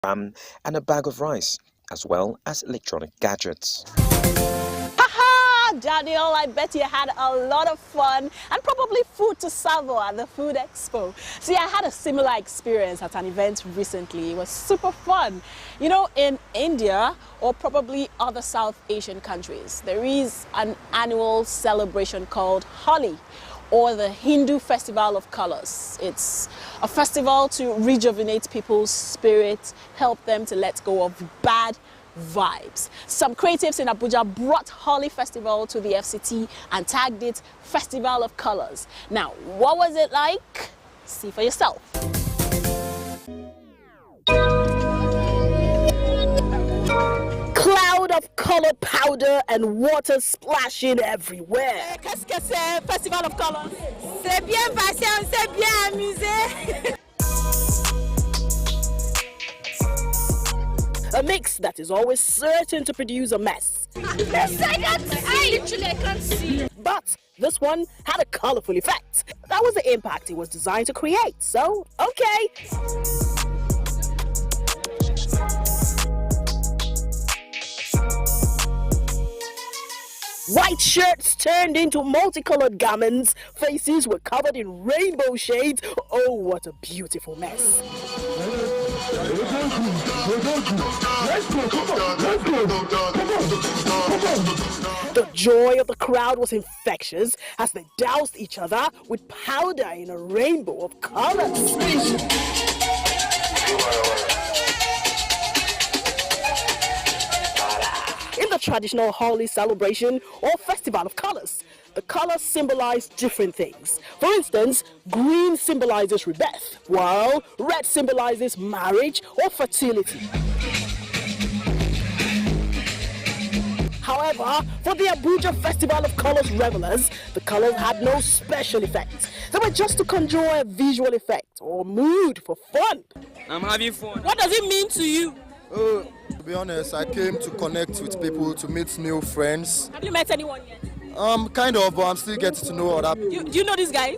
tram and a bag of rice, as well as electronic gadgets. Daniel, I bet you had a lot of fun and probably food to savour at the Food Expo. See, I had a similar experience at an event recently. It was super fun. You know, in India or probably other South Asian countries, there is an annual celebration called Holi, or the Hindu Festival of Colors. It's a festival to rejuvenate people's spirits, help them to let go of bad vibes. Some creatives in Abuja brought Holi Festival to the FCT and tagged it Festival of Colors. Now, what was it like? See for yourself. Cloud of color powder and water splashing everywhere. Qu'est-ce que c'est, Festival of Colors? C'est bien patient, c'est bien amusé. A mix that is always certain to produce a mess. I literally can't see. But this one had a colorful effect. That was the impact it was designed to create. So, okay. White shirts turned into multicolored garments, faces were covered in rainbow shades. Oh, what a beautiful mess. The joy of the crowd was infectious as they doused each other with powder in a rainbow of colors. In the traditional Holi celebration or Festival of Colors, the colors symbolize different things. For instance, green symbolizes rebirth, while red symbolizes marriage or fertility. However, for the Abuja Festival of Colors revelers, the colors had no special effects. They were just to conjure a visual effect or mood for fun. I'm having fun. What does it mean to you? To be honest, I came to connect with people, to meet new friends. Have you met anyone yet? Kind of, but I'm still getting to know other people. Do you know these guys?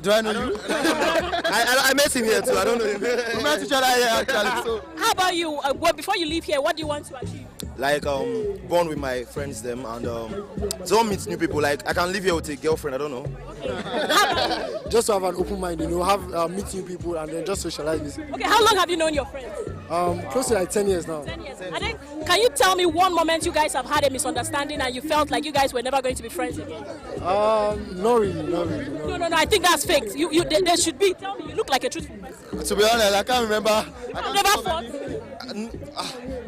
Do I know you? I met him here too, I don't know him. We met each other here actually. So. How about you? Well, before you leave here, what do you want to achieve? Like, bond with my friends them and don't meet new people. Like, I can live here with a girlfriend, I don't know. Okay. Just to have an open mind, you know, have meet new people and then just socialize. Okay, how long have you known your friends? Close to like 10 years now. 10 years. And then, can you tell me one moment you guys have had a misunderstanding and you felt like you guys were never going to be friends again? Not really. No, I think that's fake. There should be. Tell me, you look like a truthful person. To be honest, I can't remember. Never fought?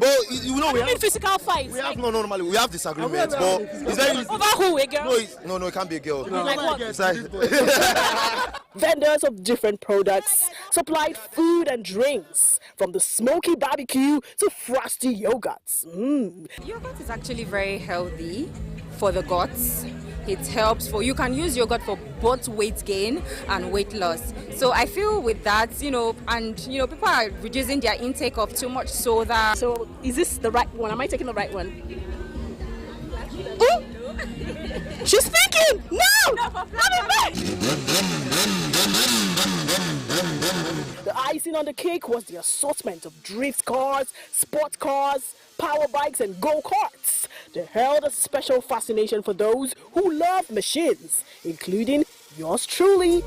But you know, we have physical fights. normally we have disagreements, but it's very easy. Over who, a girl? No, it can't be a girl. Like what? It's like Vendors of different products supplied food and drinks, from the smoky barbecue to frosty yogurts. Yogurt is actually very healthy for the guts. It helps you can use yogurt for both weight gain and weight loss. So I feel with that, people are reducing their intake of too much soda. So is this the right one? Am I taking the right one? Oh! She's thinking! No! The icing on the cake was the assortment of drift cars, sport cars, power bikes and go-karts. They held a special fascination for those who love machines, including yours truly.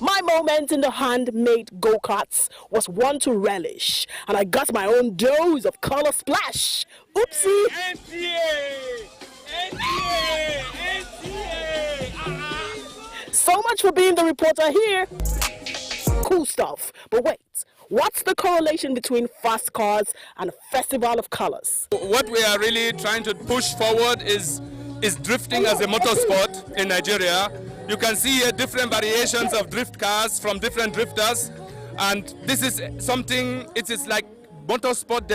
My moment in the handmade go-karts was one to relish, and I got my own dose of color splash. Oopsie! NTA! So much for being the reporter here. Cool stuff, but wait. What's the correlation between fast cars and a Festival of Colors? What we are really trying to push forward is drifting as a motorsport in Nigeria. You can see here different variations of drift cars from different drifters, and this is something, it is like motorsport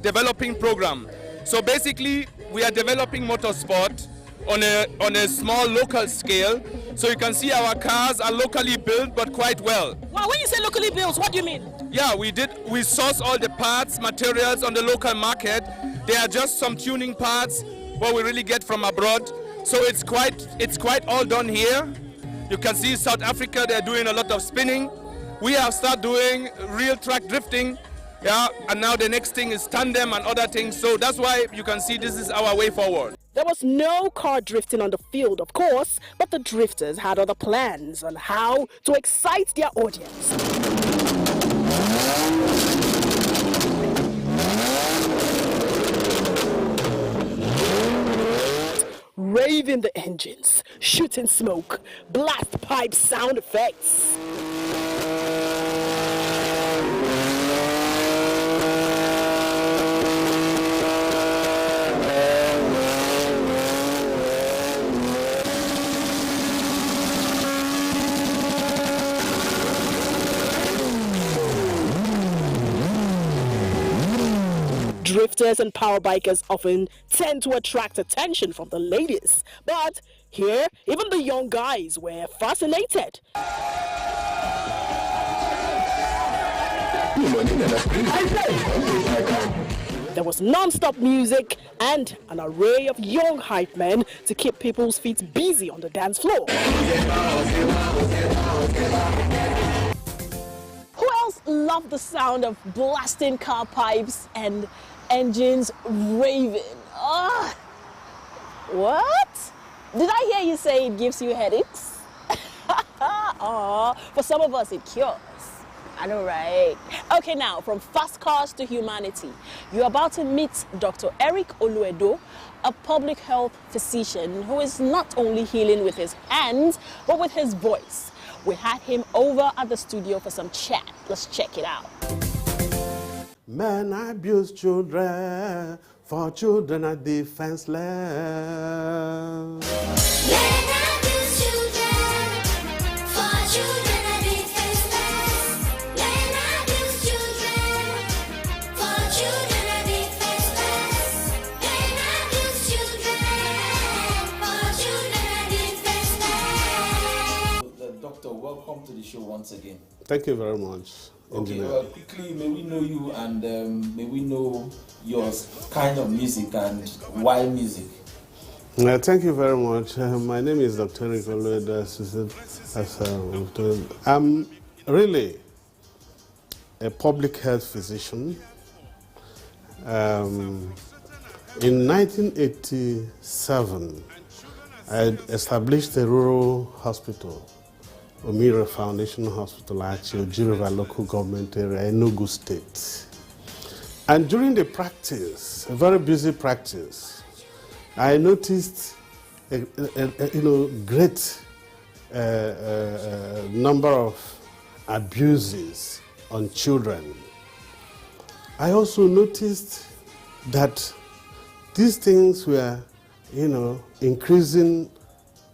developing program. So basically we are developing motorsport on a small local scale. So you can see our cars are locally built but quite well. Wow, when you say locally built, what do you mean? Yeah, we source all the parts, materials on the local market. There are just some tuning parts what we really get from abroad. So it's quite all done here. You can see South Africa, they're doing a lot of spinning. We have started doing real track drifting, yeah, and now the next thing is tandem and other things. So that's why you can see this is our way forward. There was no car drifting on the field, of course, but the drifters had other plans on how to excite their audience. Raving the engines, shooting smoke, blast pipe sound effects. Drifters and power bikers often tend to attract attention from the ladies, but here, even the young guys were fascinated. There was non-stop music and an array of young hype men to keep people's feet busy on the dance floor. Who else loved the sound of blasting car pipes and engines raving? Oh, what? Did I hear you say it gives you headaches? Oh, for some of us it cures. I know, right? Okay, now from fast cars to humanity, you're about to meet Dr. Eric Oluedo, a public health physician who is not only healing with his hands, but with his voice. We had him over at the studio for some chat. Let's check it out. Men abuse children, for children are defenseless. Men abuse children, for children are defenseless. Men abuse children, for children are defenseless. Men abuse children, for children are defenseless. Doctor, welcome to the show once again. Thank you very much. Okay, well, quickly, may we know you and may we know your kind of music and why music? Thank you very much. My name is Dr. Eric Oluedo. I'm really a public health physician. In 1987, I established a rural hospital, Omira Foundation Hospital at Oji River local government area, Enugu State. And during the practice, a very busy practice, I noticed a great number of abuses on children. I also noticed that these things were, increasing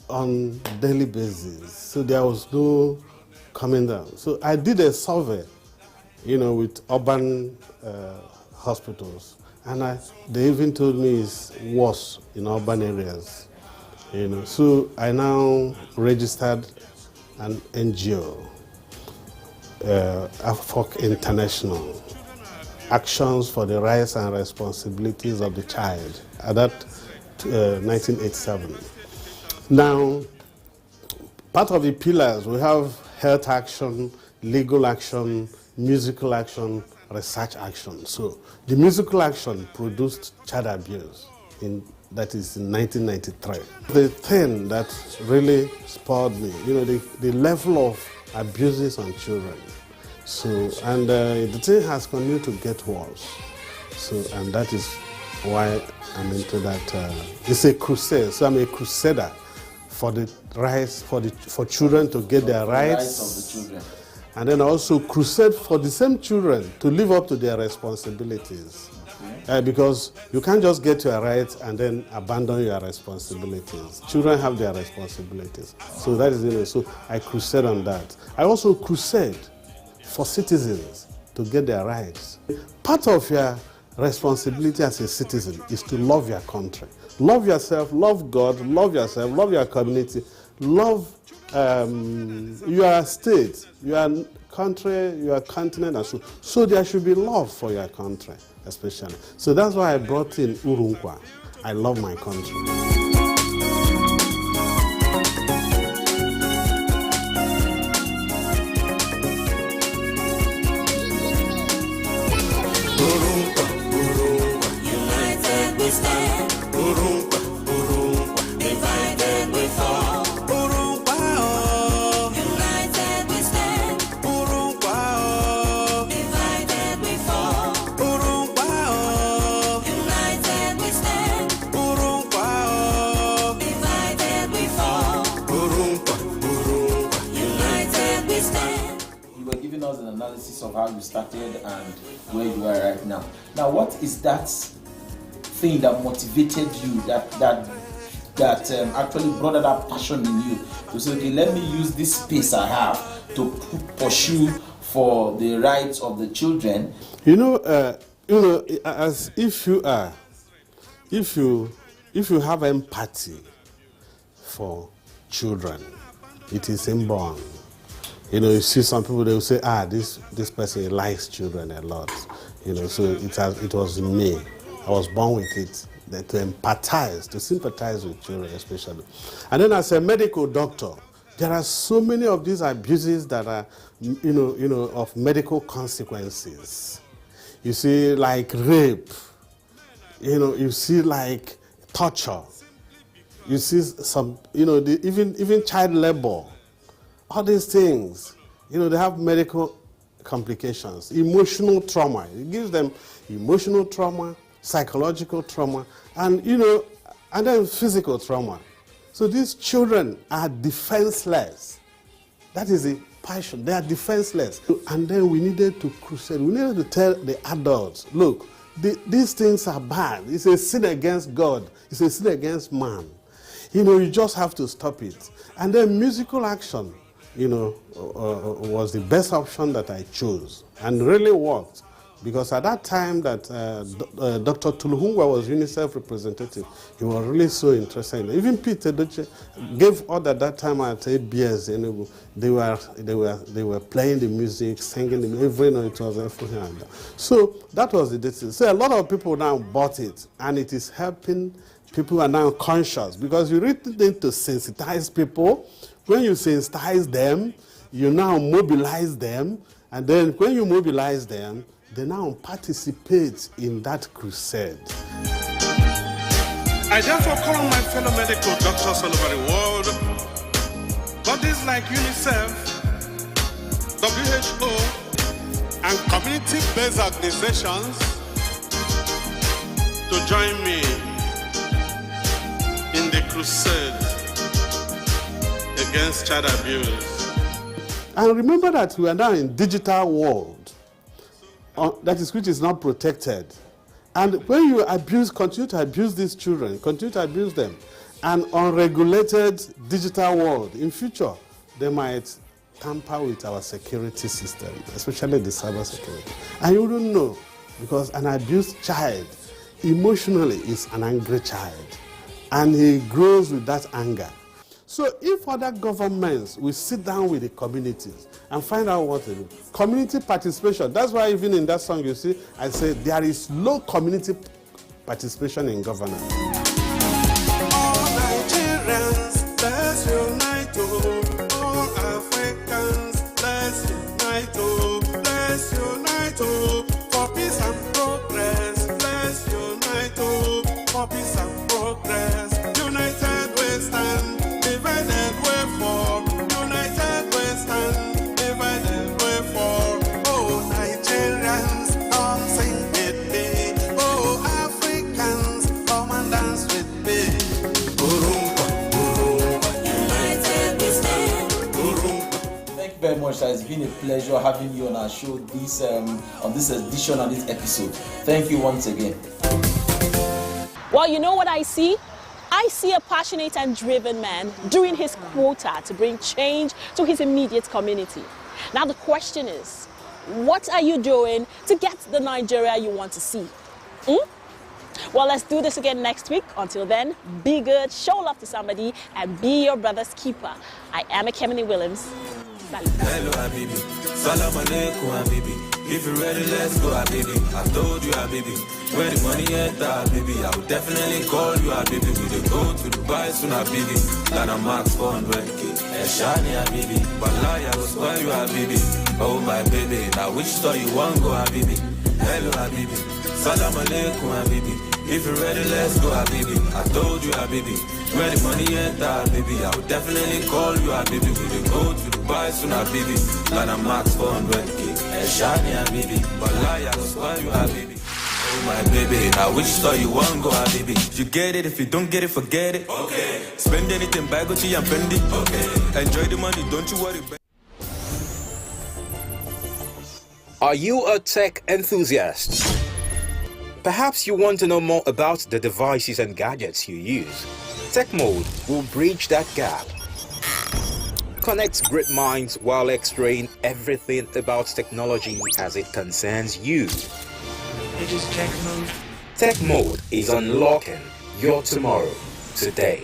on daily basis. So there was no coming down. So I did a survey, with urban hospitals, and they even told me it's worse in urban areas. So I now registered an NGO, AFOC International, Actions for the Rights and Responsibilities of the Child, at that 1987. Now, part of the pillars, we have health action, legal action, musical action, research action. So the musical action produced child abuse, that is in 1993. The thing that really spurred me, the level of abuses on children. So, and the thing has continued to get worse. So, and that is why I'm into that. It's a crusade, so I'm a crusader for the rights, for children to get their rights, of the children. And then also crusade for the same children to live up to their responsibilities. Okay. Because you can't just get your rights and then abandon your responsibilities. Children have their responsibilities. So that is, so I crusade on that. I also crusade for citizens to get their rights. Part of your responsibility as a citizen is to love your country. Love yourself, love God, love yourself, love your community, love your state, your country, your continent, and so. So there should be love for your country, especially. So that's why I brought in Urunkwa. I love my country. giving us an analysis of how you started and where you are right now. Now, what is that thing that motivated you, that actually brought that passion in you to say, okay, let me use this space I have to pursue for the rights of the children? As if you have empathy for children, it is inborn. You see some people, they will say, this person likes children a lot. So it was in me. I was born with it, to empathize, to sympathize with children especially. And then as a medical doctor, there are so many of these abuses that are, of medical consequences. You see, like rape. You see, like torture. You see some, even child labor. All these things, they have medical complications, emotional trauma. It gives them emotional trauma, psychological trauma, and then physical trauma. So these children are defenseless. That is the passion. They are defenseless. And then we needed to crusade. We needed to tell the adults, look, these things are bad. It's a sin against God. It's a sin against man. You just have to stop it. And then musical action, was the best option that I chose and really worked. Because at that time that Dr. Tuluhungwa was UNICEF representative, he was really so interested in it. Even Peter Doche gave order that time at ABS. They were playing the music, singing the music, it was everything. So that was the decision. So a lot of people now bought it, and it is helping. People are now conscious because you really need to sensitize people. When you sensitize them, you now mobilize them, and then when you mobilize them, they now participate in that crusade. I therefore call on my fellow medical doctors all over the world, bodies like UNICEF, WHO, and community-based organizations to join me in the crusade against child abuse. And remember that we are now in digital world. That is, which is not protected. And when you continue to abuse these children, continue to abuse them, an unregulated digital world, in future, they might tamper with our security system, especially the cyber security. And you don't know, because an abused child emotionally is an angry child, and he grows with that anger. So if other governments will sit down with the communities and find out what to do, community participation, that's why even in that song you see, I say there is low community participation in governance. All Nigerians, let's unite, oh. All Africans, let's unite, oh. Let's unite, oh. For peace and progress, let's unite, oh. For peace and progress, united we stand. Divided way for, united we stand, divided way for. Oh, Nigerians, come sing with me. Oh, Africans, come and dance with me. Urumba, urumba, united we stand. Urumba. Thank you very much, sir. It's been a pleasure having you on our show on this edition and this episode. Thank you once again. Well, you know what I see? I see a passionate and driven man doing his quota to bring change to his immediate community. Now the question is, what are you doing to get the Nigeria you want to see? Well, let's do this again next week. Until then, be good, show love to somebody, and be your brother's keeper. I am Ekemini Williams. Salut. Hello, Habibi. Salam alaikum, Habibi. If you're ready, let's go, Habibi. I told you, Habibi. Where the money enter, Habibi, I will definitely call you, Habibi. We dey go to Dubai soon, Habibi. Ghana Max 400k. Shani, Habibi. Balaya will spoil you, Habibi. Oh, my baby. Now which store you want go, Habibi? Hello, Habibi. Salam alaikum, Habibi. If you're ready, let's go, Habibi. I told you, Habibi. Where the money enter, Habibi, I will definitely call you, Habibi. We dey go to Dubai soon, Habibi. Ghana Max 400k. Shani, Habibi. Balaya will spoil you, Habibi. Oh, my baby, now which store you want go, Habibi? You get it, if you don't get it, forget it. Okay. Spend anything, buy Gucci and Fendi. Okay. Enjoy the money, don't you worry. Are you a tech enthusiast? Perhaps you want to know more about the devices and gadgets you use. Tech Mode will bridge that gap. Connects great minds while explaining everything about technology as it concerns you. It is Tech Mode. Tech Mode is unlocking your tomorrow today.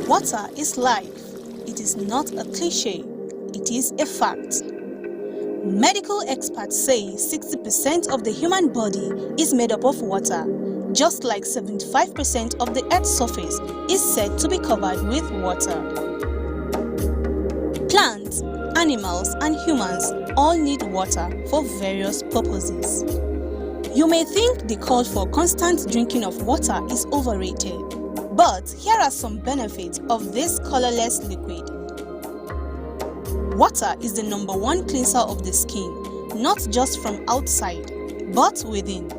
Water is life. It is not a cliche. It is a fact. Medical experts say 60% of the human body is made up of water, just like 75% of the Earth's surface is said to be covered with water. Plants, animals, and humans all need water for various purposes. You may think the call for constant drinking of water is overrated, but here are some benefits of this colorless liquid. Water is the #1 cleanser of the skin, not just from outside, but within.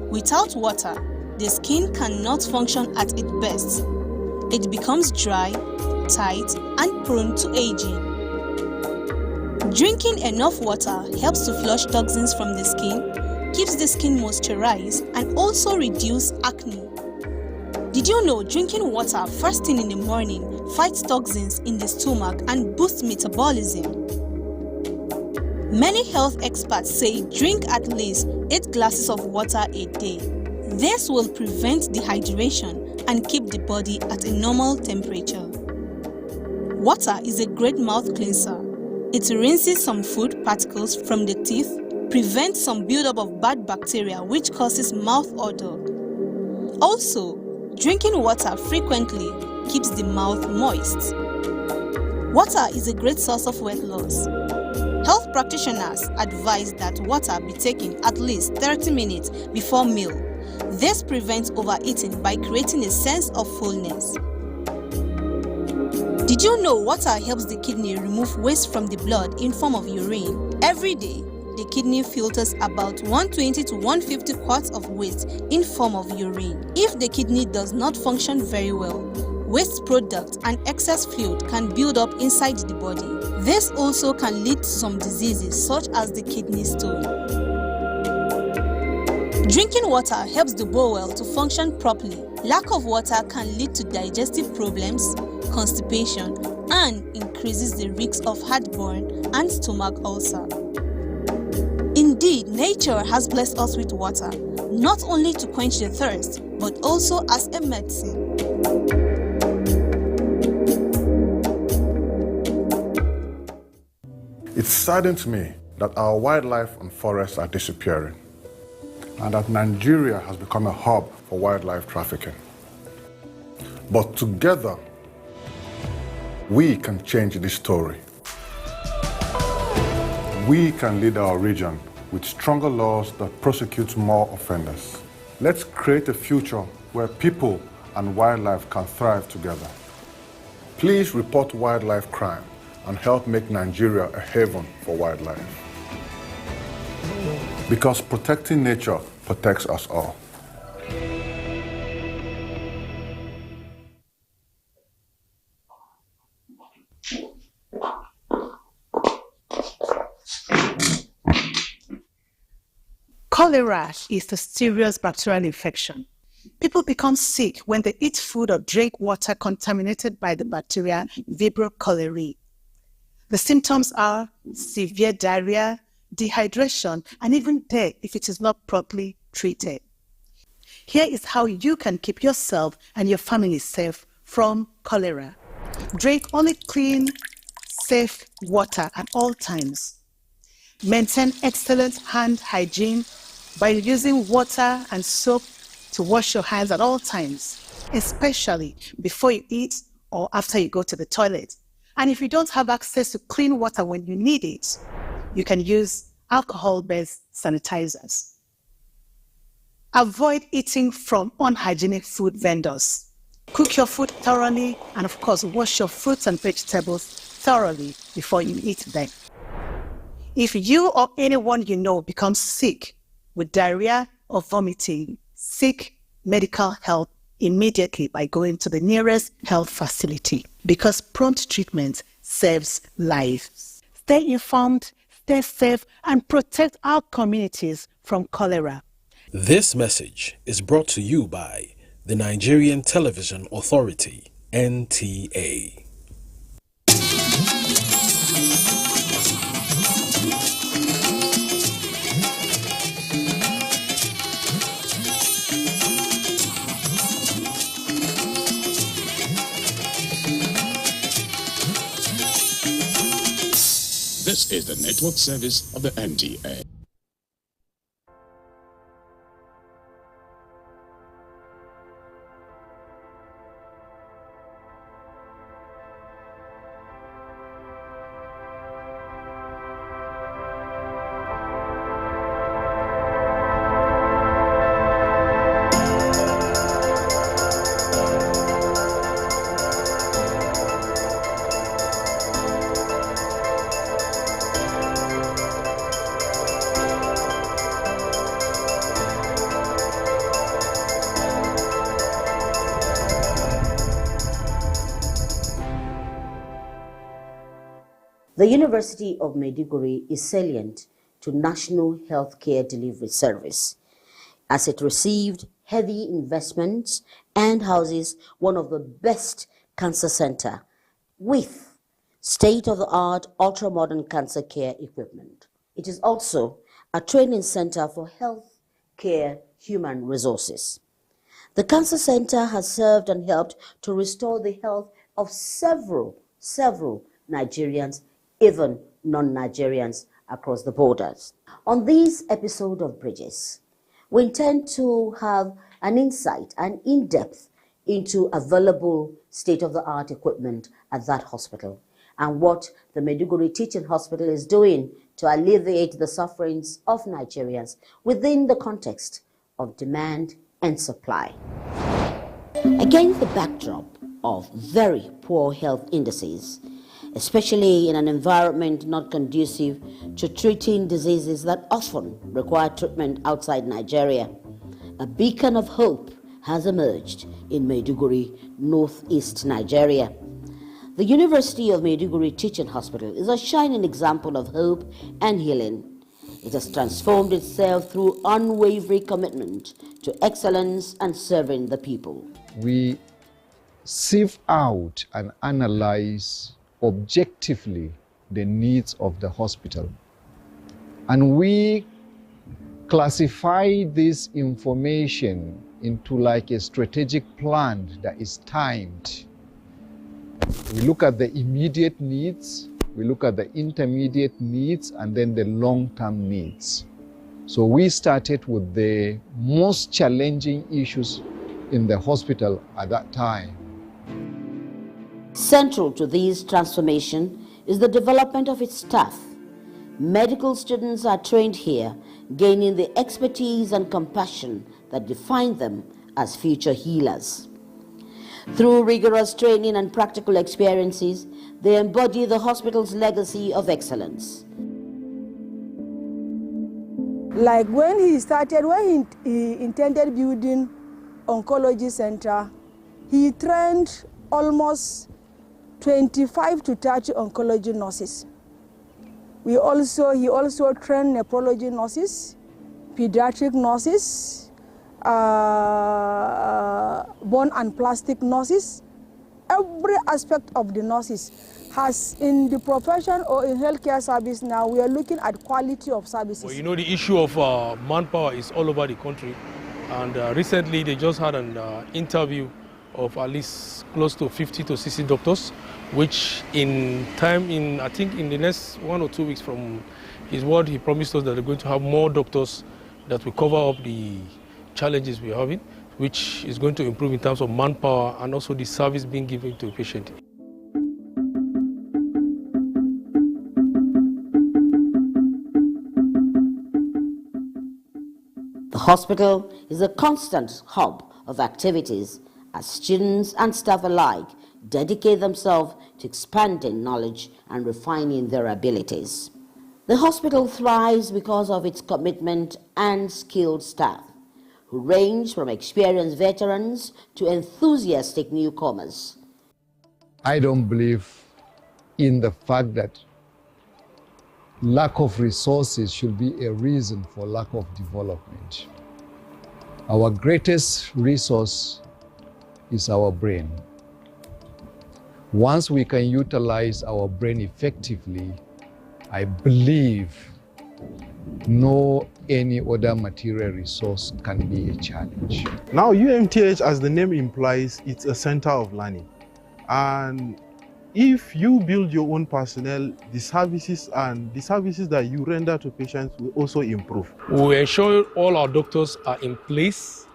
Without water, the skin cannot function at its best. It becomes dry, tight, and prone to aging. Drinking enough water helps to flush toxins from the skin, keeps the skin moisturized, and also reduce acne. Did you know drinking water first thing in the morning fights toxins in the stomach and boosts metabolism? Many health experts say drink at least 8 glasses of water a day. This will prevent dehydration and keep the body at a normal temperature. Water is a great mouth cleanser. It rinses some food particles from the teeth, prevents some buildup of bad bacteria which causes mouth odor. Also, drinking water frequently keeps the mouth moist. Water is a great source of weight loss. Health practitioners advise that water be taken at least 30 minutes before meal. This prevents overeating by creating a sense of fullness. Did you know water helps the kidney remove waste from the blood in form of urine? Every day, the kidney filters about 120 to 150 quarts of waste in form of urine. If the kidney does not function very well, waste products and excess fluid can build up inside the body. This also can lead to some diseases such as the kidney stone. Drinking water helps the bowel to function properly. Lack of water can lead to digestive problems, constipation, and increases the risk of heartburn and stomach ulcer. Indeed, nature has blessed us with water, not only to quench the thirst, but also as a medicine. It saddens me that our wildlife and forests are disappearing, and that Nigeria has become a hub for wildlife trafficking. But together, we can change this story. We can lead our region with stronger laws that prosecute more offenders. Let's create a future where people and wildlife can thrive together. Please report wildlife crime and help make Nigeria a haven for wildlife. Because protecting nature protects us all. Cholera is a serious bacterial infection. People become sick when they eat food or drink water contaminated by the bacteria Vibrio cholerae. The symptoms are severe diarrhea, dehydration, and even death if it is not properly treated. Here is how you can keep yourself and your family safe from cholera. Drink only clean, safe water at all times. Maintain excellent hand hygiene by using water and soap to wash your hands at all times, especially before you eat or after you go to the toilet. And if you don't have access to clean water when you need it, you can use alcohol-based sanitizers. Avoid eating from unhygienic food vendors. Cook your food thoroughly and, of course, wash your fruits and vegetables thoroughly before you eat them. If you or anyone you know becomes sick with diarrhea or vomiting, seek medical help immediately by going to the nearest health facility because prompt treatment saves lives. Stay informed, stay safe, and protect our communities from cholera. This message is brought to you by the Nigerian Television Authority, NTA. This is the network service of the NTA. The University of Maiduguri is salient to National Healthcare Delivery Service, as it received heavy investments and houses one of the best cancer center with state-of-the-art ultra-modern cancer care equipment. It is also a training center for health care human resources. The cancer center has served and helped to restore the health of several Nigerians, even non-Nigerians across the borders. On this episode of Bridges, we intend to have an insight and in-depth into available state-of-the-art equipment at that hospital and what the Maiduguri Teaching Hospital is doing to alleviate the sufferings of Nigerians within the context of demand and supply. Against the backdrop of very poor health indices, especially in an environment not conducive to treating diseases that often require treatment outside Nigeria, a beacon of hope has emerged in Maiduguri, northeast Nigeria. The University of Maiduguri Teaching Hospital is a shining example of hope and healing. It has transformed itself through unwavering commitment to excellence and serving the people. We sieve out and analyze objectively the needs of the hospital. And we classify this information into like a strategic plan that is timed. We look at the immediate needs, we look at the intermediate needs, and then the long-term needs. So we started with the most challenging issues in the hospital at that time. Central to this transformation is the development of its staff. Medical students are trained here, gaining the expertise and compassion that define them as future healers. Through rigorous training and practical experiences, they embody the hospital's legacy of excellence. Like when he intended building oncology center, he trained almost 25 to 30 oncology nurses. He also trained nephrology nurses, pediatric nurses, bone and plastic nurses. Every aspect of the nurses has in the profession or in healthcare service now, we are looking at quality of services. Well, you know, the issue of manpower is all over the country. And recently they just had an interview of at least close to 50 to 60 doctors, which I think in the next 1 or 2 weeks from his word, he promised us that they're going to have more doctors that will cover up the challenges we're having, which is going to improve in terms of manpower and also the service being given to the patient. The hospital is a constant hub of activities as students and staff alike dedicate themselves to expanding knowledge and refining their abilities. The hospital thrives because of its commitment and skilled staff, who range from experienced veterans to enthusiastic newcomers. I don't believe in the fact that lack of resources should be a reason for lack of development. Our greatest resource is our brain. Once we can utilize our brain effectively, I believe no any other material resource can be a challenge. Now, UMTH, as the name implies, it's a center of learning. And if you build your own personnel, the services that you render to patients will also improve. We ensure all our doctors are in place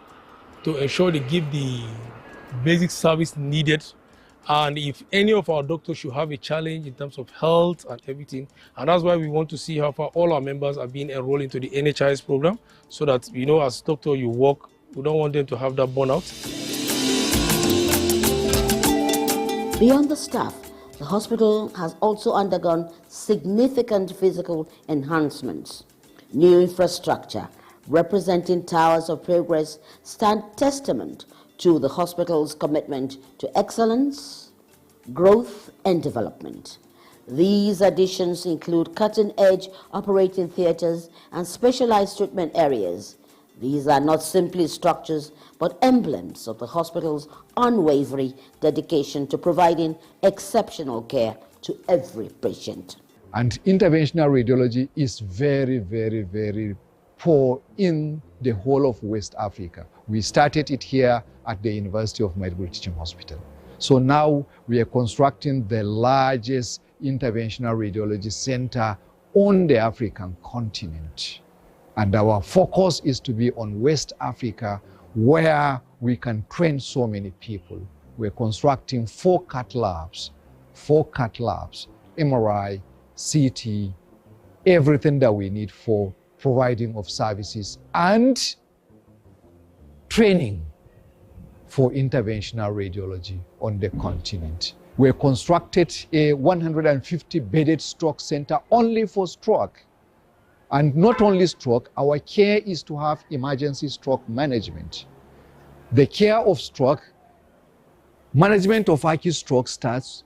to ensure they give the basic service needed. And if any of our doctors should have a challenge in terms of health and everything, and that's why we want to see how far all our members are being enrolled into the NHIS program, so that, you know, as doctor you work, we don't want them to have that burnout. Beyond the staff, the hospital has also undergone significant physical enhancements. New infrastructure, representing towers of progress, stand testament to the hospital's commitment to excellence, growth, and development. These additions include cutting-edge operating theaters and specialized treatment areas. These are not simply structures, but emblems of the hospital's unwavering dedication to providing exceptional care to every patient. And interventional radiology is very, very, very poor in the whole of West Africa. We started it here at the University of Maiduguri Teaching Hospital. So now we are constructing the largest interventional radiology center on the African continent. And our focus is to be on West Africa, where we can train so many people. We're constructing 4 cath labs, MRI, CT, everything that we need for providing of services and training for interventional radiology on the continent. We constructed a 150-bedded stroke center only for stroke. And not only stroke, our care is to have emergency stroke management. The care of stroke, management of acute stroke starts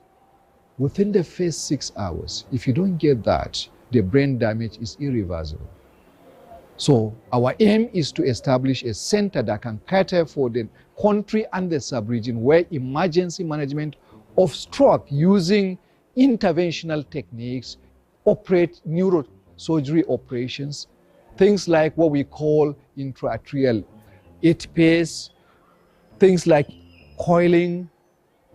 within the first 6 hours. If you don't get that, the brain damage is irreversible. So our aim is to establish a center that can cater for the country and the sub-region where emergency management of stroke using interventional techniques, operate neurosurgery operations, things like what we call intra-arterial pace, things like coiling,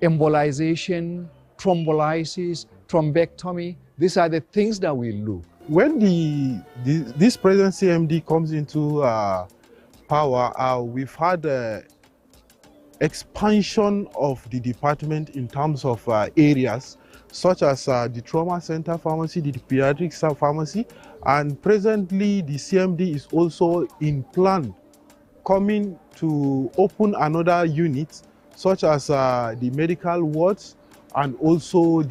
embolization, thrombolysis, thrombectomy. These are the things that we look. When this present CMD comes into power, we've had expansion of the department in terms of areas, such as the trauma center pharmacy, the pediatric pharmacy, and presently the CMD is also in plan coming to open another unit, such as the medical wards and also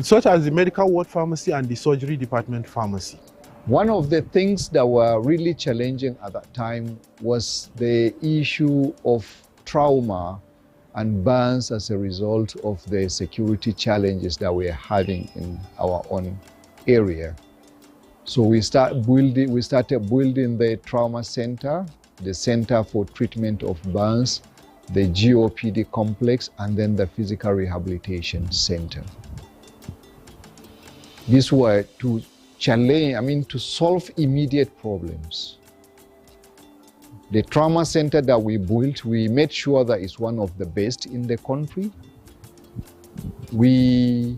such as the medical ward pharmacy and the surgery department pharmacy. One of the things that were really challenging at that time was the issue of trauma and burns as a result of the security challenges that we are having in our own area. So we started building the trauma center, the center for treatment of burns, the GOPD complex, and then the physical rehabilitation center. These were to solve immediate problems. The trauma center that we built, we made sure that it's one of the best in the country. We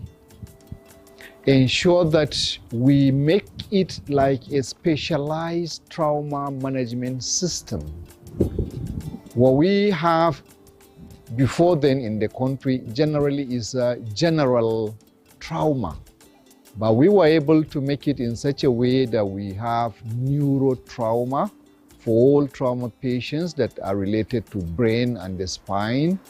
ensure that we make it like a specialized trauma management system. What we have before then in the country generally is a general trauma. But we were able to make it in such a way that we have neurotrauma for all trauma patients that are related to brain and the spine.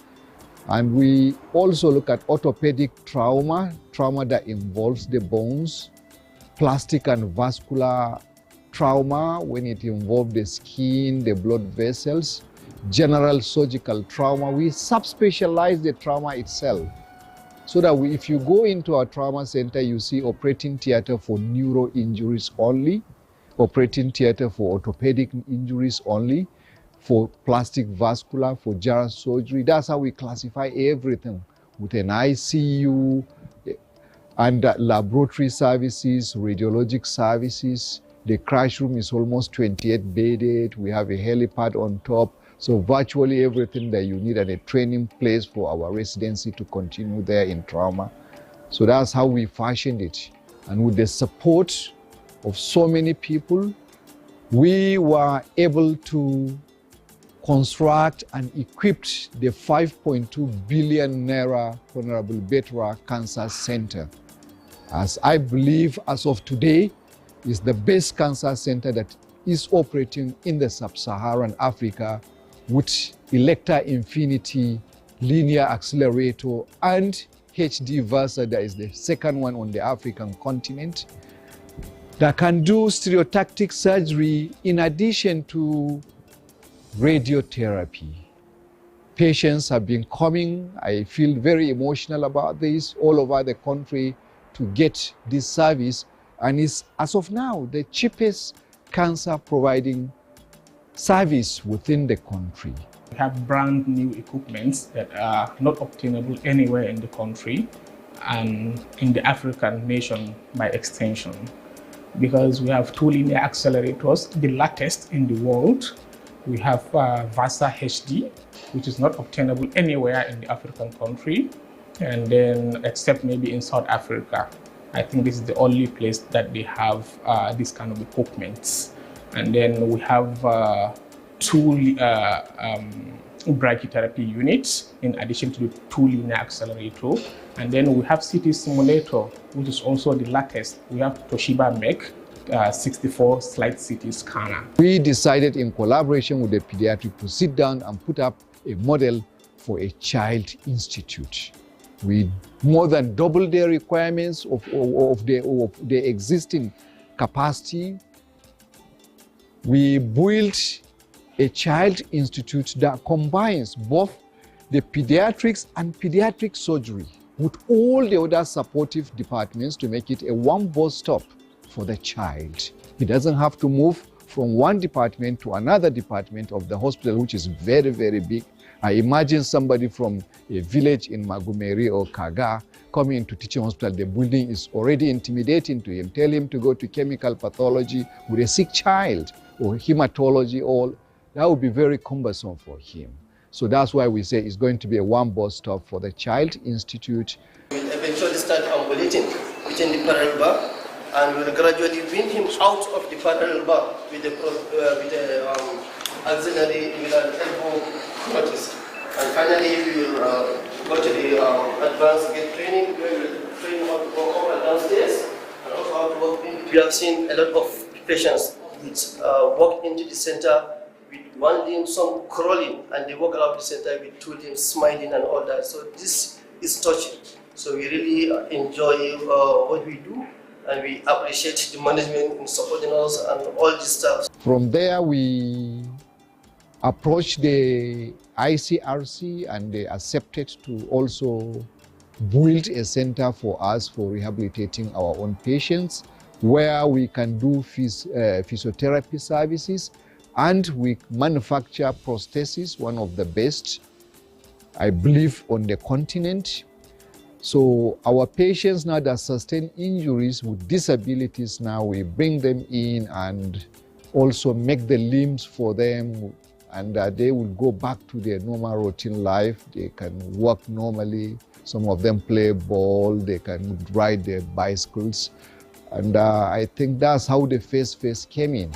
And we also look at orthopedic trauma, trauma that involves the bones, plastic and vascular trauma when it involves the skin, the blood vessels, general surgical trauma. We subspecialize the trauma itself so that if you go into our trauma center, you see operating theater for neuro injuries only, operating theater for orthopedic injuries only, for plastic vascular, for general surgery. That's how we classify everything, with an ICU and laboratory services, radiologic services. The crash room is almost 28 bedded. We have a helipad on top. So virtually everything that you need, and a training place for our residency to continue there in trauma. So that's how we fashioned it. And with the support of so many people, we were able to construct and equip the 5.2 billion naira Honorable Betra Cancer Center. As I believe, as of today, is the best cancer center that is operating in the sub-Saharan Africa, with Electa Infinity linear accelerator and HD Versa, that is the second one on the African continent, that can do stereotactic surgery in addition to radiotherapy. Patients have been coming, I feel very emotional about this, all over the country to get this service, and is, as of now, the cheapest cancer providing service within the country. We have brand new equipments that are not obtainable anywhere in the country and in the African nation by extension, because we have two linear accelerators, the latest in the world. We have Versa HD, which is not obtainable anywhere in the African country, and then except maybe in South Africa. I think this is the only place that they have this kind of equipment. And then we have two brachytherapy units in addition to the two linear accelerator. And then we have CT simulator, which is also the latest. We have Toshiba make 64 slide CT scanner. We decided in collaboration with the pediatric to sit down and put up a model for a child institute. We more than doubled the requirements of the existing capacity. We built a child institute that combines both the pediatrics and pediatric surgery with all the other supportive departments to make it a one-bus stop for the child. He doesn't have to move from one department to another department of the hospital, which is very, very big. I imagine somebody from a village in Magumeri or Kaga coming into teaching hospital. The building is already intimidating to him. Tell him to go to chemical pathology with a sick child or hematology, all that would be very cumbersome for him. So that's why we say it's going to be a one-bus stop for the Child Institute. We'll eventually start ambulating within the parallel bar, and we'll gradually bring him out of the parallel bar with the auxiliary with an elbow notice. And finally, we will go to the advanced gate training, where we will train how to go downstairs and also how to walk in. We have seen a lot of patients walk into the center with one limb, some crawling, and they walk around the center with two limbs, smiling and all that. So this is touching. So we really enjoy what we do, and we appreciate the management in supporting us and all this stuff. From there, we approached the ICRC, and they accepted to also build a center for us for rehabilitating our own patients, where we can do physiotherapy services, and we manufacture prosthesis, one of the best, I believe, on the continent. So our patients now that sustain injuries with disabilities, now we bring them in and also make the limbs for them and they will go back to their normal routine life. They can work normally. Some of them play ball, they can ride their bicycles. And I think that's how the face came in.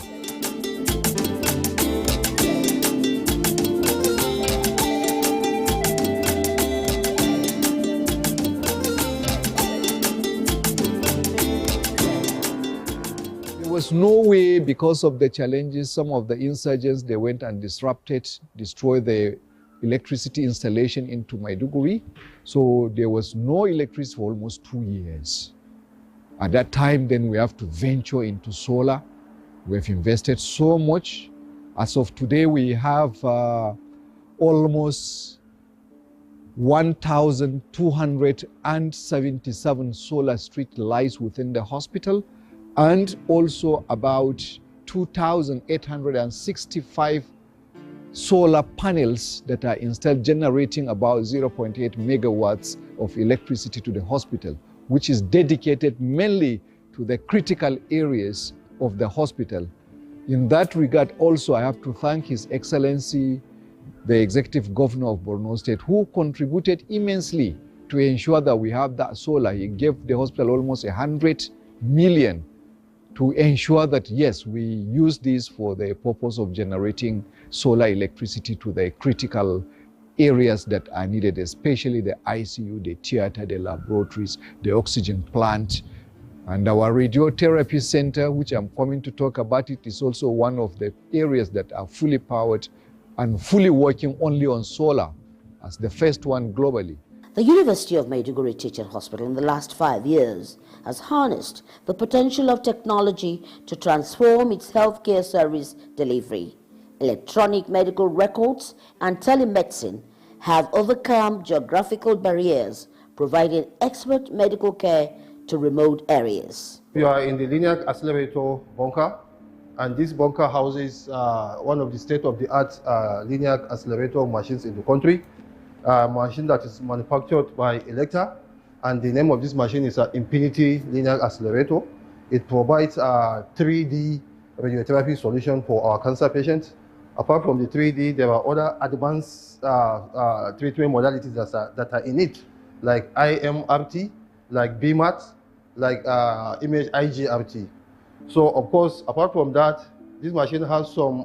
There was no way, because of the challenges, some of the insurgents, they went and destroyed the electricity installation into Maiduguri. So there was no electricity for almost 2 years. At that time, then we have to venture into solar. We've invested so much. As of today, we have almost 1,277 solar street lights within the hospital, and also about 2,865 solar panels that are installed, generating about 0.8 megawatts of electricity to the hospital, which is dedicated mainly to the critical areas of the hospital. In that regard, also, I have to thank His Excellency, the Executive Governor of Borno State, who contributed immensely to ensure that we have that solar. He gave the hospital almost 100 million to ensure that, yes, we use this for the purpose of generating solar electricity to the critical areas that are needed, especially the ICU, the theater, the laboratories, the oxygen plant. And our radiotherapy center, which I'm coming to talk about, it is also one of the areas that are fully powered and fully working only on solar, as the first one globally. The University of Maiduguri Teaching Hospital in the last 5 years has harnessed the potential of technology to transform its healthcare service delivery. Electronic medical records and telemedicine have overcome geographical barriers, providing expert medical care to remote areas. We are in the linear accelerator bunker, and this bunker houses one of the state-of-the-art linear accelerator machines in the country. A machine that is manufactured by Electa, and the name of this machine is Infinity Linear Accelerator. It provides a 3D radiotherapy solution for our cancer patients. Apart from the 3D, there are other advanced treatment modalities that are in it, like IMRT, like BMAT, like image IGRT. So, of course, apart from that, this machine has some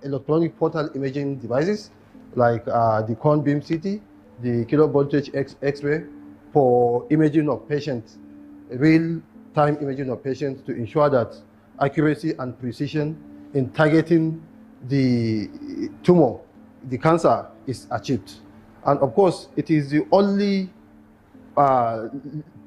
electronic portal imaging devices, like the cone beam CT, the kilovoltage X-ray, for imaging of patients, real-time imaging of patients, to ensure that accuracy and precision in targeting the tumor, the cancer, is achieved. And of course, it is the only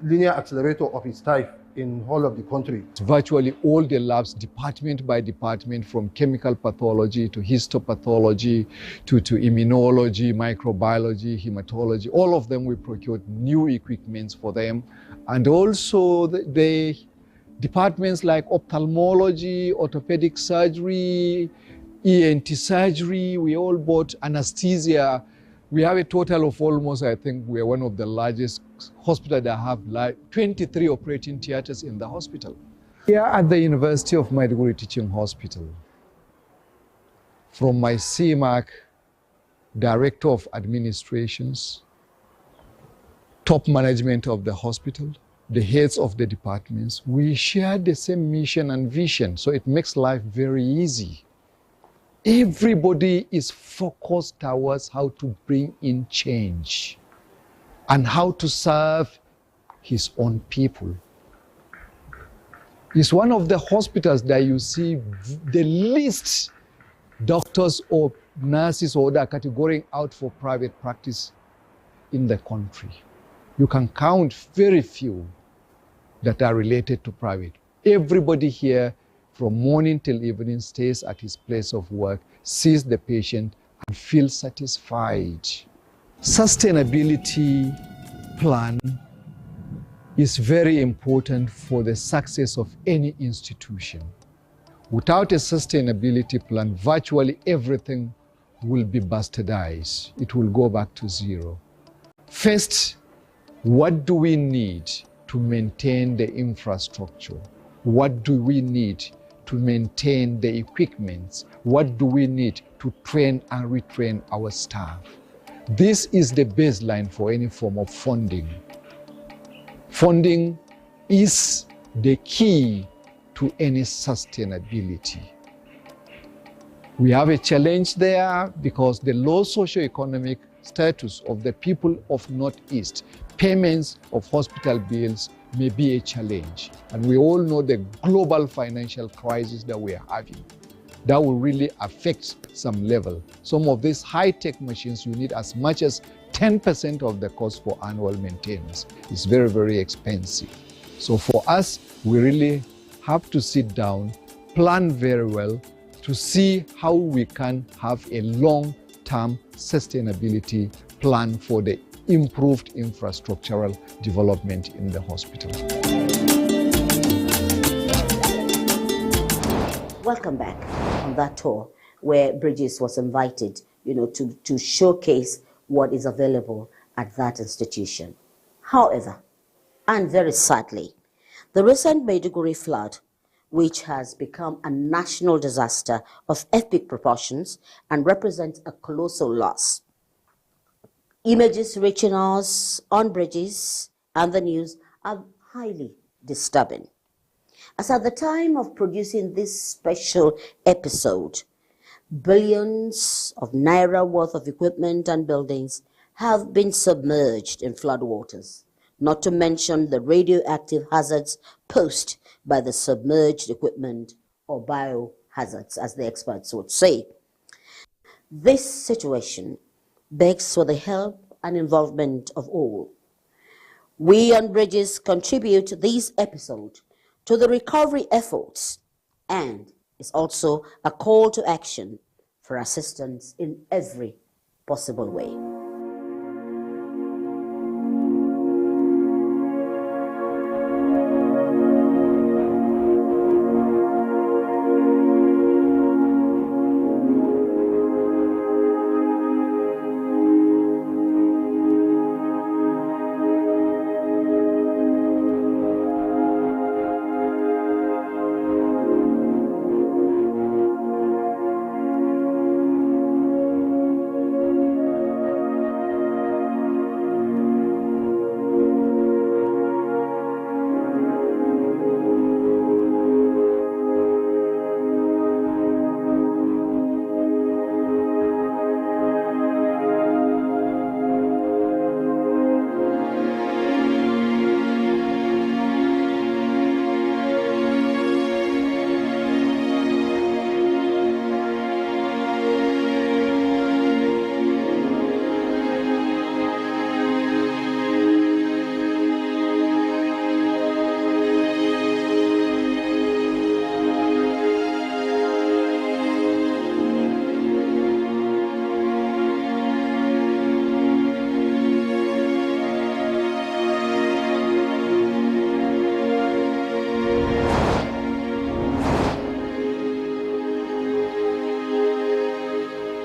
linear accelerator of its type in whole of the country. Virtually all the labs, department by department, from chemical pathology to histopathology to immunology, microbiology, hematology, all of them, we procured new equipments for them. And also the departments like ophthalmology, orthopedic surgery, ENT surgery, we all bought anesthesia. We have a total of almost, I think we are one of the largest hospitals that have like 23 operating theaters in the hospital. Here at the University of Maiduguri Teaching Hospital, from my CMAC, Director of Administrations, top management of the hospital, the heads of the departments, we share the same mission and vision, so it makes life very easy. Everybody is focused towards how to bring in change and how to serve his own people. It's one of the hospitals that you see the least doctors or nurses or other category out for private practice in the country. You can count very few that are related to private. Everybody here, from morning till evening, stays at his place of work, sees the patient, and feels satisfied. Sustainability plan is very important for the success of any institution. Without a sustainability plan, virtually everything will be bastardized. It will go back to zero. First, what do we need to maintain the infrastructure? What do we need to maintain the equipment? What do we need to train and retrain our staff. This is the baseline for any form of funding. Funding is the key to any sustainability. We have a challenge there because the low socioeconomic status of the people of Northeast, payments of hospital bills may be a challenge. And we all know the global financial crisis that we are having. That will really affect some level. Some of these high-tech machines, you need as much as 10% of the cost for annual maintenance. It's very, very expensive. So for us, we really have to sit down, plan very well, to see how we can have a long-term sustainability plan for the improved infrastructural development in the hospital. Welcome back on that tour where Bridges was invited, to showcase what is available at that institution. However, and very sadly, the recent Maiduguri flood, which has become a national disaster of epic proportions and represents a colossal loss. Images reaching us on Bridges and the news are highly disturbing. As at the time of producing this special episode, billions of naira worth of equipment and buildings have been submerged in floodwaters, not to mention the radioactive hazards posed by the submerged equipment, or biohazards, as the experts would say. This situation begs for the help and involvement of all. We on Bridges contribute this episode to the recovery efforts, and is also a call to action for assistance in every possible way.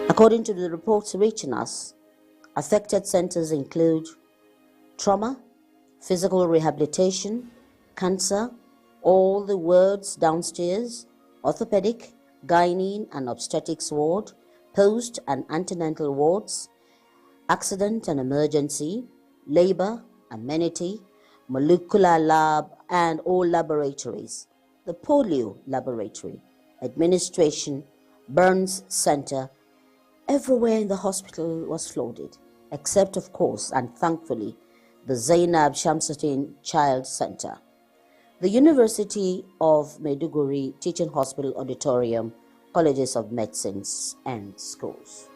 According to the reports reaching us, affected centers include trauma, physical rehabilitation, cancer, all the wards downstairs, orthopedic, gynae and obstetrics ward, post and antenatal wards, accident and emergency, labor, amenity, molecular lab and all laboratories, the polio laboratory, administration, burns center. Everywhere in the hospital was flooded, except of course and thankfully the Zainab Shamsuddin Child Center. The University of Maiduguri Teaching Hospital Auditorium, Colleges of Medicines and Schools.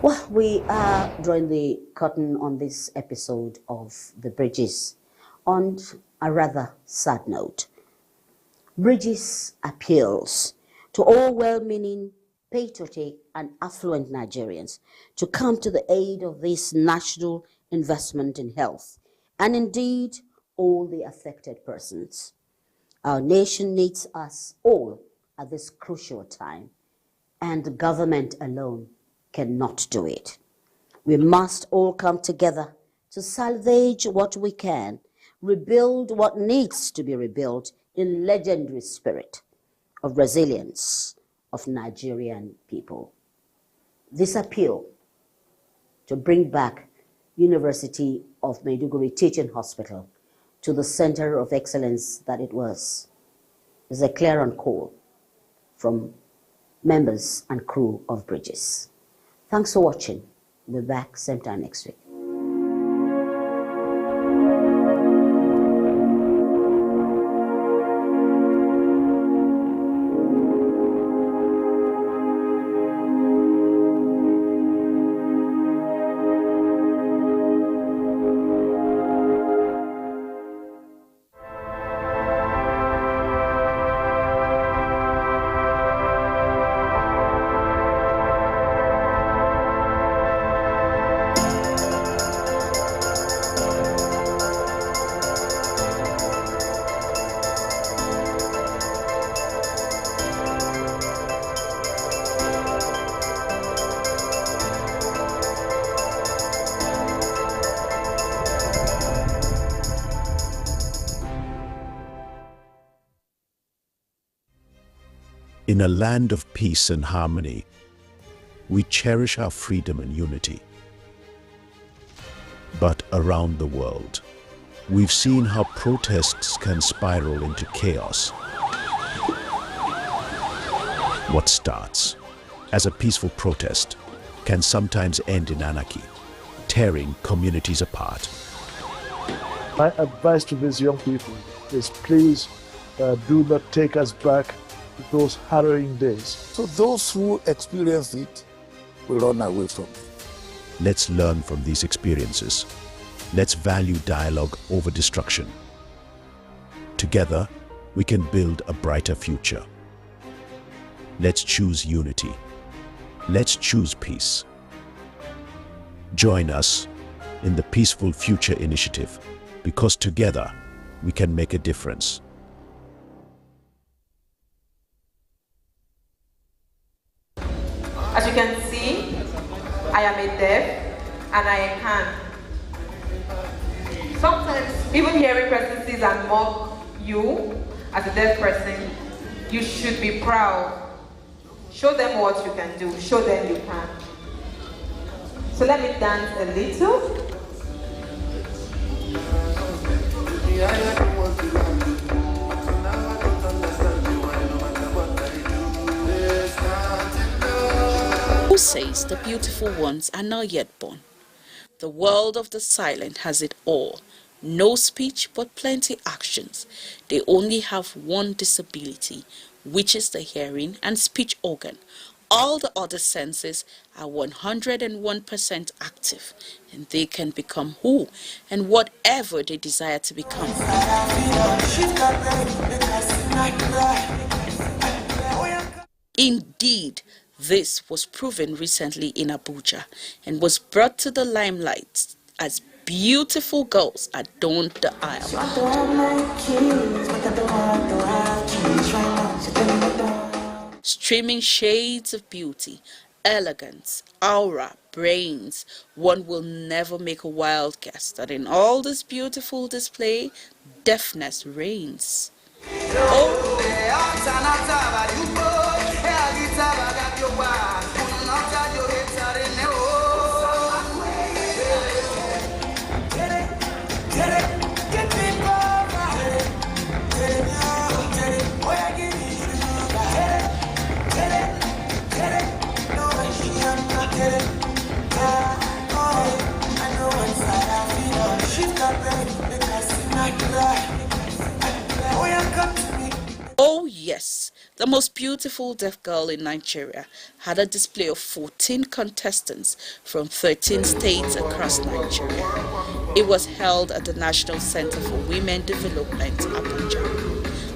Well, we are drawing the curtain on this episode of The Bridges on a rather sad note. Bridges appeals to all well-meaning, patriotic and affluent Nigerians to come to the aid of this national investment in health, and indeed all the affected persons. Our nation needs us all at this crucial time, and the government alone cannot do it. We must all come together to salvage what we can, rebuild what needs to be rebuilt in legendary spirit of resilience of Nigerian people. This appeal to bring back University of Maiduguri Teaching Hospital to the center of excellence that it was is a clarion call from members and crew of Bridges. Thanks for watching. We'll be back same time next week. In a land of peace and harmony, we cherish our freedom and unity. But around the world, we've seen how protests can spiral into chaos. What starts as a peaceful protest can sometimes end in anarchy, tearing communities apart. My advice to these young people is please do not take us back to those harrowing days. So those who experience it will run away from it. Let's learn from these experiences. Let's value dialogue over destruction. Together, we can build a brighter future. Let's choose unity. Let's choose peace. Join us in the Peaceful Future Initiative, because together we can make a difference. As you can see, I am a deaf and I can. Sometimes, even hearing person sees and mock you as a deaf person, you should be proud. Show them what you can do. Show them you can. So let me dance a little. Who says the beautiful ones are not yet born? The world of the silent has it all. No speech, but plenty actions. They only have one disability, which is the hearing and speech organ. All the other senses are 101% active, and they can become who and whatever they desire to become. Indeed, this was proven recently in Abuja and was brought to the limelight as beautiful girls adorned the aisle. Streaming shades of beauty, elegance, aura, brains, one will never make a wild guess that in all this beautiful display, deafness reigns. Oh yes, the most beautiful deaf girl in Nigeria had a display of 14 contestants from 13 states across Nigeria. It was held at the National Center for Women Development, Abuja.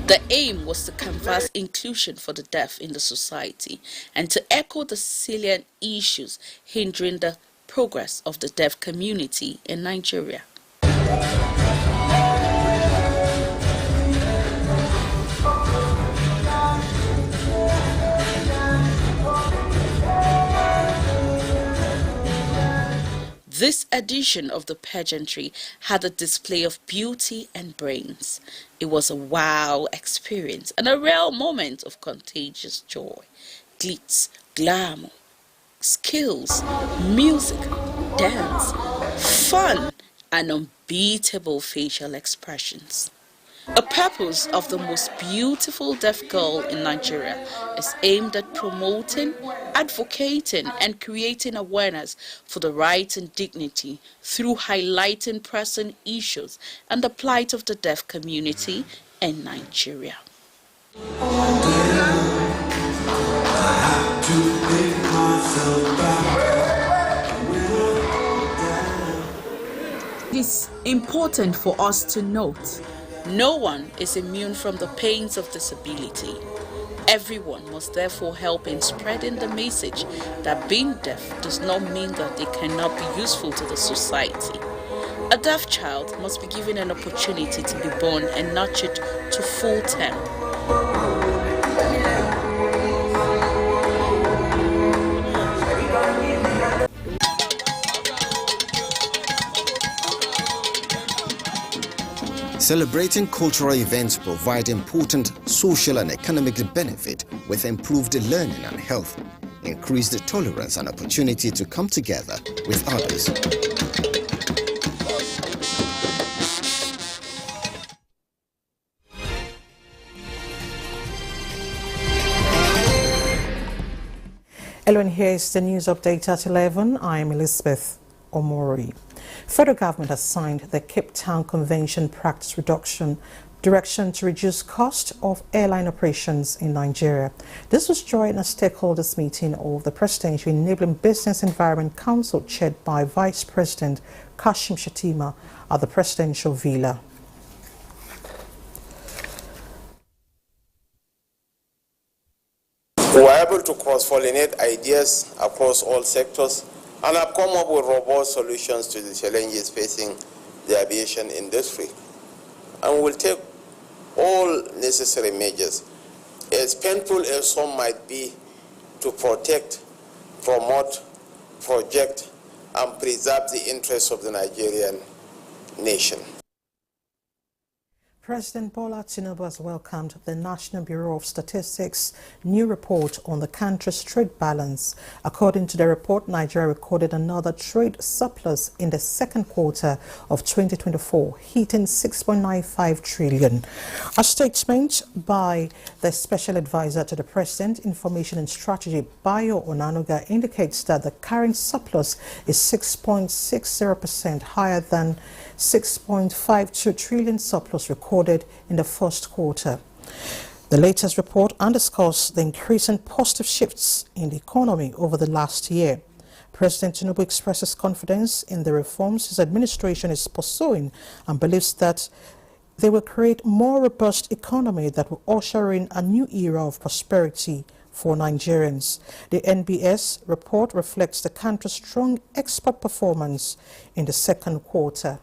The aim was to canvass inclusion for the deaf in the society and to echo the salient issues hindering the progress of the deaf community in Nigeria. This edition of the pageantry had a display of beauty and brains. It was a wow experience and a real moment of contagious joy. Glitz, glamour, skills, music, dance, fun, and unbeatable facial expressions. A purpose of the most beautiful deaf girl in Nigeria is aimed at promoting, advocating, and creating awareness for the rights and dignity through highlighting pressing issues and the plight of the deaf community in Nigeria. It is important for us to note, no one is immune from the pains of disability. Everyone must therefore help in spreading the message that being deaf does not mean that they cannot be useful to the society. A deaf child must be given an opportunity to be born and nurtured to full term. Celebrating cultural events provide important social and economic benefit with improved learning and health, increased tolerance and opportunity to come together with others. Hello, and here is the news update at 11. I am Elizabeth Omori. Federal government has signed the Cape Town Convention Practice Reduction Direction to reduce cost of airline operations in Nigeria. This was during a stakeholders meeting of the Presidential Enabling Business Environment Council chaired by Vice President Kashim Shettima at the Presidential Villa. We were able to cross-pollinate ideas across all sectors and have come up with robust solutions to the challenges facing the aviation industry. And we'll take all necessary measures, as painful as some might be, to protect, promote, project, and preserve the interests of the Nigerian nation. President Bola Tinubu has welcomed the National Bureau of Statistics' new report on the country's trade balance. According to the report, Nigeria recorded another trade surplus in the second quarter of 2024, hitting 6.95 trillion. A statement by the Special Advisor to the President, Information and Strategy, Bayo Onanuga, indicates that the current surplus is 6.60% higher than 6.52 trillion surplus recorded in the first quarter. The latest report underscores the increasing positive shifts in the economy over the last year. President Tinubu expresses confidence in the reforms his administration is pursuing and believes that they will create a more robust economy that will usher in a new era of prosperity for Nigerians. The NBS report reflects the country's strong export performance in the second quarter.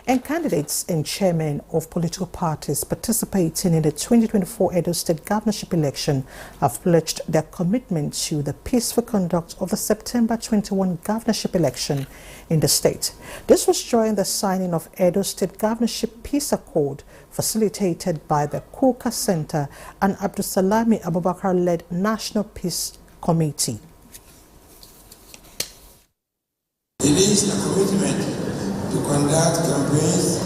And candidates and chairmen of political parties participating in the 2024 Edo State governorship election have pledged their commitment to the peaceful conduct of the September 21 governorship election in the state. This was during the signing of Edo State Governorship Peace Accord, facilitated by the Kuka Center and Abdusalami Abubakar-led National Peace Committee. It is a commitment to conduct campaigns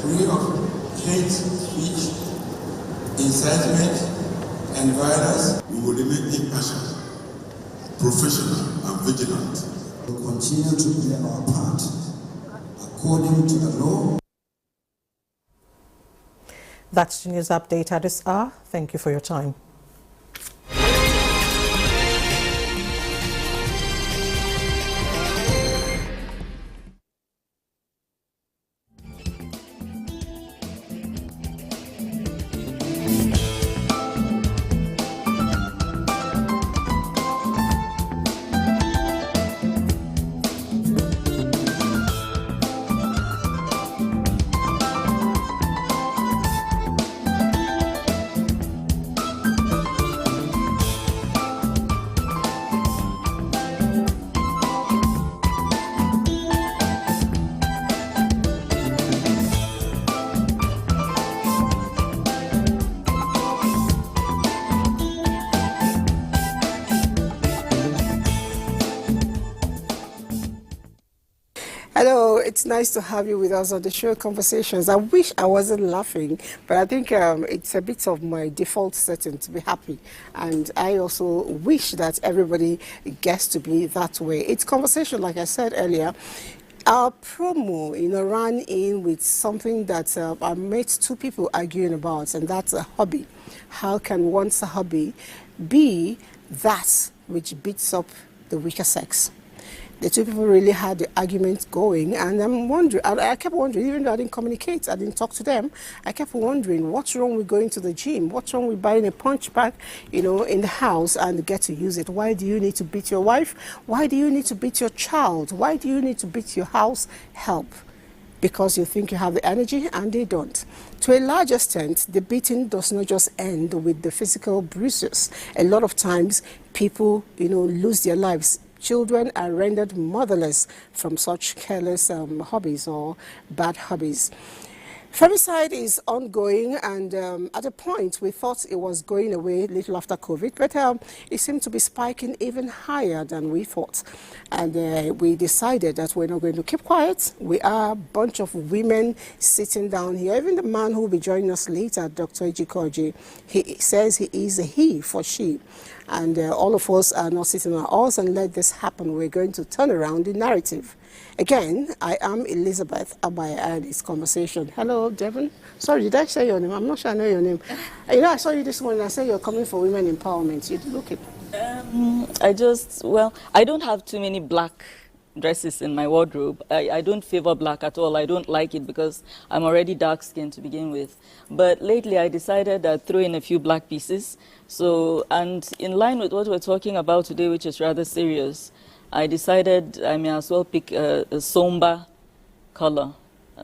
free of hate speech, incitement, and violence. We will remain impartial, professional, and vigilant. We will continue to play our part according to the law. That's the news update at this hour. Thank you for your time. it's nice to have you with us on the show Conversations. I wish I wasn't laughing, but I think it's a bit of my default setting to be happy. And I also wish that everybody gets to be that way. It's conversation, like I said earlier. Our promo, ran in with something that I met two people arguing about, and that's a hobby. How can one's hobby be that which beats up the weaker sex? The two people really had the argument going, and I'm wondering, I kept wondering, even though I didn't communicate, I didn't talk to them, I kept wondering, what's wrong with going to the gym? What's wrong with buying a punch bag, in the house and get to use it? Why do you need to beat your wife? Why do you need to beat your child? Why do you need to beat your house help? Because you think you have the energy, and they don't. To a large extent, the beating does not just end with the physical bruises. A lot of times, people, lose their lives. Children are rendered motherless from such careless hobbies or bad hobbies. Femicide is ongoing, and at a point we thought it was going away a little after COVID, but it seemed to be spiking even higher than we thought. And we decided that we're not going to keep quiet. We are a bunch of women sitting down here. Even the man who will be joining us later, Dr. Ejikoji, he says he is a he for she. And all of us are not sitting on ours and let this happen. We're going to turn around the narrative. Again, I am Elizabeth Abaya and this conversation. Hello, Devon. Sorry, did I say your name? I'm not sure I know your name. I saw you this morning. I said you're coming for women empowerment. You look it. I don't have too many black dresses in my wardrobe. I don't favor black at all. I don't like it because I'm already dark-skinned to begin with. But lately I decided I'd throw in a few black pieces. And in line with what we're talking about today, which is rather serious, I decided I may as well pick a somber color,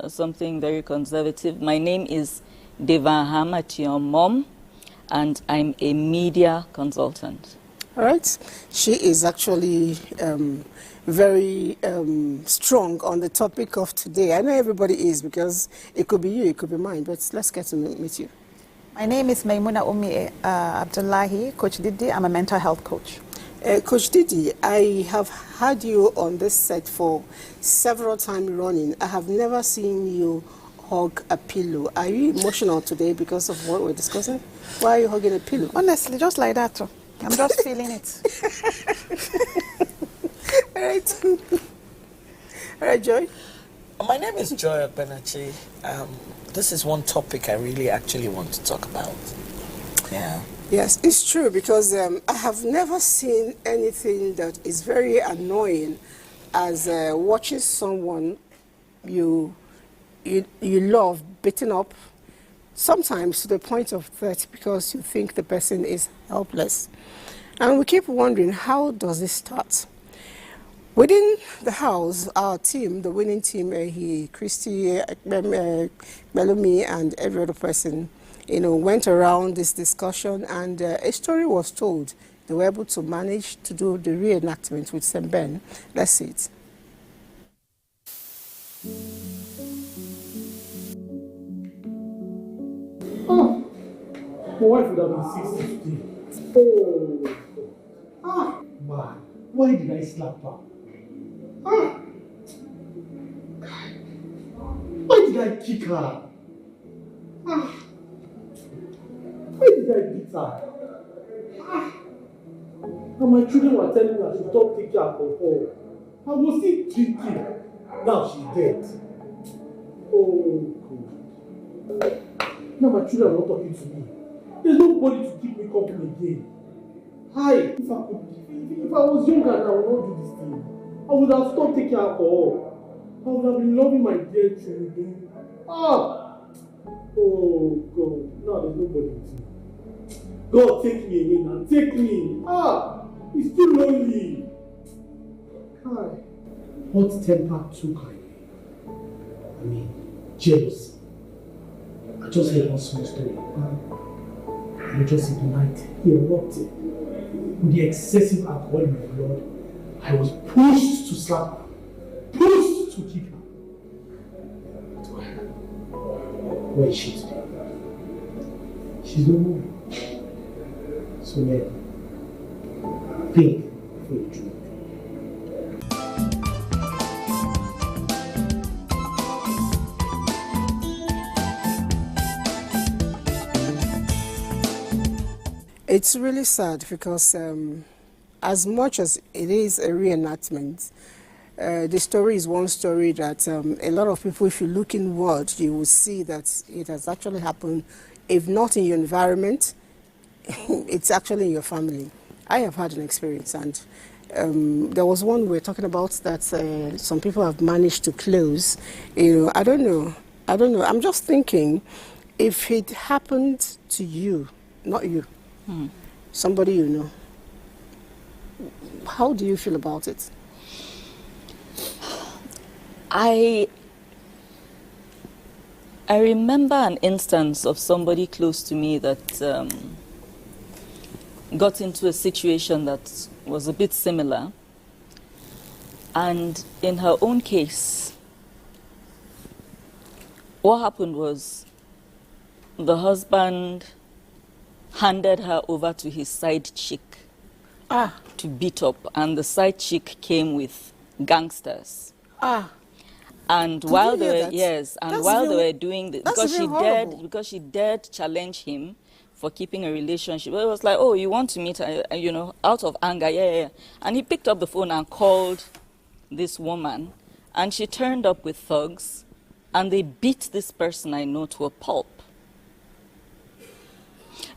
something very conservative. My name is Devahama Mom, and I'm a media consultant. All right. She is actually very strong on the topic of today. I know everybody is, because it could be you, it could be mine, but let's get to meet you. My name is Maimuna Umi Abdullahi, Coach Didi. I'm a mental health coach. Coach Didi, I have had you on this set for several times running. I have never seen you hug a pillow. Are you emotional today because of what we're discussing? Why are you hugging a pillow? Honestly, just like that. I'm just feeling it. All right. All right, Joy. My name is Joy Benachi. This is one topic I really actually want to talk about. Yeah. Yes, it's true, because I have never seen anything that is very annoying as watching someone you love beaten up, sometimes to the point of threat, because you think the person is helpless. And we keep wondering, how does this start? Within the house, our team, the winning team, Christy, Melumi, and every other person, went around this discussion, and a story was told. They were able to manage to do the reenactment with St. Ben. Let's see it. Oh, my wife would have been 60 today. Oh, man, why did I slap her? Why did I kick her? Why did I beat her? And my children were telling me I should stop taking alcohol. I was still drinking. Now she's dead. Oh, God. Now my children are not talking to me. There's nobody to keep me company again. If I was younger, I would not do this thing. I would have stopped taking alcohol. I would have been loving my dear children. Oh, God. Now there's nobody with me. God, take me away now. Take me. It's too lonely. Hot temper too high. Jealousy. I just heard one small story. I just ignited, erupted. With the excessive alcohol in my blood, I was pushed to slap her. Pushed to kick her. Where is she today? She's no more. So then, think before you drink. It's really sad because as much as it is a reenactment, the story is one story that a lot of people, if you look inward, you will see that it has actually happened. If not in your environment, it's actually in your family. I have had an experience, and there was one we were talking about that some people have managed to close. You know, I don't know. I'm just thinking, if it happened to you, not you, somebody you know, how do you feel about it? I remember an instance of somebody close to me that got into a situation that was a bit similar. And in her own case, what happened was the husband handed her over to his side chick to beat up, and the side chick came with gangsters. And Did while you hear they were that? yes, and That's while even- they were doing this, that's even horrible. because she dared challenge him for keeping a relationship. It was like, oh, you want to meet her, you know, out of anger, yeah. And he picked up the phone and called this woman, and she turned up with thugs, and they beat this person I know to a pulp.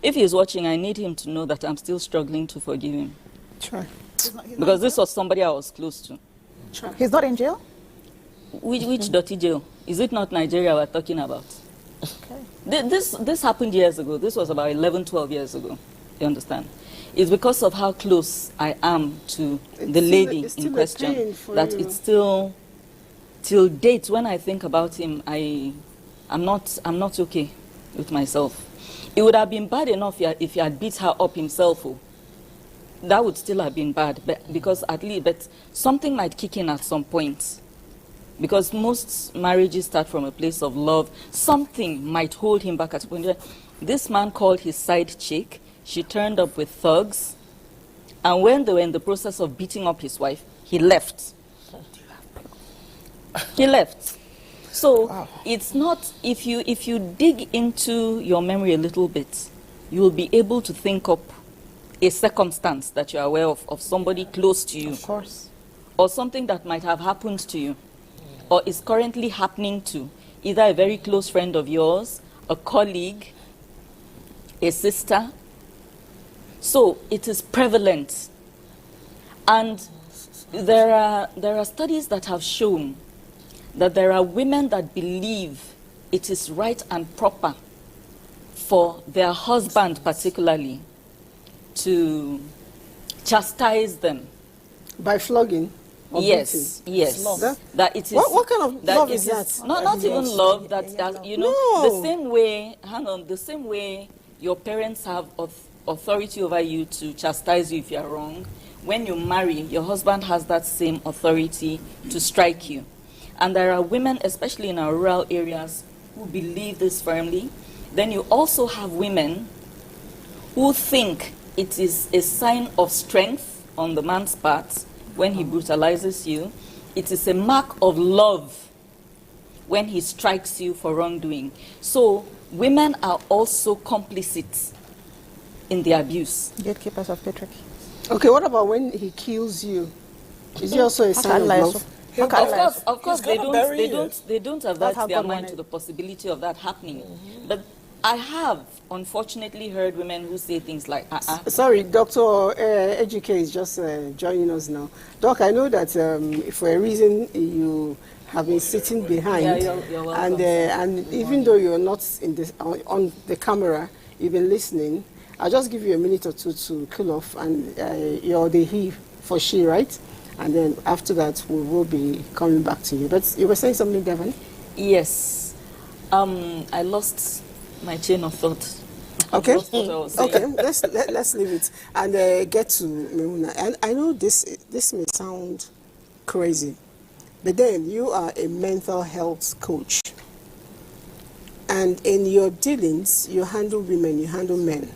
If he's watching, I need him to know that I'm still struggling to forgive him. Try. Because this was somebody I was close to. He's not in jail? Which dirty jail? Is it not Nigeria we're talking about? Okay. This happened years ago. This was about 11, 12 years ago. You understand? It's because of how close I am to the lady in question that it's still, till date, when I think about him, I'm not okay with myself. It would have been bad enough if he had beat her up himself. Oh. That would still have been bad, because at least, but something might kick in at some point. Because most marriages start from a place of love. Something might hold him back at a point. This man called his side chick. She turned up with thugs. And when they were in the process of beating up his wife, he left. He left. So it's not, if you dig into your memory a little bit, you will be able to think up a circumstance that you're aware of somebody close to you. Of course. Or something that might have happened to you, or is currently happening to either a very close friend of yours, a colleague, a sister. So it is prevalent. And there are studies that have shown that there are women that believe it is right and proper for their husband particularly to chastise them. By flogging? Yes, yes. That it is. What kind of love is that? Not even love. That you know, the same way. Hang on, the same way your parents have authority over you to chastise you if you are wrong. When you marry, your husband has that same authority to strike you. And there are women, especially in our rural areas, who believe this firmly. Then you also have women who think it is a sign of strength on the man's part when he brutalizes you. It is a mark of love when he strikes you for wrongdoing. So women are also complicit in the abuse. Gatekeepers of patriarchy. Okay, what about when he kills you? Is he also a sign of love? Of course, they don't avert their mind to the possibility of that happening. But I have, unfortunately, heard women who say things like, Sorry, Dr. Ejike is just joining us now. Doc, I know that for a reason you have been sitting behind, you're welcome. And even though you're not in this, on the camera, you've been listening. I'll just give you a minute or two to cool off, and you're the he for she, right? And then after that, we will be coming back to you. But you were saying something, Devon? Yes. I lost my chain of thought. Okay. Okay. Let's leave it and get to Memuna. And I know this may sound crazy, but then you are a mental health coach, and in your dealings, you handle women, you handle men.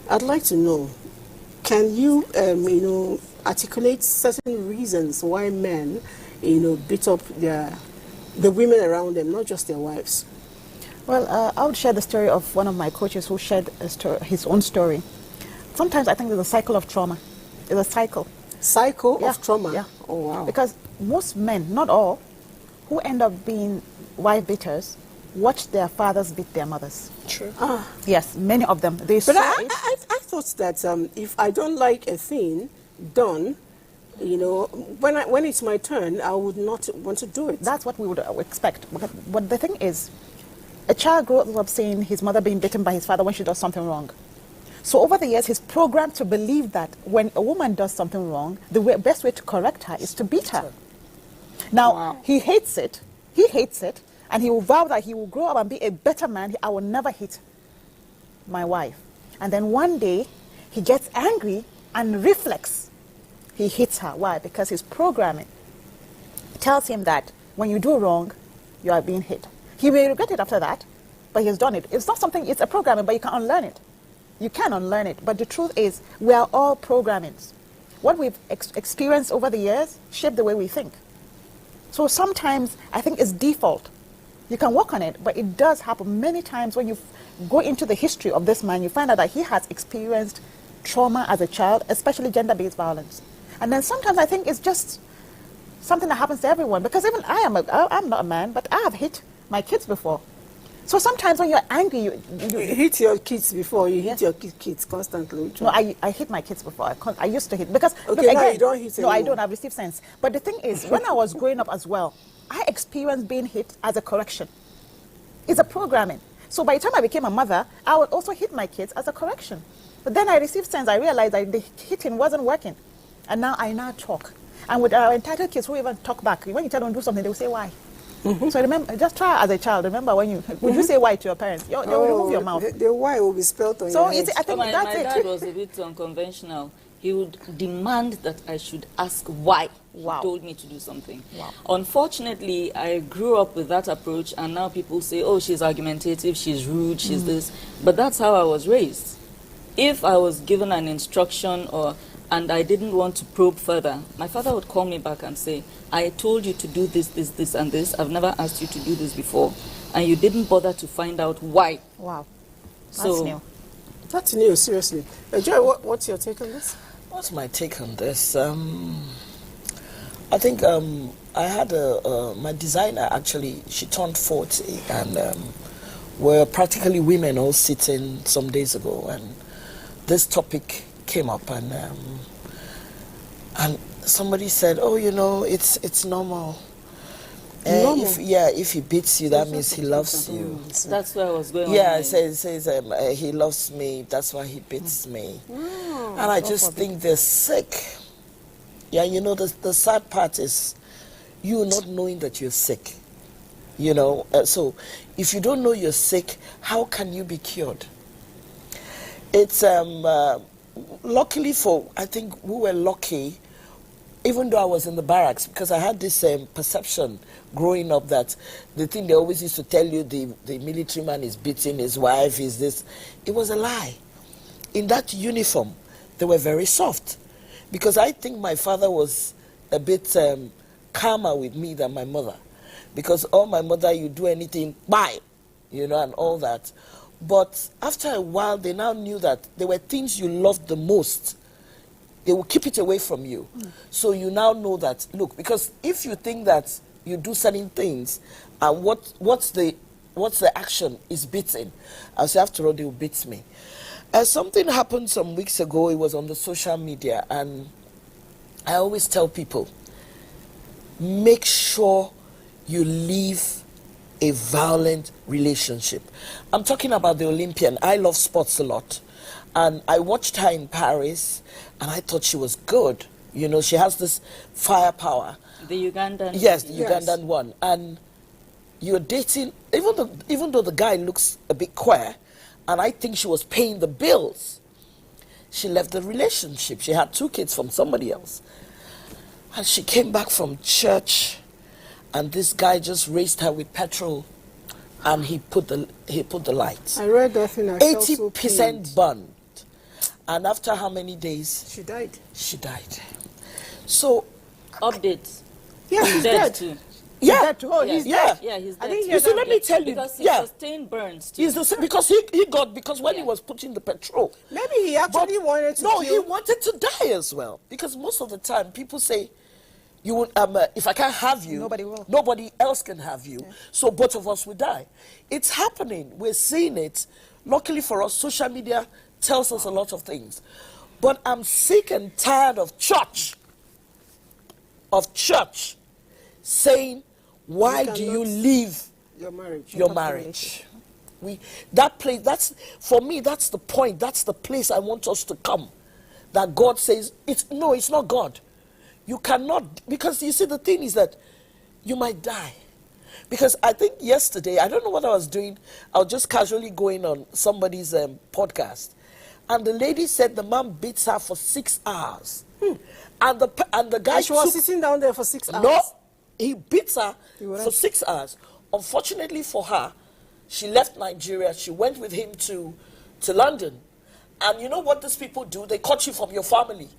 I'd like to know, can you articulate certain reasons why men, beat up the women around them, not just their wives? Well, I would share the story of one of my coaches who shared his own story. sometimes I think there's a cycle of trauma. It's a cycle. Cycle of trauma? Yeah. Oh, wow. Because most men, not all, who end up being wife beaters, watch their fathers beat their mothers. True. Yes, many of them. They But saw I it. thought that if I don't like a thing done, you know, when it's my turn, I would not want to do it. That's what we would expect. But the thing is, a child grows up seeing his mother being beaten by his father when she does something wrong. So over the years, he's programmed to believe that when a woman does something wrong, the best way to correct her is to beat her. Now, he hates it. He hates it. And he will vow that he will grow up and be a better man. I will never hit my wife. And then one day, he gets angry and reflex. He hits her. Why? Because his programming tells him that when you do wrong, you are being hit. He may regret it after that, but he has done it. It's not something, it's a programming, but you can unlearn it. You can unlearn it. But the truth is, we are all programmings. What we've experienced over the years shape the way we think. So sometimes I think it's default. You can work on it, but it does happen many times when you go into the history of this man, you find out that he has experienced trauma as a child, especially gender-based violence. And then sometimes I think it's just something that happens to everyone, because even I'm not a man, but I have hit my kids before. So sometimes when you're angry, you hit your kids before. You hit your kids constantly. No, I hit my kids before. I used to hit because okay, look, now again, you don't hit no, I anymore. don't. I've received sense. But the thing is, when I was growing up as well, I experienced being hit as a correction. It's a programming. So by the time I became a mother, I would also hit my kids as a correction. But then I received sense. I realized that the hitting wasn't working, and now I talk. And with our entitled kids who even talk back, when you tell them to do something, they will say why. So remember, just try as a child. Remember when would you say why to your parents? They will remove your mouth. The why will be spelled on so your head. I think my that's dad it. was a bit unconventional. He would demand that I should ask why he told me to do something. Wow. Unfortunately, I grew up with that approach, and now people say, oh, she's argumentative, she's rude, she's this. But that's how I was raised. If I was given an instruction and I didn't want to probe further, my father would call me back and say, I told you to do this, this, this, and this. I've never asked you to do this before. And you didn't bother to find out why. Wow. So, that's new. That's new, seriously. Joy, what's your take on this? What's my take on this? I think I had my designer, actually, she turned 40, and we're practically women all sitting some days ago, and this topic came up, and somebody said, oh, you know, it's normal. Normal? If he beats you, that means he loves you. That's where I was going. Yeah, it says he loves me, that's why he beats me. And I just think they're sick. Yeah, you know, the sad part is you not knowing that you're sick. You know, so if you don't know you're sick, how can you be cured? It's luckily I think we were lucky, even though I was in the barracks, because I had this perception growing up that the thing they always used to tell you, the military man is beating his wife, is this. It was a lie. In that uniform, they were very soft. Because I think my father was a bit calmer with me than my mother. Because my mother, you do anything, bye, you know, and all that. But after a while, they now knew that there were things you loved the most. They will keep it away from you. So you now know that, look, because if you think that you do certain things, and what's the action is beating, I say, after all, they will beat me. Something happened some weeks ago. It was on the social media, and I always tell people, make sure you leave a violent relationship. I'm talking about the Olympian. I love sports a lot. And I watched her in Paris, and I thought she was good. You know, she has this firepower. The Ugandan? Yes, the Ugandan one. And you're dating, even though the guy looks a bit queer, and I think she was paying the bills, she left the relationship. She had 2 kids from somebody else. And she came back from church, and this guy just raised her with petrol, and he put the lights. I read that thing. 80% burned. And after how many days? She died. She died. So, updates. Yeah, she's dead too. Yeah. Oh, he's yeah. dead. Yeah, he's I dead. didn't You hear see, that. let me tell you. Because he Yeah. sustained burns too. He's the same because he got, because when he was putting the petrol. Maybe he actually wanted to No, kill. he wanted to die as well. Because most of the time people say, you would, if I can't have you, nobody else can have you. So both of us will die. It's happening. We're seeing it. Luckily for us, social media tells us a lot of things. But I'm sick and tired of church saying, why do you leave your marriage? That place, that's, for me, that's the point. That's the place I want us to come. That God says, it's not God. You cannot, because you see, the thing is that you might die. Because I think yesterday, I don't know what I was doing, I was just casually going on somebody's podcast, and the lady said the man beats her for 6 hours. And the guy she was sitting down there for 6 hours. No, he beats her for 6 hours. Unfortunately for her, she left Nigeria. She went with him to London. And you know what these people do? They cut you from your family.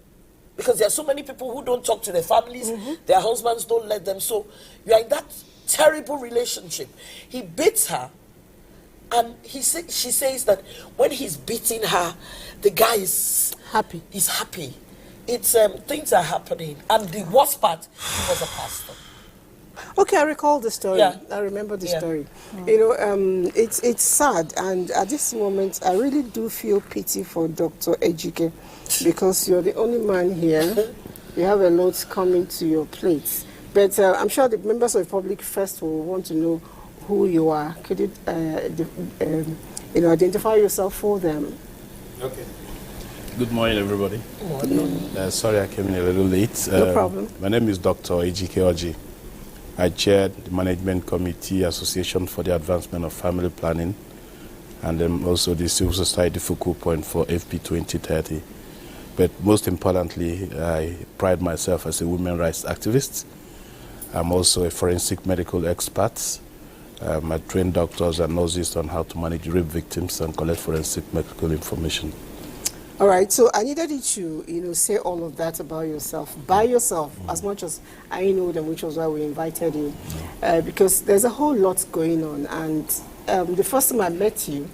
Because there are so many people who don't talk to their families. Their husbands don't let them. So you are in that terrible relationship. He beats her. And she says that when he's beating her, the guy is happy. He's happy. It's things are happening. And the worst part, he was a pastor. Okay, I recall the story. Yeah. I remember the story. You know, it's sad, and at this moment, I really do feel pity for Dr. Ejike, because you're the only man here. You have a lot coming to your plate. But I'm sure the members of the public first will want to know who you are. Could you, identify yourself for them? Okay. Good morning, everybody. Good morning. Sorry I came in a little late. No problem. My name is Dr. Ejike Oji. I chaired the Management Committee Association for the Advancement of Family Planning, and then also the Civil Society Focal Point for FP 2030. But most importantly, I pride myself as a women's rights activist. I'm also a forensic medical expert. I train doctors and nurses on how to manage rape victims and collect forensic medical information. All right, so I needed you to, say all of that about yourself, by yourself, as much as I know them, which was why we invited you, because there's a whole lot going on. And the first time I met you,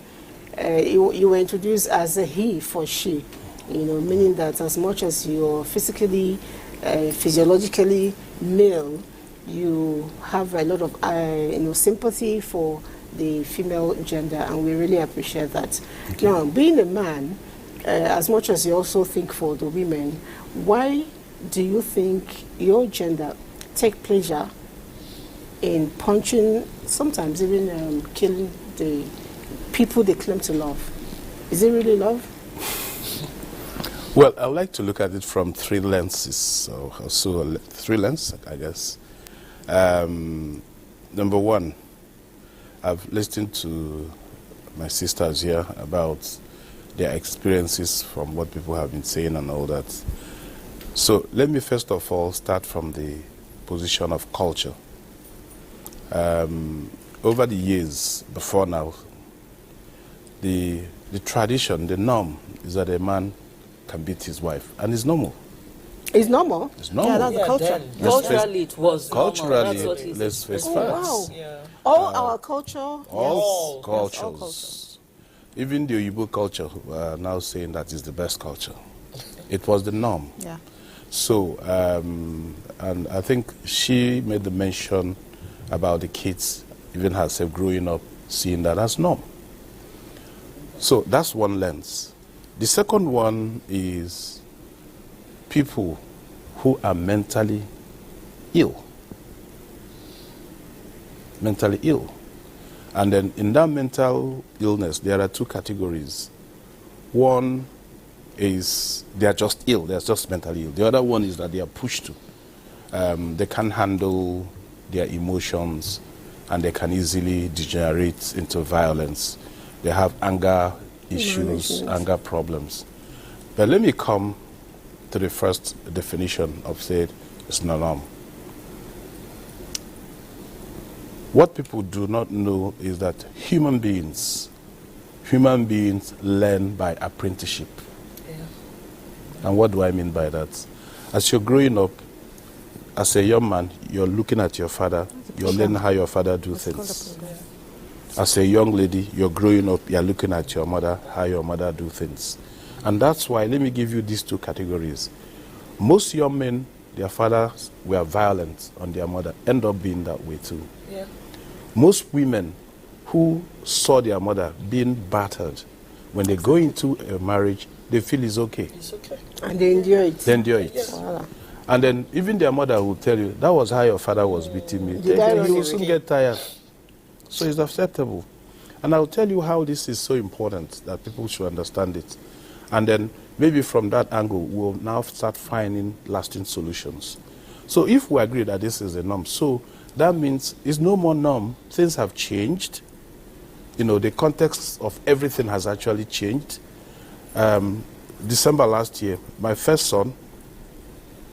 you were introduced as a he for she, meaning that as much as you're physically, physiologically male, you have a lot of, sympathy for the female gender, and we really appreciate that. Now, being a man, as much as you also think for the women, why do you think your gender take pleasure in punching, sometimes even killing the people they claim to love? Is it really love? Well, I like to look at it from three lenses, so three lenses, I guess. Number one, I've listened to my sisters here about their experiences from what people have been saying and all that. So let me first of all start from the position of culture. Over the years, before now, the tradition, the norm is that a man can beat his wife, and it's normal. It's normal? It's normal. Yeah, that's the culture. Culturally, it was culturally, normal. let's face facts. Wow. Yeah. All our culture? All yes. cultures. Yes, all cultures. Even the Igbo culture are now saying that is the best culture. It was the norm. Yeah. So, and I think she made the mention about the kids, even herself growing up, seeing that as norm. So that's one lens. The second one is people who are mentally ill. Mentally ill. And then in that mental illness, there are two categories. One is they are just ill, they're just mentally ill. The other one is that they are pushed to. They can't handle their emotions, and they can easily degenerate into violence. They have anger issues, anger problems. But let me come to the first definition of said it's not norm. What people do not know is that human beings learn by apprenticeship. Yeah. And what do I mean by that? As you're growing up, as a young man, you're looking at your father, you're learning how your father do things. As a young lady, you're growing up, you're looking at your mother, how your mother do things. And that's why, let me give you these two categories. Most young men, their fathers were violent on their mother, end up being that way too. Yeah. Most women who saw their mother being battered, when they go into a marriage, they feel it's okay. It's okay. And they endure it. They endure it. Voila. And then even their mother will tell you, that was how your father was beating me. You will soon get tired. So it's acceptable. And I'll tell you how this is so important, that people should understand it. And then maybe from that angle, we'll now start finding lasting solutions. So if we agree that this is a norm, so that means it's no more norm. Things have changed. You know, the context of everything has actually changed. December last year, my first son,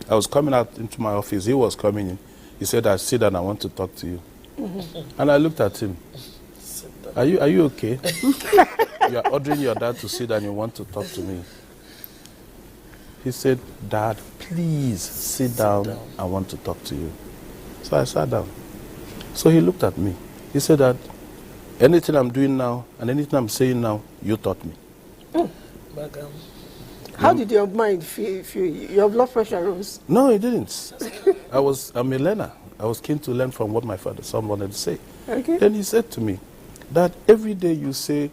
I was coming out into my office. He was coming in. He said, "I sit down, I want to talk to you." And I looked at him. Are you okay? You are ordering your dad to sit down, you want to talk to me. He said, "Dad, please sit down. I want to talk to you." So I sat down. So he looked at me. He said that anything I'm doing now and anything I'm saying now, you taught me. How did your mind feel? Your blood pressure rose? No, it didn't. I'm a learner. I was keen to learn from what my son wanted to say. Okay. Then he said to me that every day you say,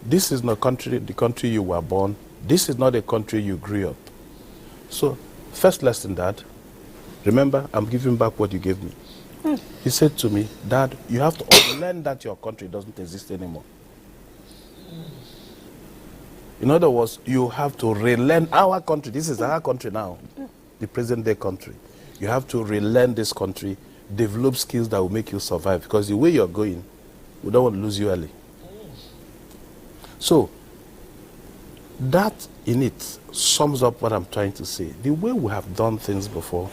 this is not the country you were born. This is not the country you grew up. So, first lesson, Dad, remember, I'm giving back what you gave me. He said to me, "Dad, you have to learn that your country doesn't exist anymore." In other words, you have to relearn our country. This is our country now, the present day country. You have to relearn this country, develop skills that will make you survive, because the way you're going, we don't want to lose you early. So, that in it sums up what I'm trying to say. The way we have done things before,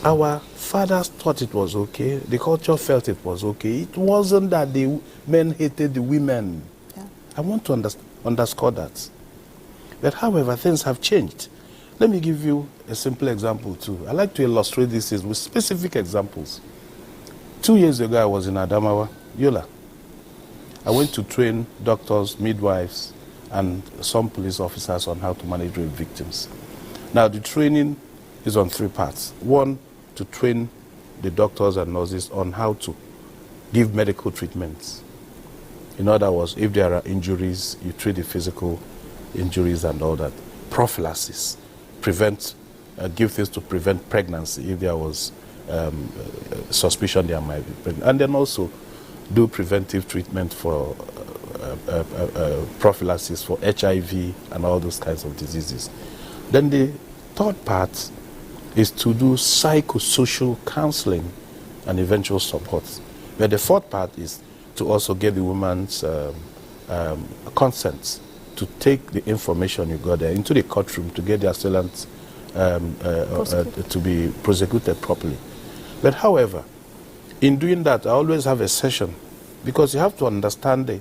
our fathers thought it was okay, the culture felt it was okay. It wasn't that the men hated the women. Yeah. I want to underscore that. But however, things have changed. Let me give you a simple example too. I like to illustrate this with specific examples. 2 years ago, I was in Adamawa, Yola. I went to train doctors, midwives, and some police officers on how to manage rape victims. Now, the training is on 3 parts. 1, to train the doctors and nurses on how to give medical treatments. In other words, if there are injuries, you treat the physical injuries and all that. Prophylaxis, give things to prevent pregnancy if there was suspicion there might be pregnant. And then also do preventive treatment for prophylaxis for HIV and all those kinds of diseases. Then the third part is to do psychosocial counseling and eventual support. But the fourth part is to also get the woman's consent to take the information you got there into the courtroom to get the assailants to be prosecuted properly. But however, in doing that, I always have a session, because you have to understand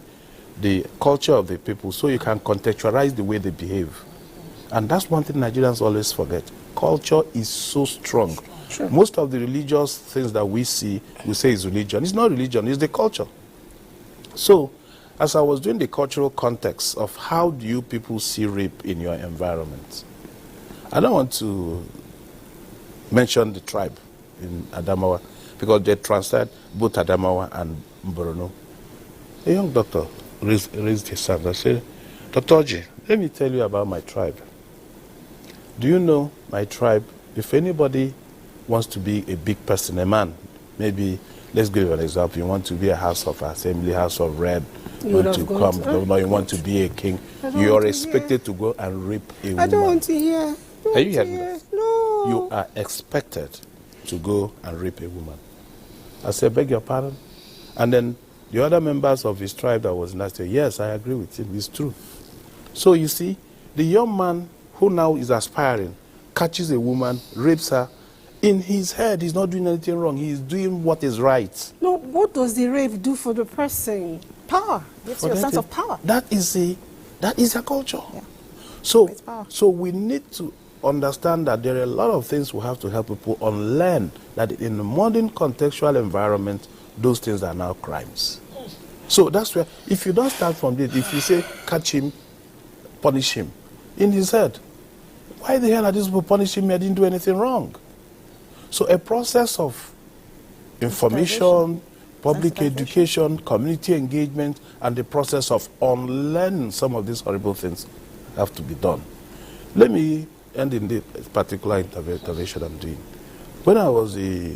the culture of the people so you can contextualize the way they behave. And that's one thing Nigerians always forget. Culture is so strong. Sure. Most of the religious things that we see, we say is religion. It's not religion, it's the culture. So, as I was doing the cultural context of how do you people see rape in your environment, I don't want to mention the tribe in Adamawa, because they transferred both Adamawa and Mborono. A young doctor raised his hand and said, "Dr. Oji, let me tell you about my tribe. Do you know my tribe? If anybody wants to be a big person, a man, maybe, let's give you an example, you want to be a House of Assembly, House of Rep, you want to come, governor, you want to be a king, you are expected to go and rape a woman." I don't want to hear. Are you hearing that? No. You are expected to go and rape a woman. I said, "Beg your pardon?" And then the other members of his tribe that was in that said, "Yes, I agree with him, it's true." So you see, the young man who now is aspiring catches a woman, rapes her. In his head, he's not doing anything wrong. He's doing what is right. No, what does the rape do for the person? Power. Gives you a sense of power. That is a culture. Yeah. So we need to understand that there are a lot of things we have to help people unlearn that in the modern contextual environment, those things are now crimes. So that's where, if you don't start from this, if you say, catch him, punish him, in his head, why the hell are these people punishing me? I didn't do anything wrong. So a process of information, public education, community engagement, and the process of unlearning some of these horrible things have to be done. Let me end in this particular intervention I'm doing. When I was the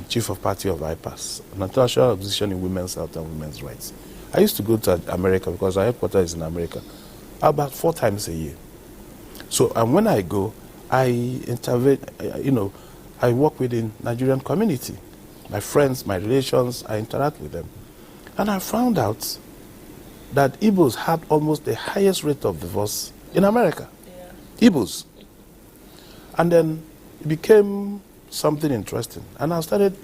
chief of party of IPAS, an international organization in women's health and women's rights, I used to go to America because our headquarters is in America, about 4 times a year. So, and when I go, I intervene, I work with the Nigerian community. My friends, my relations, I interact with them. And I found out that Igbos had almost the highest rate of divorce in America. Yeah. Igbos. And then it became something interesting. And I started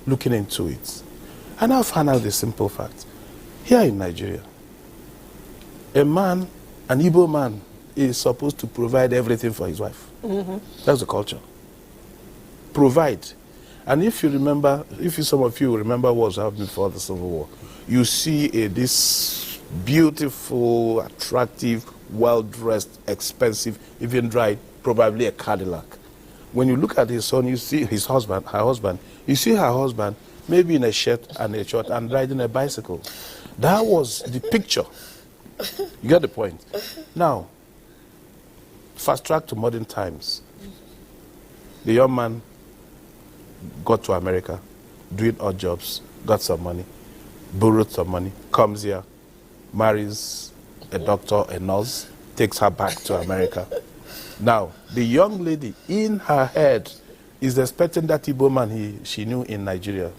looking into it. And I found out the simple fact. Here in Nigeria, a man, an Igbo man, is supposed to provide everything for his wife. Mm-hmm. That's the culture. Provide. And if you remember, some of you remember what was happening before the Civil War, you see this beautiful, attractive, well-dressed, expensive, even dried, probably a Cadillac. When you look at his son, you see his husband, her husband. You see her husband, maybe in a shirt and a short and riding a bicycle. That was the picture. You get the point? Now, fast track to modern times. The young man got to America, doing odd jobs, got some money, borrowed some money, comes here, marries a doctor, a nurse, takes her back to America. Now, the young lady in her head is expecting that Igbo man she knew in Nigeria.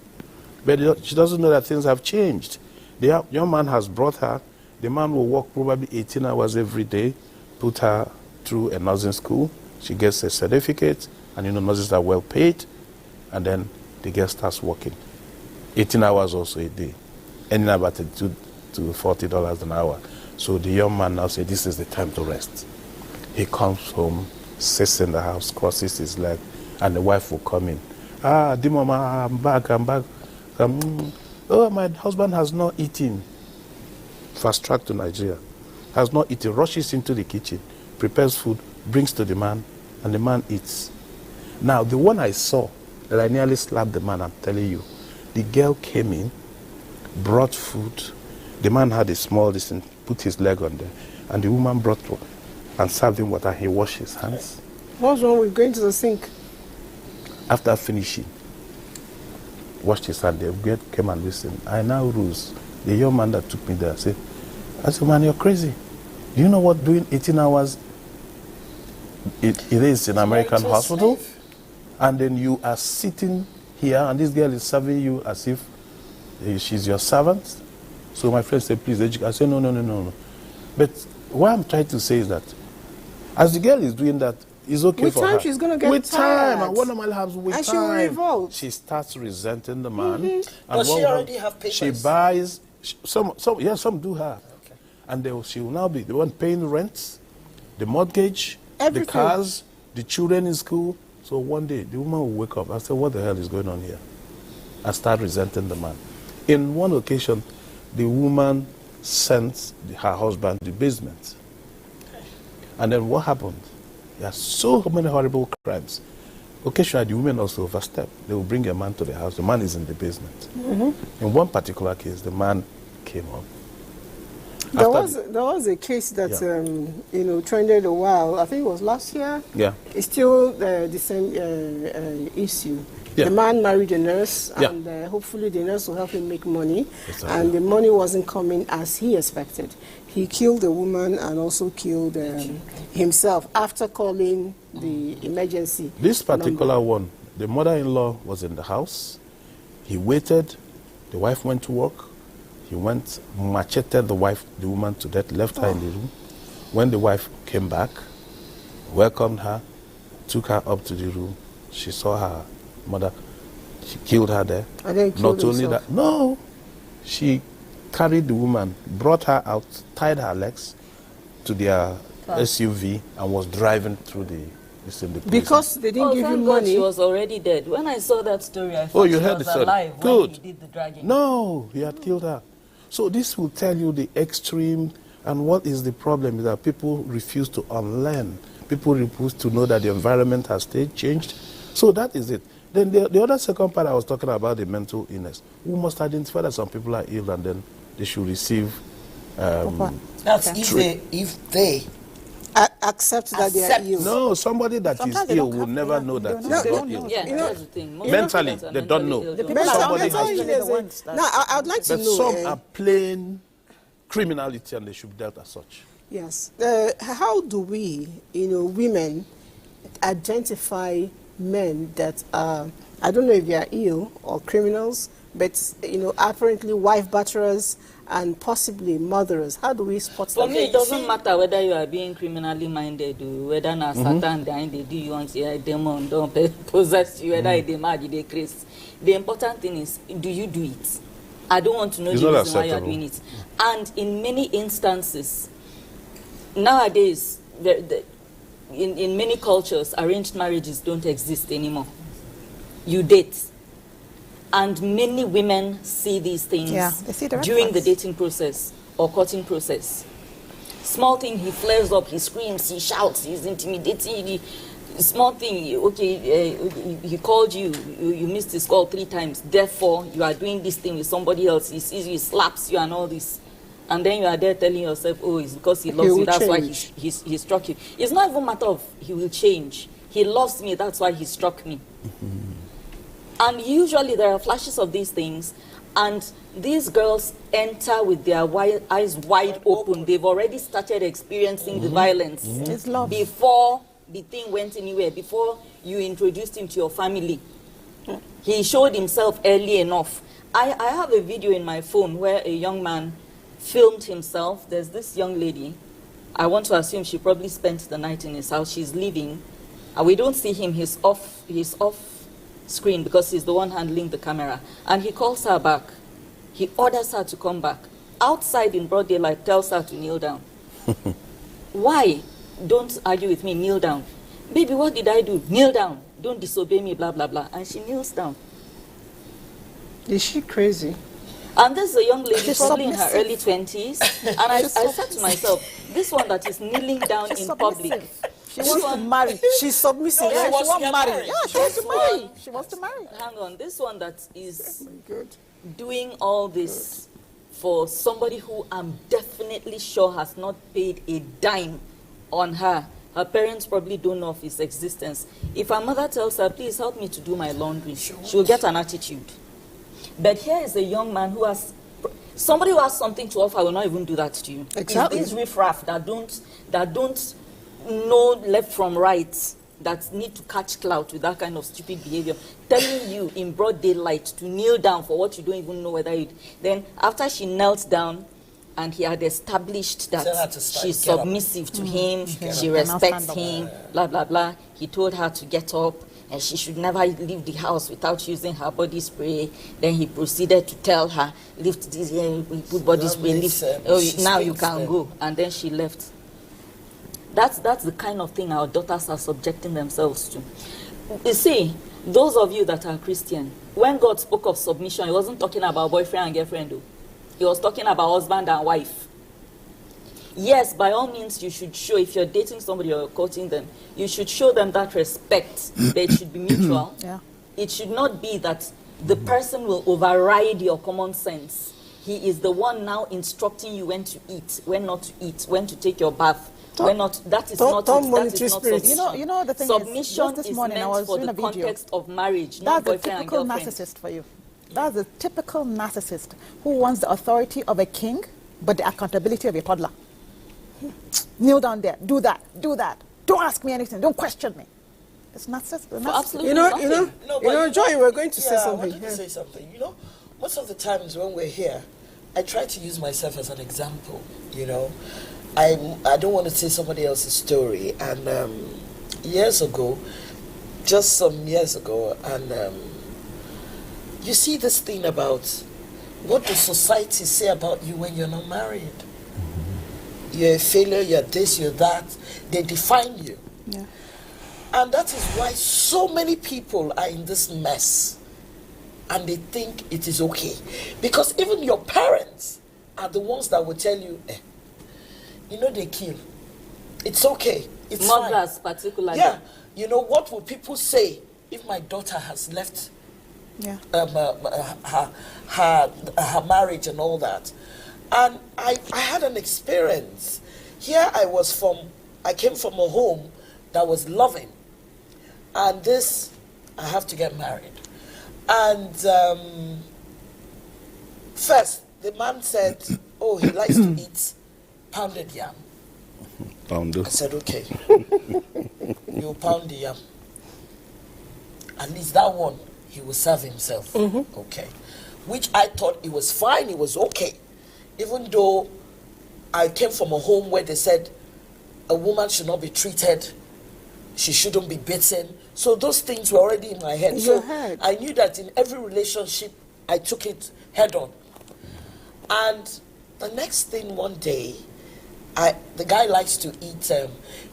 But she doesn't know that things have changed. The young man has brought her. The man will work probably 18 hours every day, put her through a nursing school. She gets a certificate, and nurses are well paid. And then the girl starts working 18 hours also a day, earning about $32 to $40 an hour. So the young man now says, this is the time to rest. He comes home, sits in the house, crosses his leg, and the wife will come in. Dimama, I'm back. Oh, my husband has not eaten. Fast track to Nigeria. Has not eaten, rushes into the kitchen, prepares food, brings to the man, and the man eats. Now, the one I saw, that I nearly slapped the man, I'm telling you. The girl came in, brought food. The man had a small distance, put his leg on there. And the woman brought and served him water. He washed his hands. What's wrong with going to the sink? After finishing, washed his hand. The girl came and listened. I now rose. The young man that took me there said, I said, man, you're crazy. Do you know what doing 18 hours it is in American hospital? And then you are sitting here, and this girl is serving you as if she's your servant. So my friend said, please, I said, no. But what I'm trying to say is that as the girl is doing that, it's okay for her. With time, she's going to get tired. And what normal happens with time? And she will revolt. She starts resenting the man. Mm-hmm. Does she already have papers? She buys, some do have. Okay. And she will now be the one paying the rent, the mortgage, everything. The cars, the children in school. So one day, the woman will wake up. I said, what the hell is going on here? And start resenting the man. In one occasion, the woman sent her husband to the basement. And then what happened? There are so many horrible crimes. Occasionally, the women also overstep. They will bring a man to the house. The man is in the basement. Mm-hmm. In one particular case, the man came up. There was a case that trended a while. I think it was last year. Yeah, it's still the same issue. Yeah. The man married a nurse, and hopefully the nurse will help him make money. Exactly. And the money wasn't coming as he expected. He killed the woman and also killed himself after calling the emergency. This particular one, the mother-in-law was in the house. He waited. The wife went to work. He went, macheted the woman to death, left her in the room. When the wife came back, welcomed her, took her up to the room, she saw her mother. She killed her there. And then killed Not only that, no, she carried the woman, brought her out, tied her legs to their SUV, and was driving through the It's in the prison. Because they didn't give you thank God money. she was already dead. When I saw that story, I thought you she heard was the story. alive Good. when he did the dragging. No, he had killed her. So this will tell you the extreme, and what is the problem is that people refuse to unlearn. People refuse to know that the environment has changed. So that is it. Then the other second part I was talking about, the mental illness. We must identify that some people are ill and then they should receive That's if they accept that they are ill. No, somebody that Sometimes is ill will never know that he's not ill. Yeah, that's the thing. Most Mentally, people that are they don't know. mentally ill Mental Somebody illness. Now, I'd like to but know. some are plain criminality and they should be dealt as such. Yes. How do we, women, identify men that are, I don't know if they are ill or criminals, but, apparently wife batterers and possibly murderers? How do we spot them? For me, it doesn't matter whether you are being criminally minded or whether na Satan behind they do you want to a demon don't possess you, whether they mad, they crazy. The important thing is, do you do it? I don't want to know the reason why you are doing it. And in many instances, nowadays, in many cultures, arranged marriages don't exist anymore. You date. And many women see these things they see the red during the flags. dating process or courting process. Small thing, he flares up, he screams, he shouts, he's intimidating. Small thing, okay, he called you, you missed his call 3 times. Therefore, you are doing this thing with somebody else. He sees you, he slaps you and all this. And then you are there telling yourself, oh, it's because he loves you, that's why he struck you. It's not even a matter of he will change. He loves me, that's why he struck me. And usually there are flashes of these things, and these girls enter with their eyes wide open. They've already started experiencing the violence It's love. before the thing went anywhere, before you introduced him to your family. He showed himself early enough. I have a video in my phone where a young man filmed himself. There's this young lady. I want to assume she probably spent the night in his house. She's leaving. And we don't see him. He's off screen because he's the one handling the camera. And he calls her back. He orders her to come back. Outside in broad daylight, tells her to kneel down. Why? Don't argue with me, kneel down. Baby, what did I do? Kneel down. Don't disobey me, blah, blah, blah. And she kneels down. Is she crazy? And this is a young lady, She's probably in her submissive. early 20s. And I said to myself, this one that is kneeling down in public. She wants to marry. She's submissive. Yeah, She she wants to marry. Yeah, she wants to marry. one- She wants to marry. Hang on, this one that is doing all this for somebody who I'm definitely sure has not paid a dime on her. Her parents probably don't know of his existence. If her mother tells her, please help me to do my laundry, she'll get an attitude. But here is a young man who has, somebody who has something to offer will not even do that to you. Exactly. It's these riffraff that don't know left from right, that need to catch clout with that kind of stupid behavior, telling you in broad daylight to kneel down for what you don't even know whether you... Then after she knelt down and he had established that she's submissive to him, she respects him, blah, blah, blah, he told her to get up and she should never leave the house without using her body spray. Then he proceeded to tell her, lift this here, put body spray, lift, now you can go. And then she left. That's the kind of thing our daughters are subjecting themselves to. You see, those of you that are Christian, when God spoke of submission, he wasn't talking about boyfriend and girlfriend, though. He was talking about husband and wife. Yes, by all means, you should show, if you're dating somebody or courting them, you should show them that respect, but it should be mutual. Yeah. It should not be that the person will override your common sense. He is the one now instructing you when to eat, when not to eat, when to take your bath. When not, that is not submission. You know the thing submission is, this is morning I meant was for doing the a video. context of marriage, not That's a boyfriend and typical girlfriend. narcissist for you. That's a typical narcissist who wants the authority of a king, but the accountability of a toddler. Kneel down there. Do that. Do that. Don't ask me anything. Don't question me. It's narcissist. Absolutely Joy, we're going to say I something. wanted to say something. You know, most of the times when we're here, I try to use myself as an example. You know, I don't want to say somebody else's story. And just some years ago, and you see this thing about what does society say about you when you're not married? You're a failure, you're this, you're that. They define you. Yeah. And that is why so many people are in this mess. And they think it is okay. Because even your parents are the ones that will tell you, you know, they kill. It's okay. It's mothers fine. Particularly. Yeah. You know, what will people say if my daughter has left her marriage and all that? And I had an experience. Here I came from a home that was loving. And I have to get married. And first, the man said, oh, he likes to eat pounded yam. I said, okay, you pound the yam. At least that one, he will serve himself. Okay. Which I thought it was fine, it was okay. Even though I came from a home where they said a woman should not be treated, she shouldn't be beaten. So those things were already in my head. So I knew that in every relationship, I took it head on. And the next thing one day, the guy likes to eat,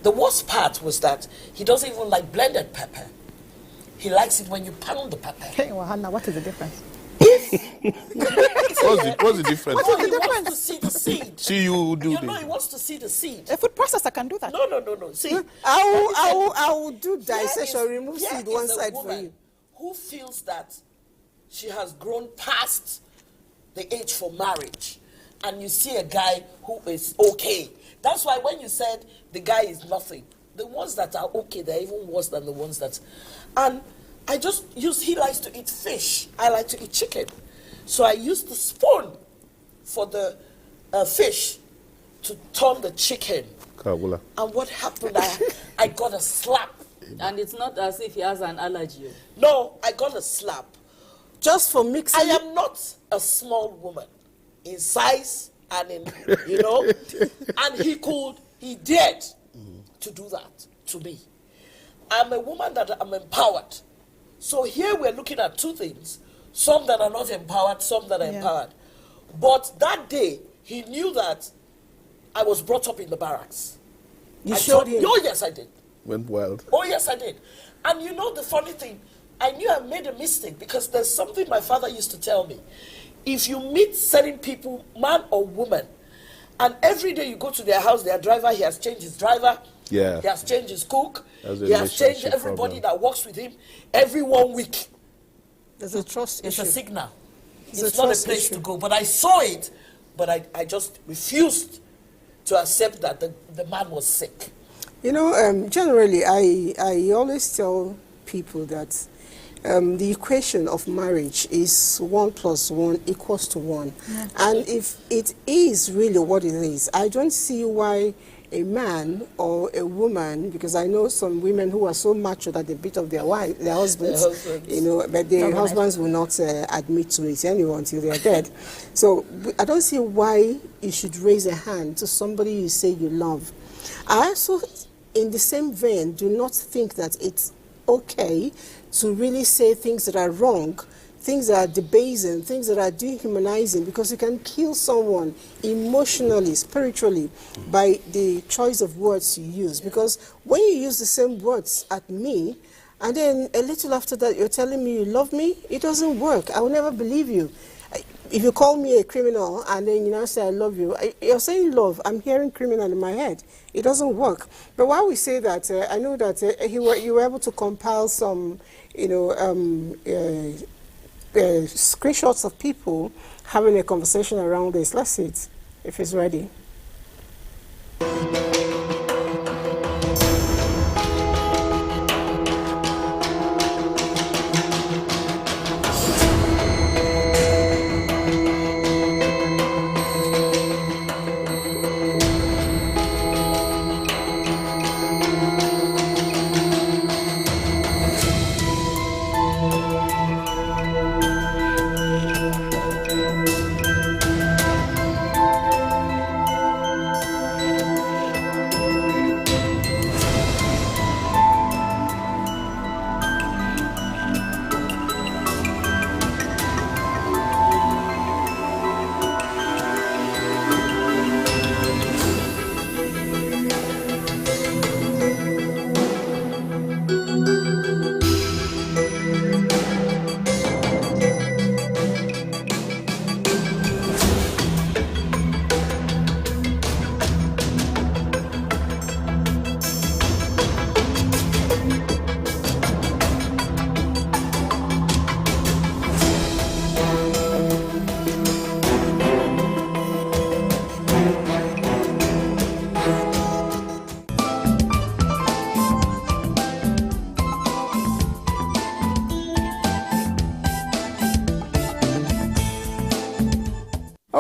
the worst part was that he doesn't even like blended pepper. He likes it when you pound the pepper. Hey, well, Hannah, what is the difference? What's the difference? He wants to see the seed. See, you do You know, he wants to see the seed. A food processor can do that. No. See, I will do dissection, remove seed one side for you. Who feels that she has grown past the age for marriage, and you see a guy who is okay. That's why when you said the guy is nothing, the ones that are okay, they're even worse than the ones that... And I just he likes to eat fish. I like to eat chicken. So I used the spoon for the fish to turn the chicken. Kabula. And what happened, I got a slap. And it's not as if he has an allergy. No, I got a slap. Just for mixing? I am not a small woman in size and in, you know. And he dared to do that to me. I'm a woman that I'm empowered. So here we're looking at two things. Some that are not empowered, some that are empowered. But that day, he knew that I was brought up in the barracks. You showed him? Oh, yes, I did. Went wild. Oh, yes, I did. And you know the funny thing, I knew I made a mistake because there's something my father used to tell me. If you meet certain people, man or woman, and every day you go to their house, their driver, he has changed his driver, he has changed his cook, he has changed everybody that works with him every 1 week. There's a trust issue. It's a signal. It's not a place to go. But I saw it, but I just refused to accept that the man was sick. You know, generally, I always tell people that the equation of marriage is 1 + 1 = 1. And if it is really what it is, I don't see why a man or a woman, because I know some women who are so macho that they beat up their husbands, you know, but their husbands will not admit to it anyway until they are dead. So I don't see why you should raise a hand to somebody you say you love. I also, in the same vein, do not think that it's okay to really say things that are wrong, things that are debasing, things that are dehumanizing, because you can kill someone emotionally, spiritually, by the choice of words you use. Because when you use the same words at me, and then a little after that you're telling me you love me, it doesn't work. I will never believe you. If you call me a criminal and then you now say I love you, you're saying love. I'm hearing criminal in my head. It doesn't work. But while we say that, I know that you were able to compile some, you know, screenshots of people having a conversation around this. Let's see it, if it's ready.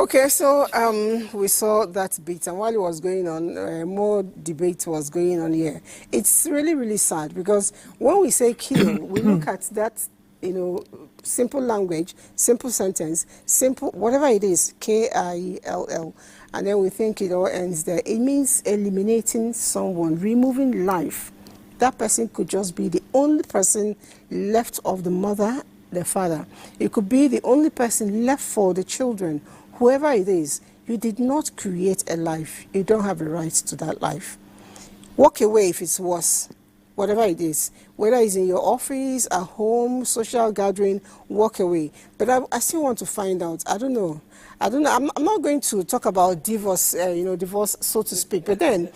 Okay, so we saw that bit, and while it was going on, more debate was going on here. It's really, really sad because when we say kill, we look at that, simple language, simple sentence, simple, whatever it is, K-I-L-L, and then we think it all ends there. It means eliminating someone, removing life. That person could just be the only person left of the mother, the father. It could be the only person left for the children. Whoever it is, you did not create a life. You don't have a right to that life. Walk away if it's worse. Whatever it is, whether it's in your office, at home, social gathering, walk away. But I still want to find out. I don't know. I'm not going to talk about divorce, divorce, so to speak. But then,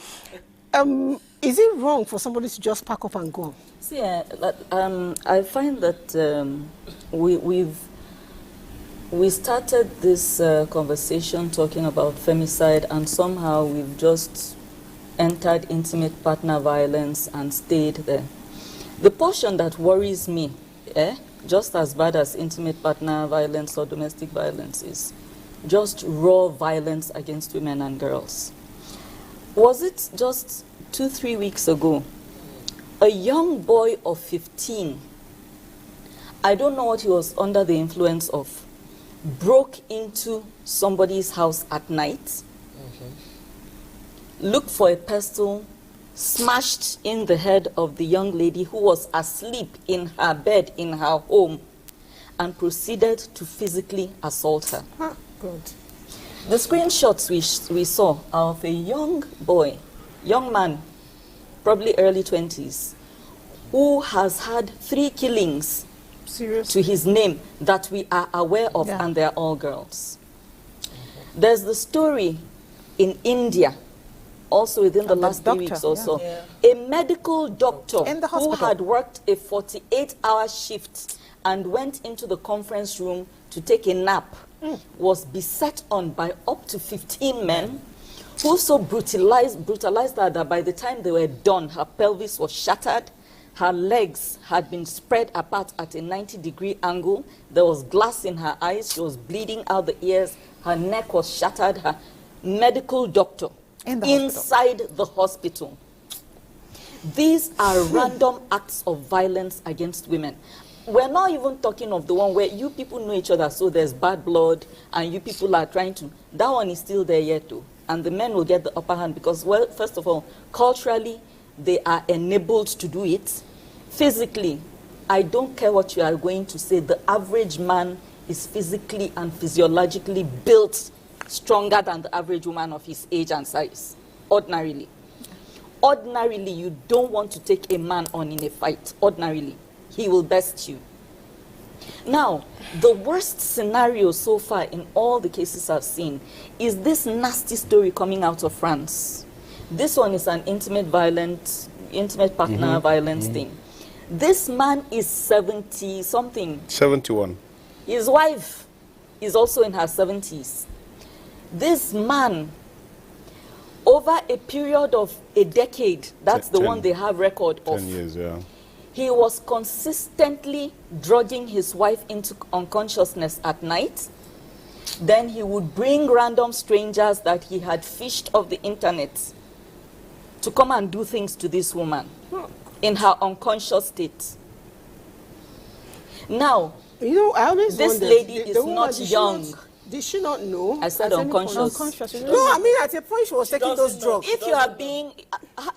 is it wrong for somebody to just pack up and go? See, I find that we started this conversation talking about femicide, and somehow we've just entered intimate partner violence and stayed there. The portion that worries me, just as bad as intimate partner violence or domestic violence, is just raw violence against women and girls. Was it just 2-3 weeks ago, a young boy of 15, I don't know what he was under the influence of, broke into somebody's house at night, looked for a pestle, smashed in the head of the young lady who was asleep in her bed in her home, and proceeded to physically assault her. Good. The screenshots we saw are of a young boy, young man, probably early 20s, who has had 3 killings to his name that we are aware of, and they're all girls. There's the story in India, also within the last 3 weeks or so. A medical doctor who had worked a 48-hour shift and went into the conference room to take a nap was beset on by up to 15 men who so brutalized her that by the time they were done, her pelvis was shattered, her legs had been spread apart at a 90-degree angle, there was glass in her eyes, she was bleeding out the ears, her neck was shattered, her medical doctor inside the hospital. These are random acts of violence against women. We're not even talking of the one where you people know each other, so there's bad blood, and you people are trying to... That one is still there yet too. And the men will get the upper hand because, well, first of all, culturally, they are enabled to do it. Physically, I don't care what you are going to say, the average man is physically and physiologically built stronger than the average woman of his age and size, ordinarily. Ordinarily, you don't want to take a man on in a fight, ordinarily. He will best you. Now, the worst scenario so far in all the cases I've seen is this nasty story coming out of France. This one is an intimate partner violence thing. This man is 70-something. 71. His wife is also in her 70s. This man, over a period of a decade, that's the one they have record of. 10 years, yeah. He was consistently drugging his wife into unconsciousness at night. Then he would bring random strangers that he had fished off the internet to come and do things to this woman in her unconscious state. Now, I always this wondered, lady is not young. Did she not know? I said unconscious. No, I mean at a point she was taking those drugs. If you are being...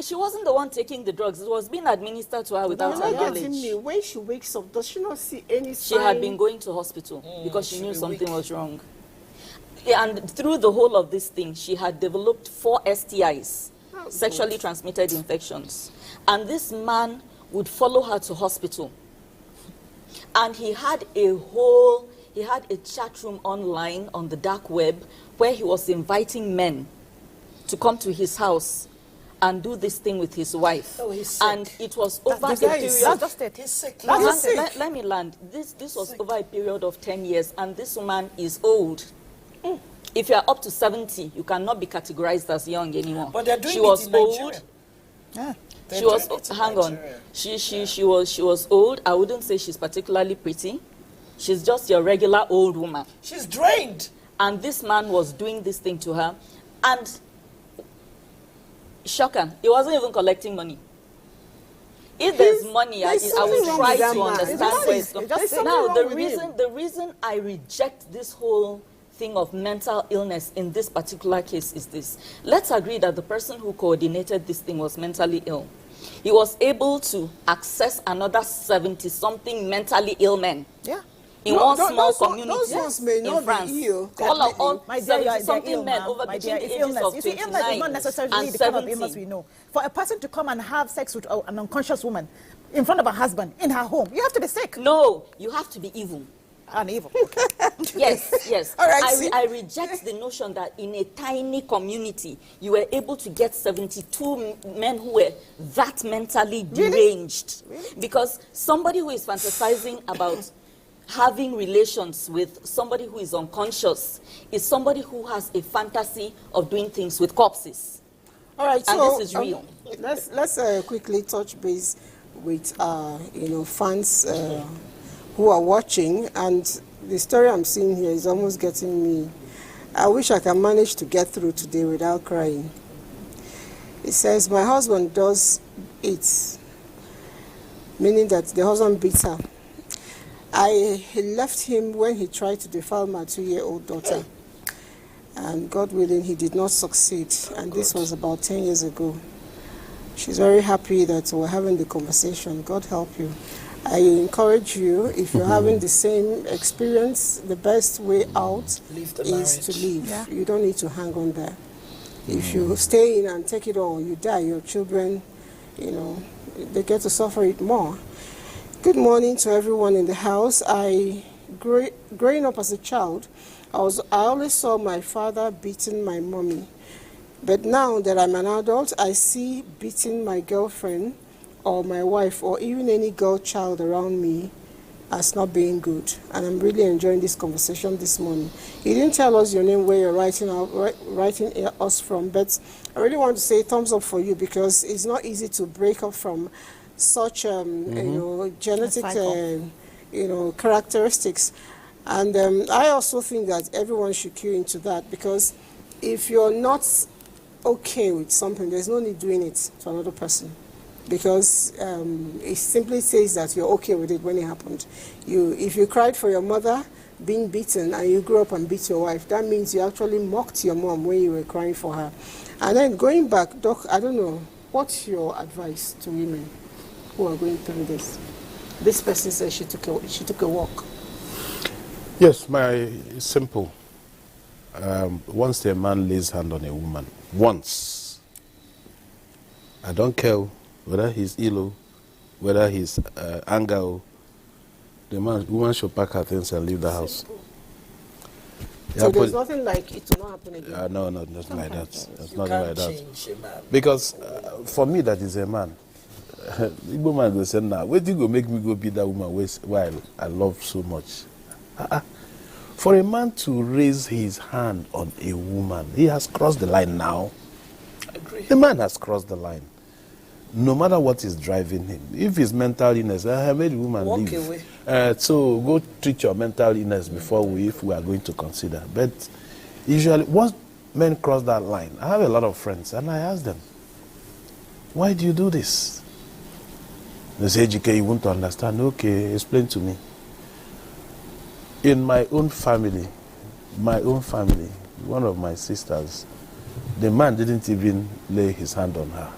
she wasn't the one taking the drugs. It was being administered to her without her knowledge. When she wakes up, does she not see any sign? She had been going to hospital because she knew something was wrong. And through the whole of this thing, she had developed 4 STIs, sexually transmitted infections. And this man would follow her to hospital. And he had a chat room online on the dark web where he was inviting men to come to his house and do this thing with his wife. Oh, he's sick. And it was over a period... That's just it. He's sick. Let me land. This was over a period of 10 years, and this woman is old. If you are up to 70, you cannot be categorized as young anymore. But they're doing she was it in old. Nigeria. Yeah. She was, hang on, she was old. I wouldn't say she's particularly pretty. She's just your regular old woman. She's drained. and this man was doing this thing to her, and shocker, he wasn't even collecting money. If there's money, I will try to understand where it's going. Now, the reason I reject this whole thing of mental illness in this particular case is this. Let's agree that the person who coordinated this thing was mentally ill. He was able to access another 70-something mentally ill men. Yeah. In one small community those ones may not in France. Be ill. All my dear, something men over between the ages of 29 illness is not necessarily the kind of illness we know. For a person to come and have sex with an unconscious woman in front of her husband in her home, you have to be sick. No, you have to be evil. And evil. Yes. All right, I reject the notion that in a tiny community you were able to get 72 men who were that mentally deranged. Really? Because somebody who is fantasizing about having relations with somebody who is unconscious is somebody who has a fantasy of doing things with corpses. All right, and so this is real. Let's quickly touch base with fans who are watching, and the story I'm seeing here is almost getting me. I wish I can manage to get through today without crying. It says, my husband does it, meaning that the husband beats her. He left him when he tried to defile my 2-year-old daughter. And God willing, he did not succeed. And this was about 10 years ago. She's very happy that we're having the conversation. God help you. I encourage you, if you're having the same experience, the best way out is to leave. Yeah. You don't need to hang on there. If you stay in and take it all, you die. Your children, they get to suffer it more. Good morning to everyone in the house. Growing up as a child, I always saw my father beating my mommy. But now that I'm an adult, I see beating my girlfriend or my wife or even any girl child around me as not being good. And I'm really enjoying this conversation this morning. You didn't tell us your name, where you're writing us from, but I really want to say thumbs up for you, because it's not easy to break up from such genetic characteristics. And I also think that everyone should cue into that, because if you're not okay with something, there's no need doing it to another person, because it simply says that you're okay with it when it happened. If you cried for your mother being beaten and you grew up and beat your wife, that means you actually mocked your mom when you were crying for her. And then going back, Doc, I don't know, what's your advice to women who are going through this? This person says she took a walk. Yes, it's simple. Once a man lays hand on a woman, once, I don't care whether he's ill, whether he's angry, the woman should pack her things and leave the house. So there's nothing like it to not happen again? No, nothing like that. There's nothing like that. Because for me, that is a man. Igbo man go say, now, where do you go make me go beat that woman while I love so much? For a man to raise his hand on a woman, he has crossed the line now. I agree. The man has crossed the line. No matter what is driving him. If it's mental illness, I made the woman walk leave. Away. So go treat your mental illness before if we are going to consider. But usually, once men cross that line, I have a lot of friends, and I ask them, why do you do this? They say, GK, you want to understand? Okay, explain to me. In my own family, one of my sisters, the man didn't even lay his hand on her.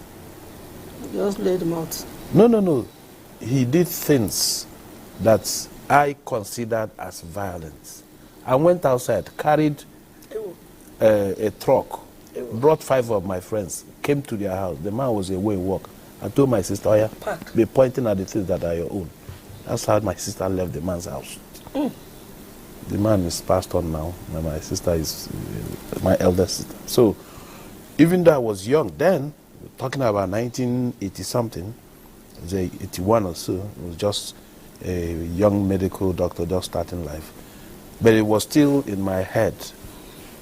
Just laid him out. No. He did things that I considered as violence. I went outside, carried a truck, brought 5 of my friends, came to their house. The man was away work. I told my sister, oh yeah, be pointing at the things that are your own. That's how my sister left the man's house. The man is passed on now, and my sister is my elder sister. So, even though I was young then, talking about 1980-something, 81 or so, it was just a young medical doctor just starting life. But it was still in my head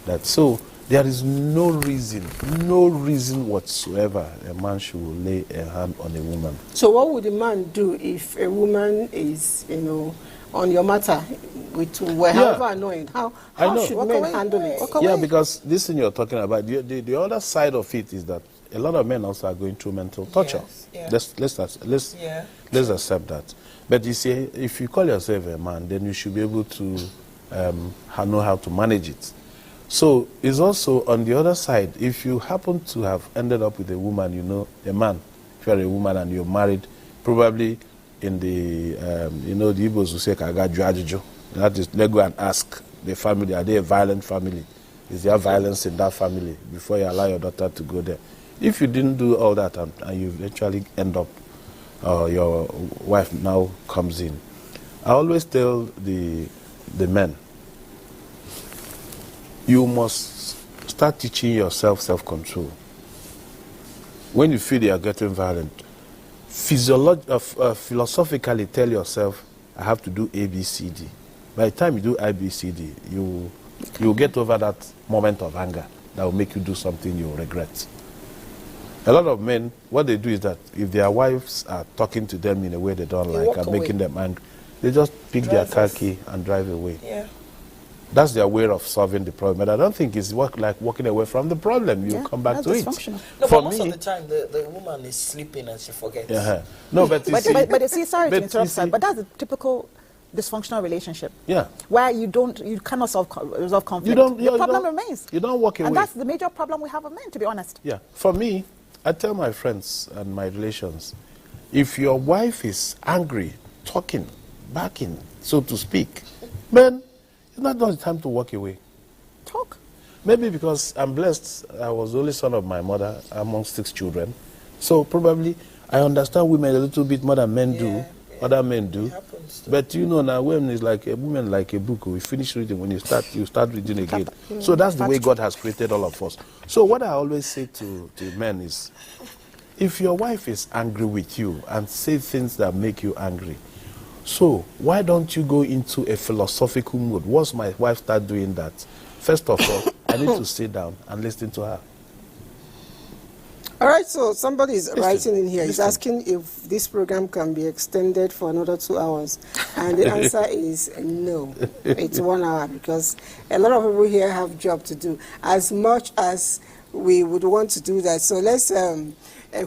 that, so, there is no reason whatsoever a man should lay a hand on a woman. So what would a man do if a woman is, on your matter, however annoying, how should men handle it? Yeah, because this thing you're talking about, the other side of it is that a lot of men also are going through mental torture. Yes, yeah. Let's accept that. But you see, if you call yourself a man, then you should be able to know how to manage it. So it's also on the other side, if you happen to have ended up with a woman, you know, a man, if you're a woman and you're married, probably in the, you know, the Igbos will say, Kagajuajuju. That is, let's go and ask the family, are they a violent family? Is there violence in that family before you allow your daughter to go there? If you didn't do all that and you eventually end up, your wife now comes in, I always tell the men, you must start teaching yourself self-control. When you feel you are getting violent, philosophically tell yourself, I have to do A, B, C, D. By the time you do A, B, C, D, you'll get over that moment of anger that will make you do something you'll regret. A lot of men, what they do is that if their wives are talking to them in a way they don't like and making them angry, they just pick their car key and drive away. Yeah. That's their way of solving the problem. But I don't think it's like walking away from the problem. You come back to it. No, but most of the time, the woman is sleeping and she forgets. No, but you see... But you see, sorry to interrupt, sir, but that's a typical dysfunctional relationship. Yeah. Where you cannot resolve conflict. The problem remains. You don't walk away. And that's the major problem we have with men, to be honest. Yeah. For me, I tell my friends and my relations, if your wife is angry, talking, backing, so to speak, man, it's not the time to walk away. Talk. Maybe because I'm blessed, I was the only son of my mother among 6 children. So probably I understand women a little bit more than men do, other men do. But you know now, women is like a woman like a book. We finish reading, when you start reading again. So that's the way God has created all of us. So what I always say to men is, if your wife is angry with you and say things that make you angry, so why don't you go into a philosophical mood? Once my wife starts doing that, first of all, I need to sit down and listen to her. All right, so somebody is writing in here. He's asking if this program can be extended for another 2 hours. And the answer is no. It's 1 hour because a lot of people here have job to do, as much as we would want to do that. So let's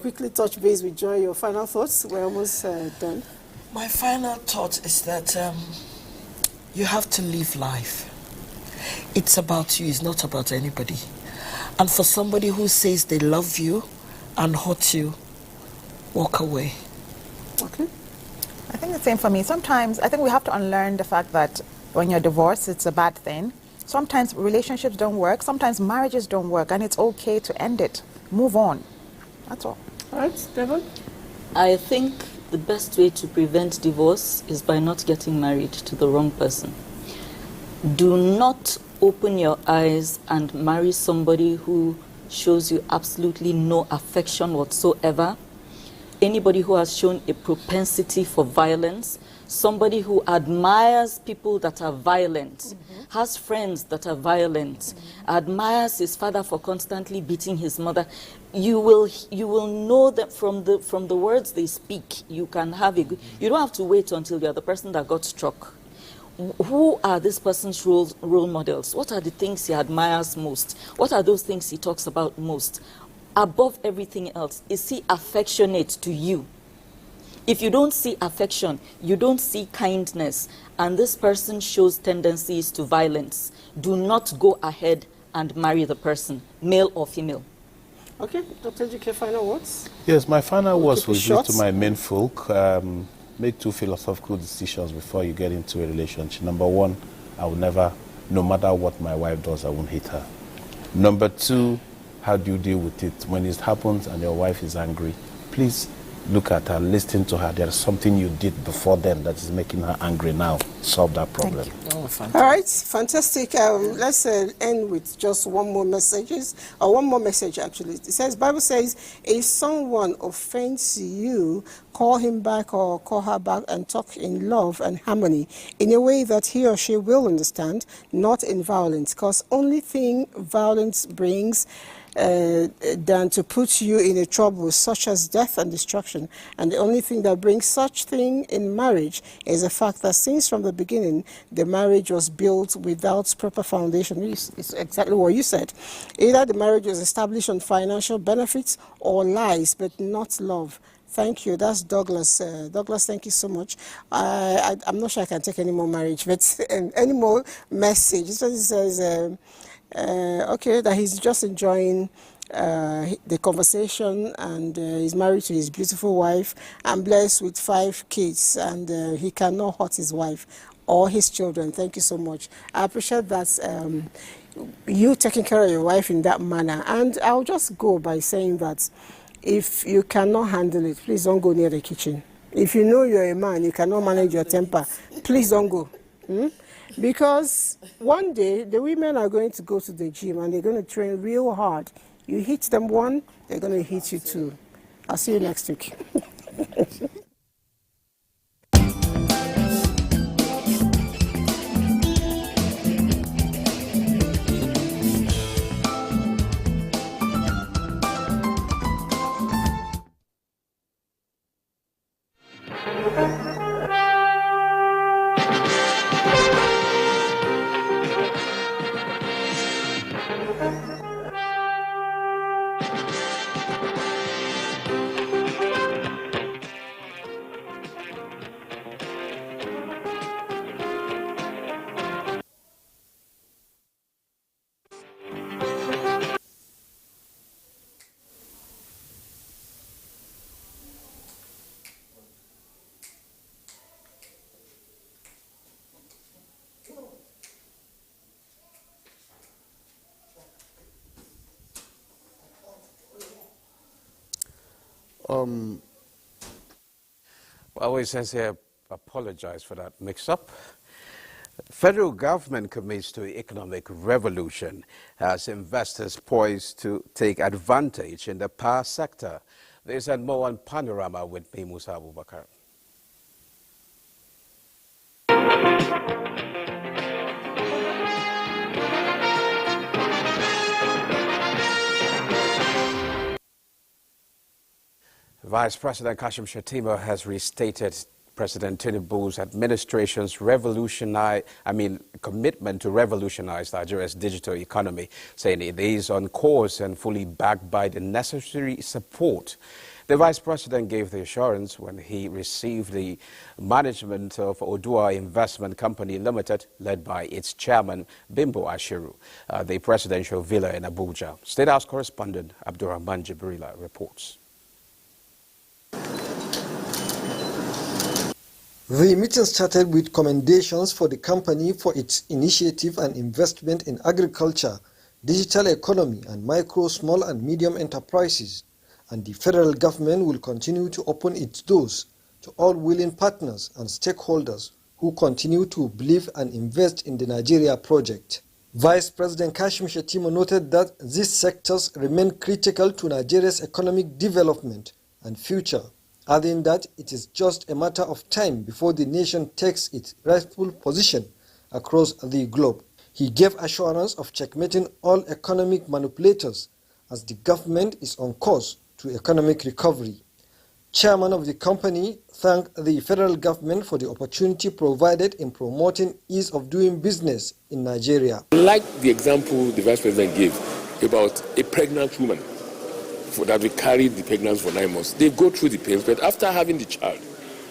quickly touch base with Joy. Your final thoughts? We're almost done. My final thought is that you have to live life. It's about you, it's not about anybody. And for somebody who says they love you and hurt you, walk away. Okay. I think the same for me. Sometimes I think we have to unlearn the fact that when you're divorced, it's a bad thing. Sometimes relationships don't work. Sometimes marriages don't work, and it's okay to end it. Move on. That's all. All right, Devon? I think the best way to prevent divorce is by not getting married to the wrong person. Do not open your eyes and marry somebody who shows you absolutely no affection whatsoever. Anybody who has shown a propensity for violence, somebody who admires people that are violent, has friends that are violent, admires his father for constantly beating his mother. You will know that from the words they speak. You can have you don't have to wait until you're the person that got struck. Who are this person's role models? What are the things he admires most? What are those things he talks about most? Above everything else, is he affectionate to you? If you don't see affection, you don't see kindness, and this person shows tendencies to violence, do not go ahead and marry the person, male or female. Okay, Dr. GK, final words? Yes, my final words will be to my men folk. Make 2 philosophical decisions before you get into a relationship. Number 1, I will never, no matter what my wife does, I won't hit her. Number 2, how do you deal with it? When it happens and your wife is angry, please look at her, listen to her. There is something you did before then that is making her angry now. Solve that problem. All right, fantastic. Let's end with just one more message, actually. It says, Bible says, if someone offends you, call him back or call her back and talk in love and harmony in a way that he or she will understand, not in violence, because only thing violence brings than to put you in a trouble such as death and destruction. And the only thing that brings such thing in marriage is the fact that since from the beginning, the marriage was built without proper foundation. It's exactly what you said. Either the marriage was established on financial benefits or lies, but not love. Thank you. That's Douglas. Douglas, thank you so much. I'm not sure I can take any more marriage, but any more message. This one says, okay, that he's just enjoying the conversation, and he's married to his beautiful wife and blessed with 5 kids, and he cannot hurt his wife or his children. Thank you so much. I appreciate that, you taking care of your wife in that manner. And I'll just go by saying that if you cannot handle it, please don't go near the kitchen. If you know you're a man, you cannot manage your temper, please don't go. Because one day, the women are going to go to the gym and they're going to train real hard. You hit them one, they're going to hit you two. I'll see you next week. Well, we sincerely apologize for that mix-up. Federal government commits to economic revolution as investors poised to take advantage in the power sector. This and more on Panorama with me, Musa Abubakar. Vice President Kashim Shettima has restated President Tinubu's administration's commitment to revolutionize Nigeria's digital economy, saying it is on course and fully backed by the necessary support. The Vice President gave the assurance when he received the management of Odua Investment Company Limited, led by its chairman, Bimbo Ashiru, the presidential villa in Abuja. State House correspondent Abdurrahman Jibrila reports. The meeting started with commendations for the company for its initiative and investment in agriculture, digital economy, and micro, small, and medium enterprises. And the federal government will continue to open its doors to all willing partners and stakeholders who continue to believe and invest in the Nigeria project. Vice President Kashim Shettima noted that these sectors remain critical to Nigeria's economic development and future, adding that it is just a matter of time before the nation takes its rightful position across the globe. He gave assurance of checkmating all economic manipulators as the government is on course to economic recovery. Chairman of the company thanked the federal government for the opportunity provided in promoting ease of doing business in Nigeria. Like the example the Vice President gave about a pregnant woman that we carried the pregnancy for 9 months. They go through the pains, but after having the child,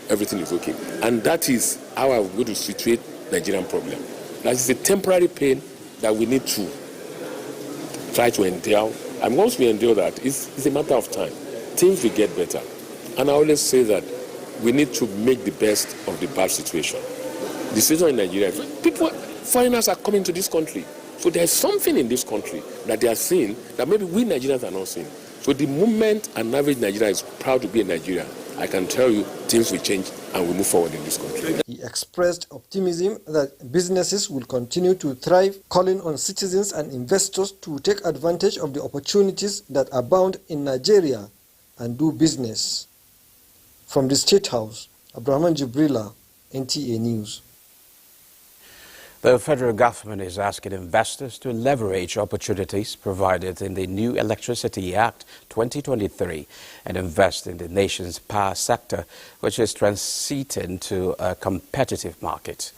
everything is okay. And that is how I'm going to situate Nigerian problem. That is a temporary pain that we need to try to endure. And once we endure that, it's a matter of time. Things will get better. And I always say that we need to make the best of the bad situation. The situation in Nigeria, foreigners are coming to this country. So there's something in this country that they are seeing that maybe we Nigerians are not seeing. So the moment an average Nigerian is proud to be a Nigerian, I can tell you things will change and we'll move forward in this country. He expressed optimism that businesses will continue to thrive, calling on citizens and investors to take advantage of the opportunities that abound in Nigeria and do business. From the State House, Abdurrahman Jibrila, NTA News. The federal government is asking investors to leverage opportunities provided in the new Electricity Act 2023 and invest in the nation's power sector, which is transiting to a competitive market.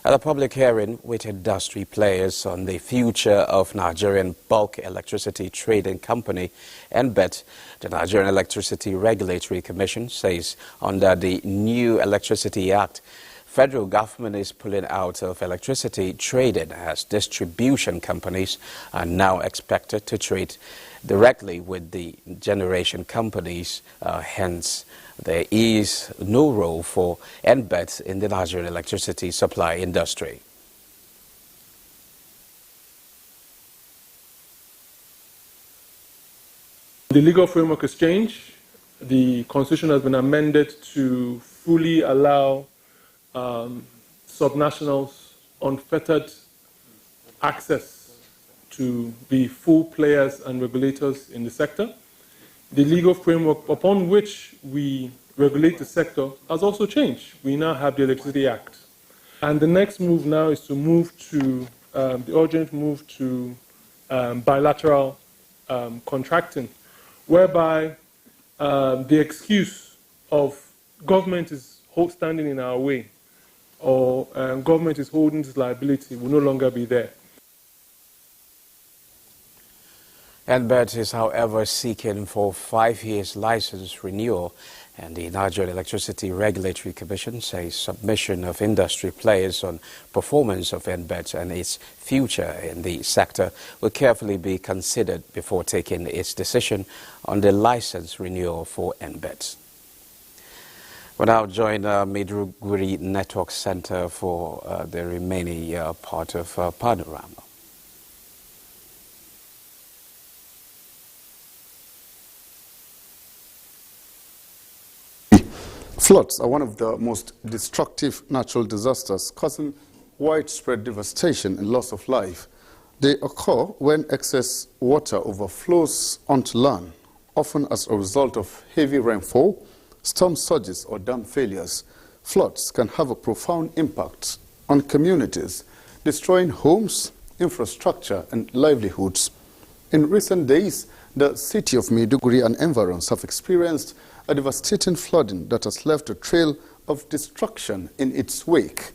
At a public hearing with industry players on the future of Nigerian bulk electricity trading company, NBET, the Nigerian Electricity Regulatory Commission says under the new Electricity Act, federal government is pulling out of electricity trading as distribution companies are now expected to trade directly with the generation companies. Hence, there is no role for NBET in the Nigerian electricity supply industry. The legal framework has changed. The Constitution has been amended to fully allow subnationals unfettered access to be full players and regulators in the sector. The legal framework upon which we regulate the sector has also changed. We now have the Electricity Act. And the next move now is to move to, the urgent move to bilateral contracting, whereby the excuse of government is standing in our way or government is holding this liability will no longer be there. NBET is, however, seeking for 5 years license renewal, and the Nigerian Electricity Regulatory Commission says submission of industry players on performance of NBET and its future in the sector will carefully be considered before taking its decision on the license renewal for NBET. We'll now join Maiduguri Network Center for the remaining part of Panorama. Floods are one of the most destructive natural disasters, causing widespread devastation and loss of life. They occur when excess water overflows onto land, often as a result of heavy rainfall, storm surges, or dam failures. Floods can have a profound impact on communities, destroying homes, infrastructure, and livelihoods. In recent days, the city of Maiduguri and environs have experienced a devastating flooding that has left a trail of destruction in its wake.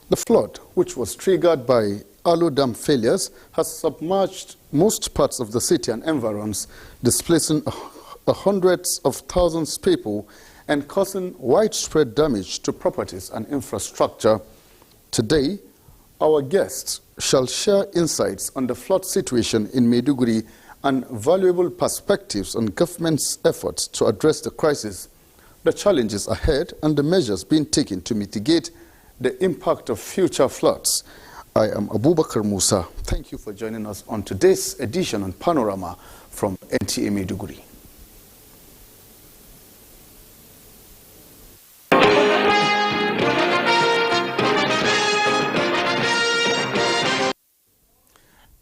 The flood, which was triggered by Alo Dam failures, has submerged most parts of the city and environs, displacing hundreds of thousands of people and causing widespread damage to properties and infrastructure. Today, our guests shall share insights on the flood situation in Maiduguri and valuable perspectives on government's efforts to address the crisis, the challenges ahead, and the measures being taken to mitigate the impact of future floods. I am Abubakar Musa. Thank you for joining us on today's edition on Panorama from NTA Maiduguri.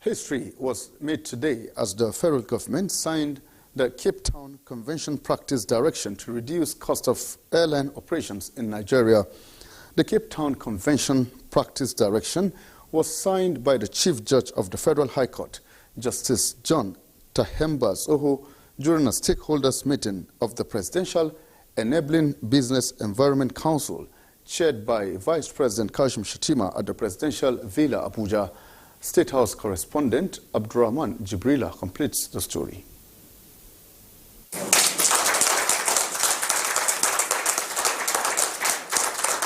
History was made today as the federal government signed the Cape Town Convention Practice Direction to reduce cost of airline operations in Nigeria. The Cape Town Convention Practice Direction was signed by the Chief Judge of the Federal High Court, Justice John Tahembas Oho, during a stakeholders meeting of the Presidential Enabling Business Environment Council, chaired by Vice President Kashim Shettima at the Presidential Villa, Abuja. State House correspondent Abdurrahman Jibrila completes the story.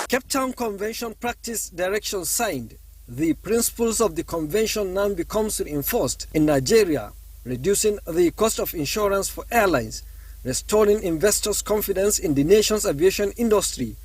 Cape Town Convention Practice Direction signed. The principles of the convention now becomes reinforced in Nigeria, reducing the cost of insurance for airlines, restoring investors' confidence in the nation's aviation industry,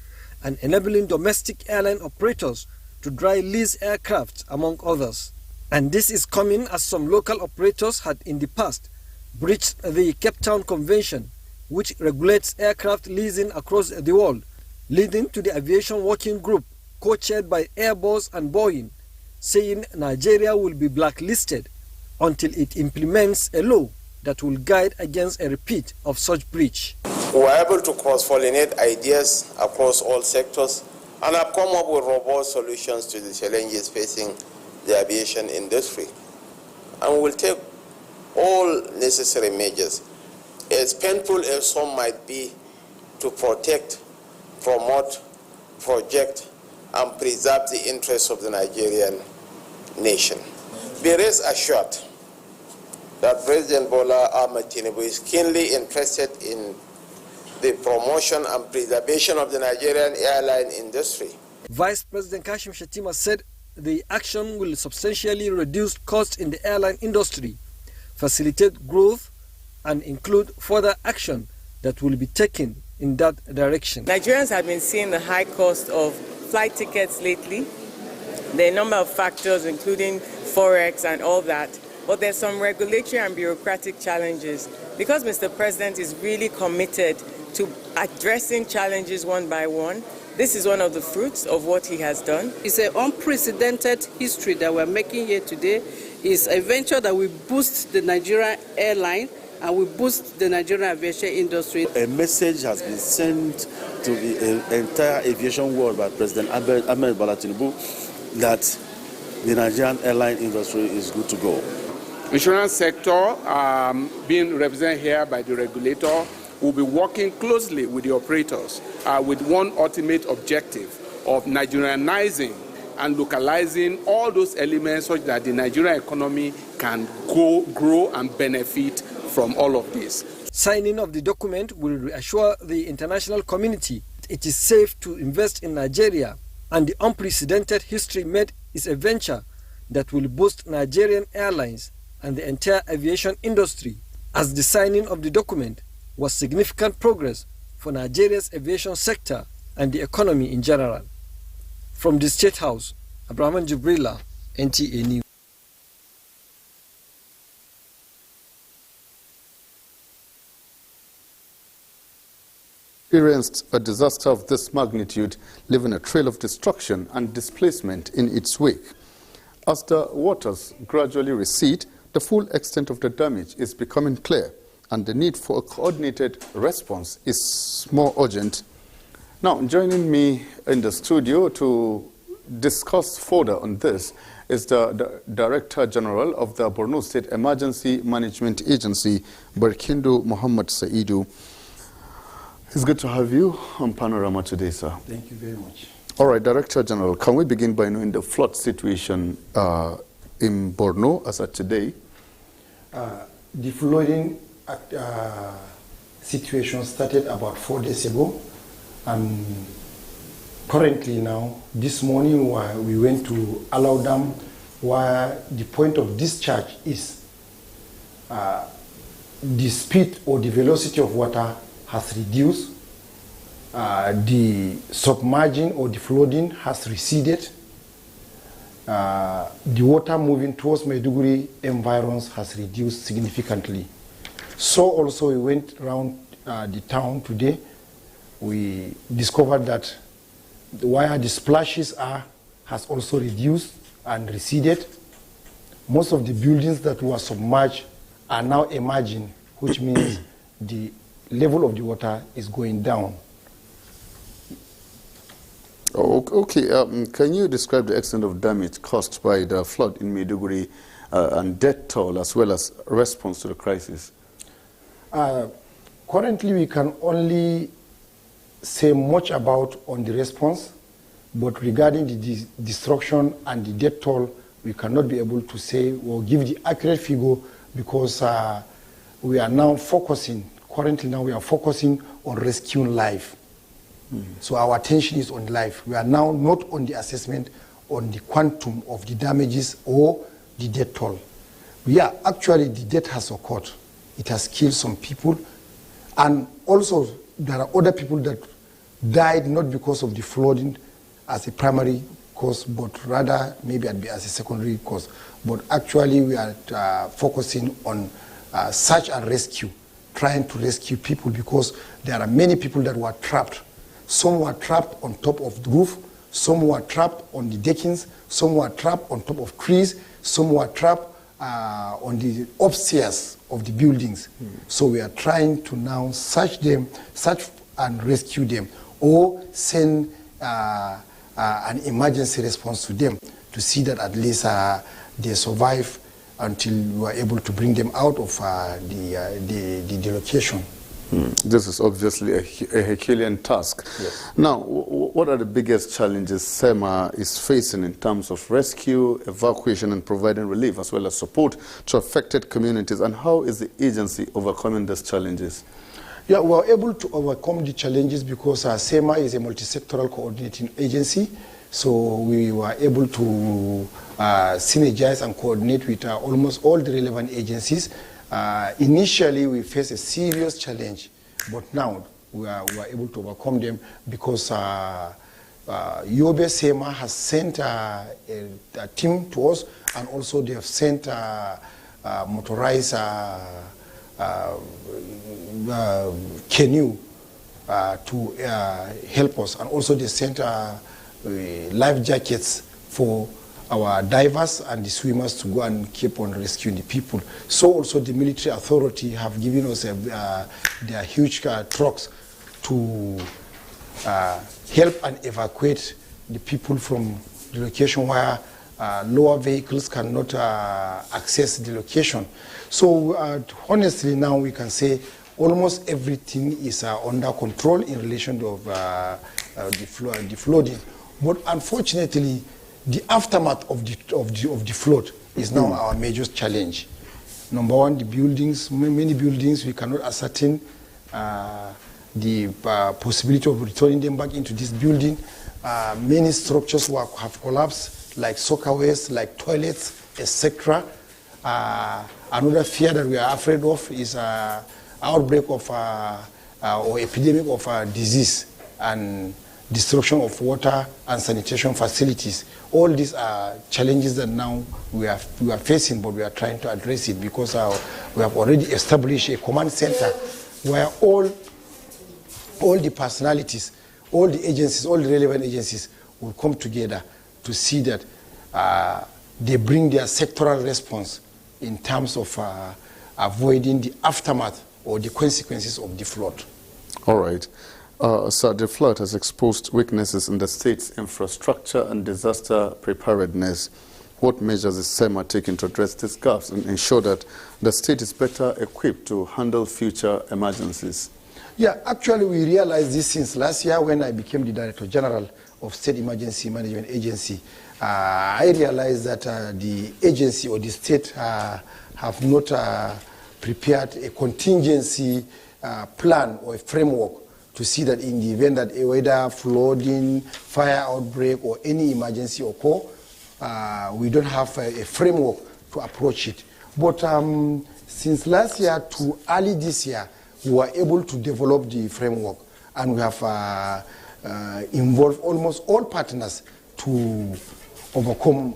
and enabling domestic airline operators to dry lease aircraft, among others. And this is coming as some local operators had in the past breached the Cape Town Convention, which regulates aircraft leasing across the world, leading to the Aviation Working Group, co-chaired by Airbus and Boeing, saying Nigeria will be blacklisted until it implements a law that will guide against a repeat of such breach. We were able to cross-pollinate ideas across all sectors, And have come up with robust solutions to the challenges facing the aviation industry. And we will take all necessary measures, as painful as some might be, to protect, promote, project, and preserve the interests of the Nigerian nation. Be rest assured that President Bola Ahmed Tinubu is keenly interested in the promotion and preservation of the Nigerian airline industry. Vice President Kashim Shettima said the action will substantially reduce costs in the airline industry, facilitate growth, and include further action that will be taken in that direction. Nigerians have been seeing the high cost of flight tickets lately. There are a number of factors, including forex and all that, but there's some regulatory and bureaucratic challenges. Because Mr. President is really committed to addressing challenges one by one, this is one of the fruits of what he has done. It's an unprecedented history that we're making here today. It's a venture that will boost the Nigerian airline and will boost the Nigerian aviation industry. A message has been sent to the entire aviation world by President Ahmed Bola Tinubu that the Nigerian airline industry is good to go. Insurance sector, being represented here by the regulator, will be working closely with the operators with one ultimate objective of Nigerianizing and localizing all those elements such that the Nigerian economy can grow and benefit from all of this. Signing of the document will reassure the international community it is safe to invest in Nigeria, and the unprecedented history made is a venture that will boost Nigerian airlines and the entire aviation industry, as the signing of the document was significant progress for Nigeria's aviation sector and the economy in general. From the State House, Abraham Jibrila, NTA News. Experienced a disaster of this magnitude, leaving a trail of destruction and displacement in its wake. As the waters gradually recede, the full extent of the damage is becoming clear, and the need for a coordinated response is more urgent. Now, joining me in the studio to discuss further on this is the Director General of the Borno State Emergency Management Agency, Barkindo Muhammad Saidu. It's good to have you on Panorama today, sir. Thank you very much. All right, Director General, can we begin by knowing the flood situation in Borno as of today? The flooding situation started about 4 days ago, and currently now, this morning we went to Alau Dam, where the point of discharge is. The speed or the velocity of water has reduced, the submerging or the flooding has receded, the water moving towards Maiduguri environs has reduced significantly. So also we went around the town today, we discovered that where the splashes are has also reduced and receded. Most of the buildings that were submerged are now emerging, which means the level of the water is going down. Okay, can you describe the extent of damage caused by the flood in Maiduguri and death toll as well as response to the crisis? Currently, we can only say much about on the response, but regarding the destruction and the death toll, we cannot be able to say or give the accurate figure because we are now focusing. Currently now we are focusing on rescuing life. So our attention is on life. We are now not on the assessment on the quantum of the damages or the death toll. Yeah, actually the death has occurred. It has killed some people. And also there are other people that died not because of the flooding as a primary cause, but rather maybe as a secondary cause. But actually we are focusing on search and rescue, trying to rescue people because there are many people that were trapped. Some were trapped on top of the roof, some were trapped on the deckings, some were trapped on top of trees, some were trapped on the upstairs of the buildings. So we are trying to now search and rescue them, or send an emergency response to them to see that at least they survive until we are able to bring them out of the location. This is obviously a Herculean task. Yes. Now, what are the biggest challenges SEMA is facing in terms of rescue, evacuation, and providing relief, as well as support to affected communities, and how is the agency overcoming these challenges? Yeah, we are able to overcome the challenges because SEMA is a multi-sectoral coordinating agency. So we were able to synergize and coordinate with almost all the relevant agencies. Initially, we faced a serious challenge, but now we are able to overcome them because Yobe SEMA has sent a team to us, and also they have sent motorized canoe to help us, and also they sent life jackets for our divers and the swimmers to go and keep on rescuing the people. So also the military authority have given us their huge trucks to help and evacuate the people from the location where lower vehicles cannot access the location. So honestly now we can say almost everything is under control in relation to the flooding. But unfortunately, the aftermath of the flood is now our major challenge. Number one, the buildings, many buildings, we cannot ascertain the possibility of returning them back into this building. Many structures have collapsed, like soccerwares, like toilets, etc. Another fear that we are afraid of is outbreak of or epidemic of disease and destruction of water and sanitation facilities. All these are challenges that now we are facing, but we are trying to address it because we have already established a command center where all the personalities, all the agencies, all the relevant agencies will come together to see that they bring their sectoral response in terms of avoiding the aftermath or the consequences of the flood. All right. So the flood has exposed weaknesses in the state's infrastructure and disaster preparedness. What measures is SEMA taking to address these gaps and ensure that the state is better equipped to handle future emergencies? Yeah, actually we realized this since last year when I became the Director General of State Emergency Management Agency. I realized that the agency or the state have not prepared a contingency plan or a framework to see that in the event that whether flooding, fire outbreak, or any emergency occur, we don't have a framework to approach it. But since last year to early this year, we were able to develop the framework, and we have involved almost all partners to overcome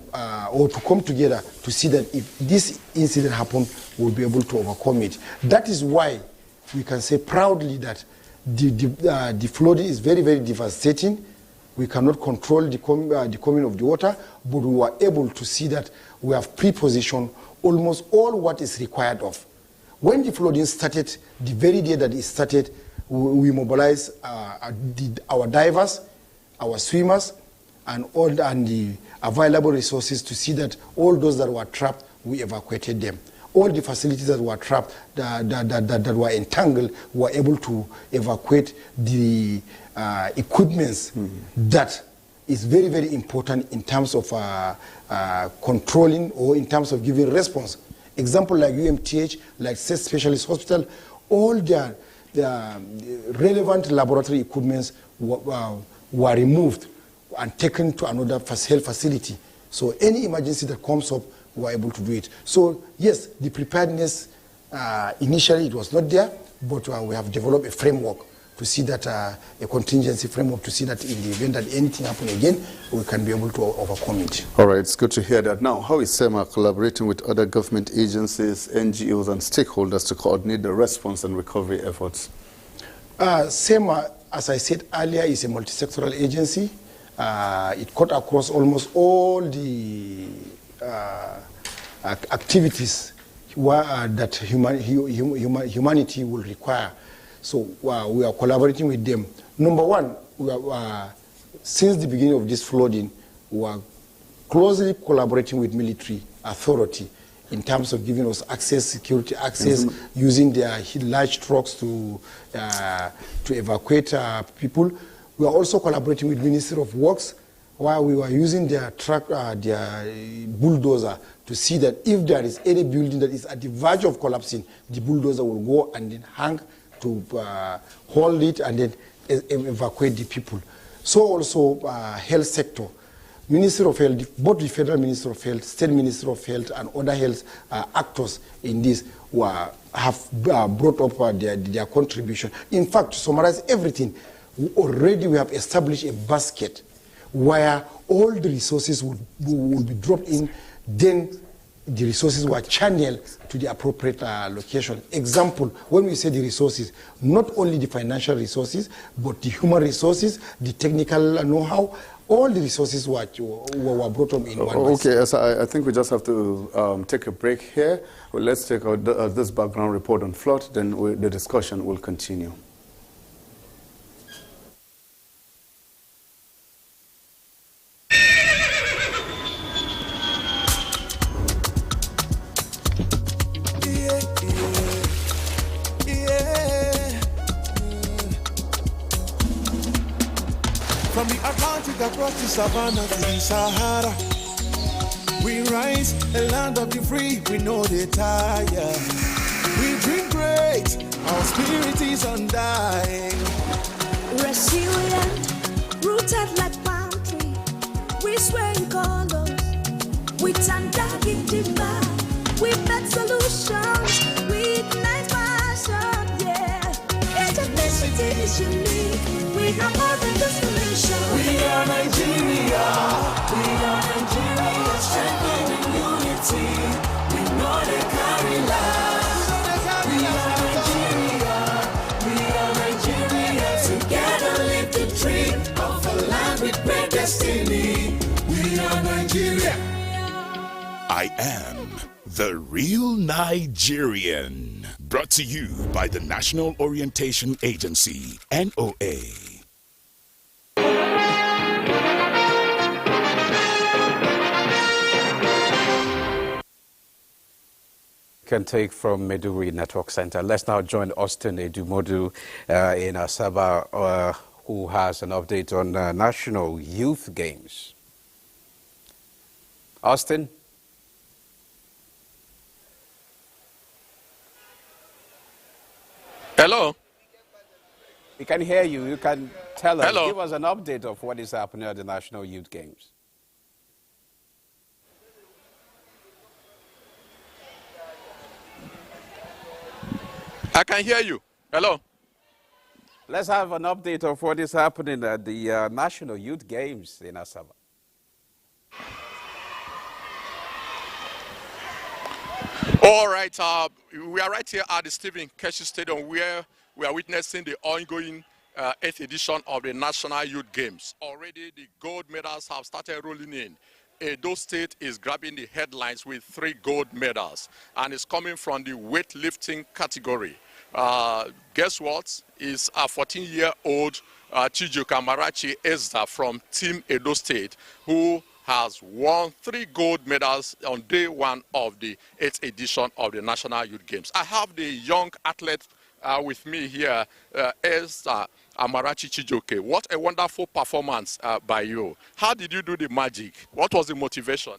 or to come together to see that if this incident happens, we'll be able to overcome it. That is why we can say proudly that the flooding is very, very devastating. We cannot control the coming of the water, but we were able to see that we have pre-positioned almost all what is required of. When the flooding started, the very day that it started, we mobilized our divers, our swimmers, and the available resources to see that all those that were trapped, we evacuated them. All the facilities that were trapped, that were entangled, were able to evacuate the equipments that is very, very important in terms of controlling or in terms of giving response. Example like UMTH, like State Specialist Hospital, all the relevant laboratory equipments were removed and taken to another health facility. So any emergency that comes up, we were able to do it. So yes, the preparedness, initially it was not there, but we have developed a framework to see that, a contingency framework to see that in the event that anything happens again, we can be able to overcome it. All right, it's good to hear that. Now, how is SEMA collaborating with other government agencies, NGOs, and stakeholders to coordinate the response and recovery efforts? SEMA, as I said earlier, is a multi-sectoral agency. It cut across almost all the activities that humanity will require. So we are collaborating with them. Number one, since the beginning of this flooding, we are closely collaborating with military authority in terms of giving us access, security access, using their large trucks to evacuate people. We are also collaborating with Ministry of Works, while we were using their truck, their bulldozer to see that if there is any building that is at the verge of collapsing, the bulldozer will go and then hang to hold it and then evacuate the people. So also health sector. Ministry of Health, both the Federal Ministry of Health, State Ministry of Health, and other health actors in this have brought up their contribution. In fact, to summarize everything, already we have established a basket where all the resources will be dropped in, then the resources were channeled to the appropriate location. Example, when we say the resources, not only the financial resources, but the human resources, the technical know-how, all the resources were brought up in one place. Okay, so I think we just have to take a break here. Well, let's take out this background report on flood, then the discussion will continue. From the Atlantic across the savannah to the Sahara, we rise, a land of the free, we know they tire. We dream great, our spirit is undying. Resilient, rooted like palm tree, we sway in colors, with undying demand. We make solutions, we ignite passion, yeah. Ethnicity is unique, we have more than the solution. We are Nigeria, strengthening unity. We know they carry lives. We are Nigeria, together live the dream of a land with great destiny. We are Nigeria. I am the real Nigerian. Brought to you by the National Orientation Agency, NOA. Can take from Meduri Network Center. Let's now join Austin Edumodu in Asaba, who has an update on National Youth Games. Austin? Hello? We can hear you. You can tell us. Hello? Give us an update of what is happening at the National Youth Games. I can hear you. Hello? Let's have an update of what is happening at the National Youth Games in Asaba. All right. We are right here at the Stephen Keshi Stadium where we are witnessing the ongoing 8th edition of the National Youth Games. Already the gold medals have started rolling in. Edo State is grabbing the headlines with 3 gold medals, and it's coming from the weightlifting category. Guess what? It's a 14-year-old Chijuka Marachi Ezra from Team Edo State who has won 3 gold medals on day 1 of the 8th edition of the National Youth Games. I have the young athlete with me here, Ezra Amarachi Chijoke. What a wonderful performance by you. How did you do the magic? What was the motivation?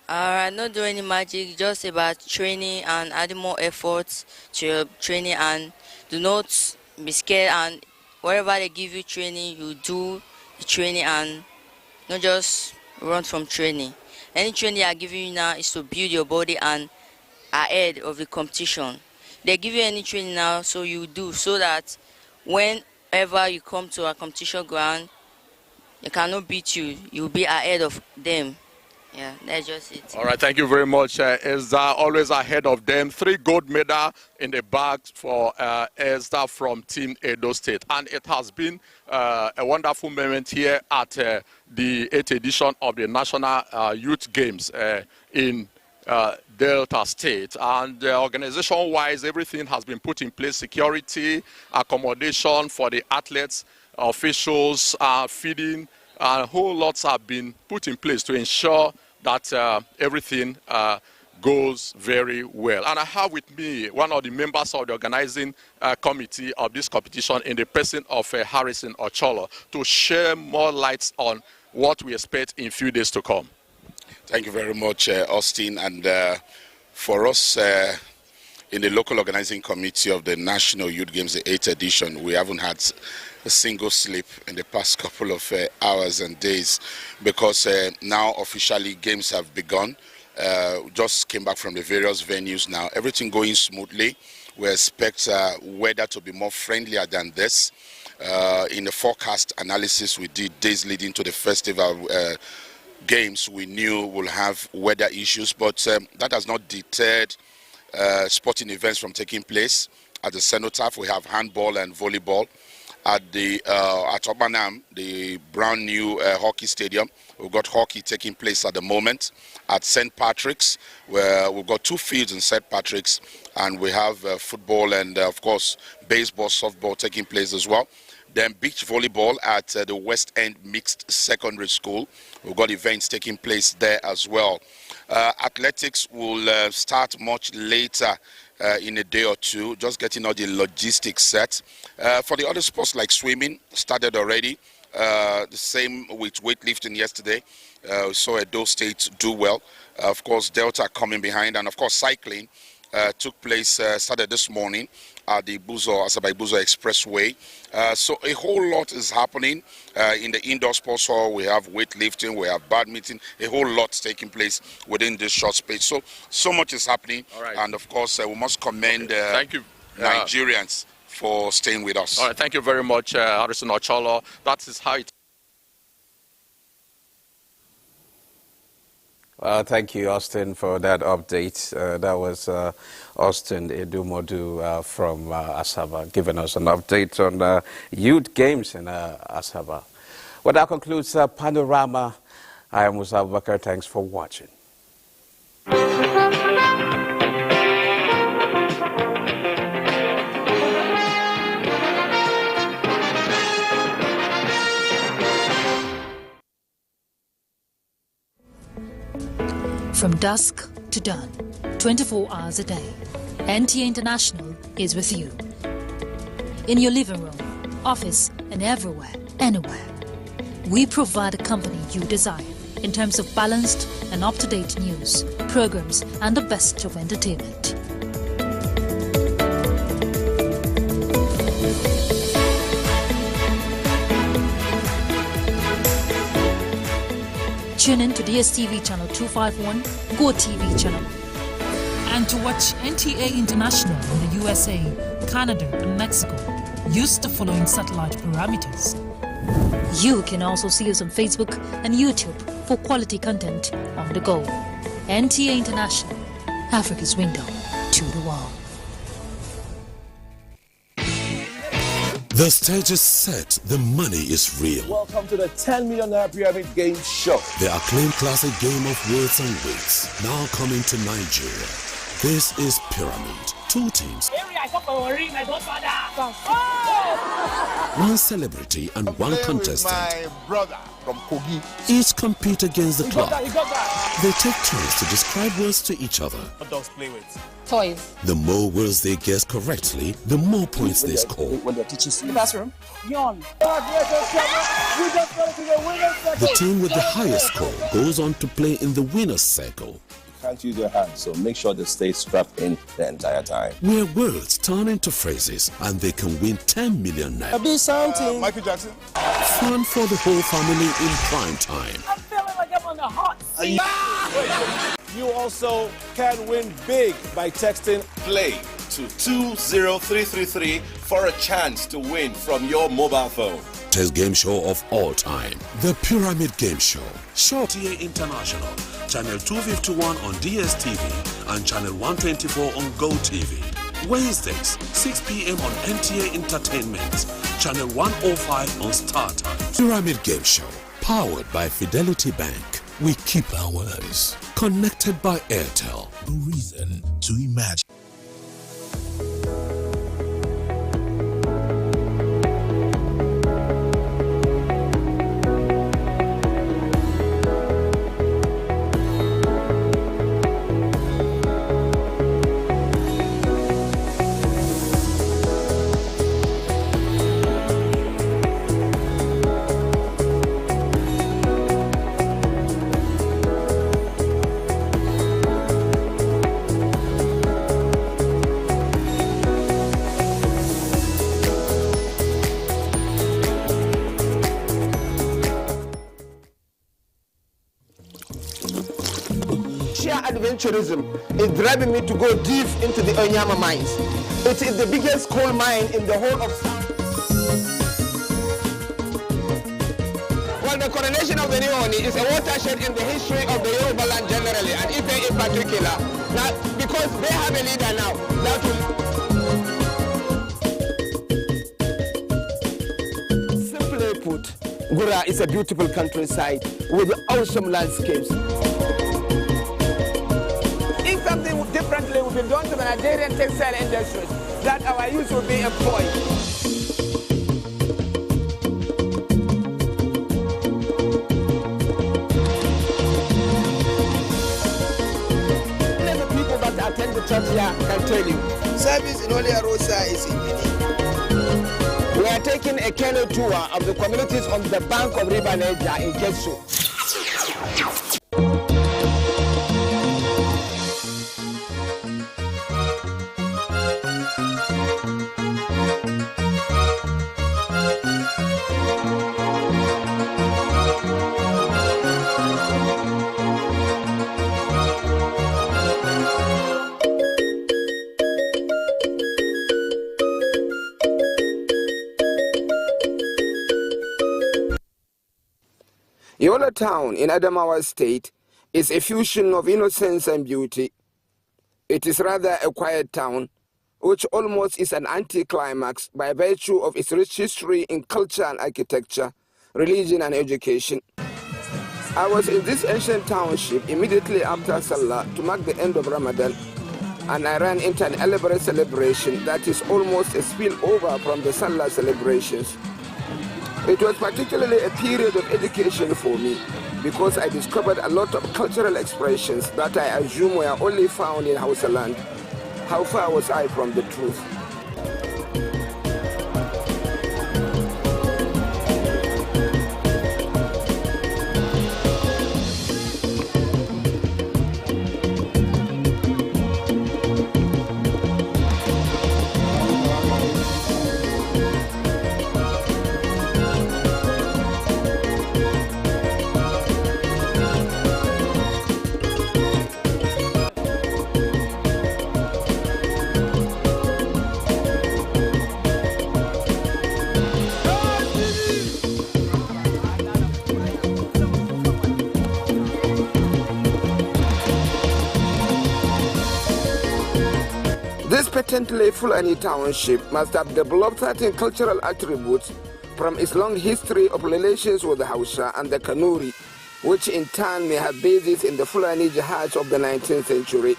I not do any magic, just about training and adding more efforts to your training, and do not be scared, and wherever they give you training, you do the training and not just run from training. Any training they are giving you now is to build your body and ahead of the competition. They give you any training now, so you do, so that whenever you come to a competition ground, they cannot beat you. You'll be ahead of them. Yeah, that's just it. All right, thank you very much. Ezra, always ahead of them. 3 gold medals in the bag for Ezra from Team Edo State. And it has been a wonderful moment here at the 8th edition of the National Youth Games in Delta State. And organization-wise, everything has been put in place: security, accommodation for the athletes. officials, feeding, whole lots have been put in place to ensure that everything goes very well. And I have with me one of the members of the organizing committee of this competition in the person of Harrison Ocholo to share more lights on what we expect in few days to come. Thank you very much, Austin. And for us in the local organizing committee of the National Youth Games, the 8th edition, we haven't had a single sleep in the past couple of hours and days because now officially games have begun. Just came back from the various venues now. Everything going smoothly. We expect weather to be more friendlier than this. In the forecast analysis we did days leading to the festival games, we knew we'll have weather issues, but that has not deterred sporting events from taking place. At the Cenotaph, we have handball and volleyball. At Obanam, the brand new hockey stadium, we've got hockey taking place at the moment. At St. Patrick's, where we've got 2 fields in St. Patrick's, and we have football and, of course, baseball, softball taking place as well. Then beach volleyball at the West End Mixed Secondary School. We've got events taking place there as well. Athletics will start much later in a day or two, just getting all the logistics set. For the other sports like swimming, started already. The same with weightlifting yesterday. We saw Edo State do well. Of course, Delta coming behind, and of course, cycling took place, started this morning at the Asabai Buzo Expressway. So a whole lot is happening in the indoor sports hall. We have weightlifting, we have badminton, a whole lot's taking place within this short space. So much is happening, and of course, we must commend Thank you. Nigerians for staying with us. All right, thank you very much, Harrison Ocholo. That is how it. Thank you, Austin, for that update. That was Austin Edumodu from Asaba, giving us an update on youth games in Asaba. Well, that concludes Panorama. I am Musa Abubakar. Thanks for watching. From dusk to dawn, 24 hours a day, NTA International is with you. In your living room, office, and everywhere, anywhere. We provide the company you desire in terms of balanced and up-to-date news, programs, and the best of entertainment. Tune in to DSTV channel 251, Go TV channel. And to watch NTA International in the USA, Canada, and Mexico, use the following satellite parameters. You can also see us on Facebook and YouTube for quality content on the go. NTA International, Africa's window to the world. The stage is set, the money is real. Welcome to the 10 Million Naira Pyramid Game Show. The acclaimed classic game of words and weights, now coming to Nigeria. This is Pyramid. 2 teams. One celebrity and one contestant. My brother from Kogi. Each compete against the clock. They take turns to describe words to each other. What dogs play with? Toys. The more words they guess correctly, the more points they score. When they're teaching in the classroom. Yawn. The team with the highest score goes on to play in the winner's circle. Can't use your hands, so make sure they stay strapped in the entire time. Where words turn into phrases and they can win 10 million naira. Be something. Michael Jackson. Fun for the whole family in prime time. I'm feeling like I'm on the hot seat. You also can win big by texting PLAY to 20333 for a chance to win from your mobile phone. Best game show of all time, the Pyramid Game Show. Show NTA International, channel 251 on DSTV and channel 124 on GoTV. Wednesdays, 6 p.m. on NTA Entertainment, channel 105 on Star Times. Pyramid Game Show, powered by Fidelity Bank. We keep our words. Connected by Airtel. The reason to imagine. adventurism is driving me to go deep into the Onyama mines. It is the biggest coal mine in the whole of South. Well, the coronation of the new Oni is a watershed in the history of the Yoruba land generally, and Ife in particular. Now, because they have a leader now, that will... Simply put, Gura is a beautiful countryside with awesome landscapes. If something differently will be done to the Nigerian textile industries, that our youth will be employed. Many people that attend the church here can tell you. Service in Holy Rosa is in Benin. We are taking a canoe tour of the communities on the bank of River Niger in Kesu. Yola town in Adamawa State is a fusion of innocence and beauty. It is rather a quiet town, which almost is an anticlimax by virtue of its rich history in culture and architecture, religion and education. I was in this ancient township immediately after Salah to mark the end of Ramadan, and I ran into an elaborate celebration that is almost a spillover from the Salah celebrations. It was particularly a period of education for me because I discovered a lot of cultural expressions that I assume were only found in Hausa land. How far was I from the truth? This patently Fulani township must have developed certain cultural attributes from its long history of relations with the Hausa and the Kanuri, which in turn may have basis in the Fulani jihads of the 19th century.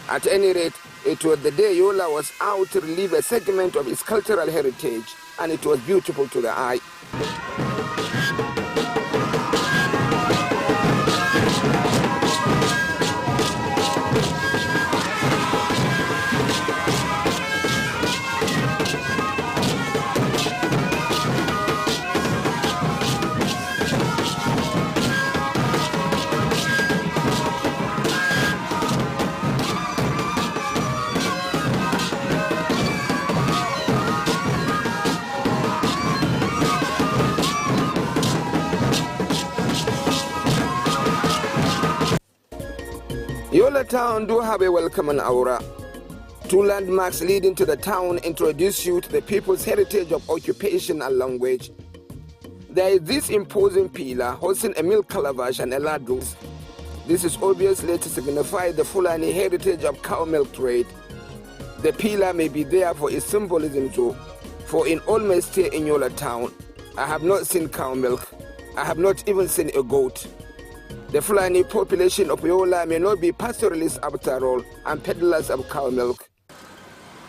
At any rate, it was the day Yola was out to relive a segment of its cultural heritage, and it was beautiful to the eye. Yola town do have a welcoming aura. Two landmarks leading to the town introduce you to the people's heritage of occupation and language. There is this imposing pillar hosting a milk calabash and a ladle. This is obviously to signify the Fulani heritage of cow milk trade. The pillar may be there for its symbolism too, for in all my stay in Yola town, I have not seen cow milk. I have not even seen a goat. The Fulani population of Yola may not be pastoralists after all and peddlers of cow milk.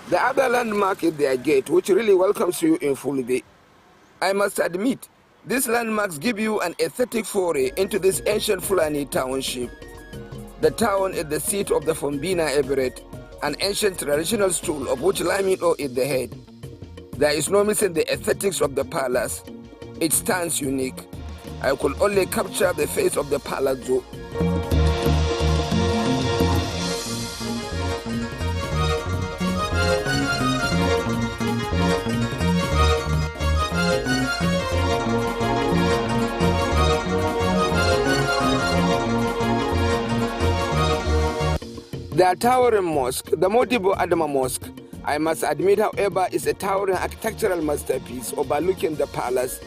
The other landmark is their gate, which really welcomes you in full day. I must admit, these landmarks give you an aesthetic foray into this ancient Fulani township. The town is the seat of the Fombina Everett, an ancient traditional stool of which Lamido is the head. There is no missing the aesthetics of the palace. It stands unique. I could only capture the face of the palazzo. The towering mosque, the Modibo Adama Mosque, I must admit, however, is a towering architectural masterpiece overlooking the palace.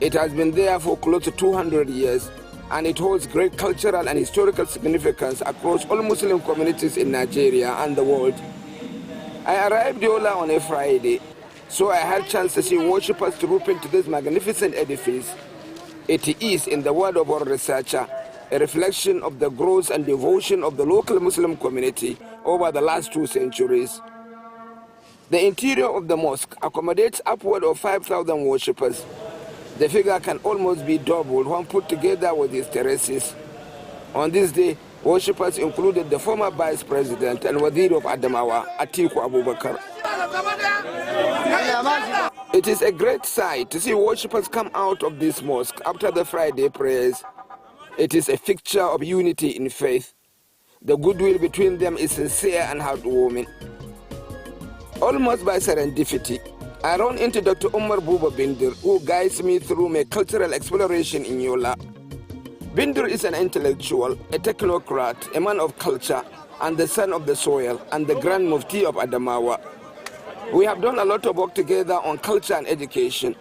It has been there for close to 200 years, and it holds great cultural and historical significance across all Muslim communities in Nigeria and the world. I arrived Yola on a Friday, so I had a chance to see worshippers troop into this magnificent edifice. It is, in the word of our researcher, a reflection of the growth and devotion of the local Muslim community over the last 2 centuries. The interior of the mosque accommodates upward of 5,000 worshippers. The figure can almost be doubled when put together with its terraces. On this day, worshippers included the former Vice President and Wazir of Adamawa, Atiku Abubakar. It is a great sight to see worshippers come out of this mosque after the Friday prayers. It is a picture of unity in faith. The goodwill between them is sincere and heartwarming. Almost by serendipity, I run into Dr. Umar Buba Bindir, who guides me through my cultural exploration in Yola. Bindir is an intellectual, a technocrat, a man of culture, and the son of the soil, and the Grand Mufti of Adamawa. We have done a lot of work together on culture and education,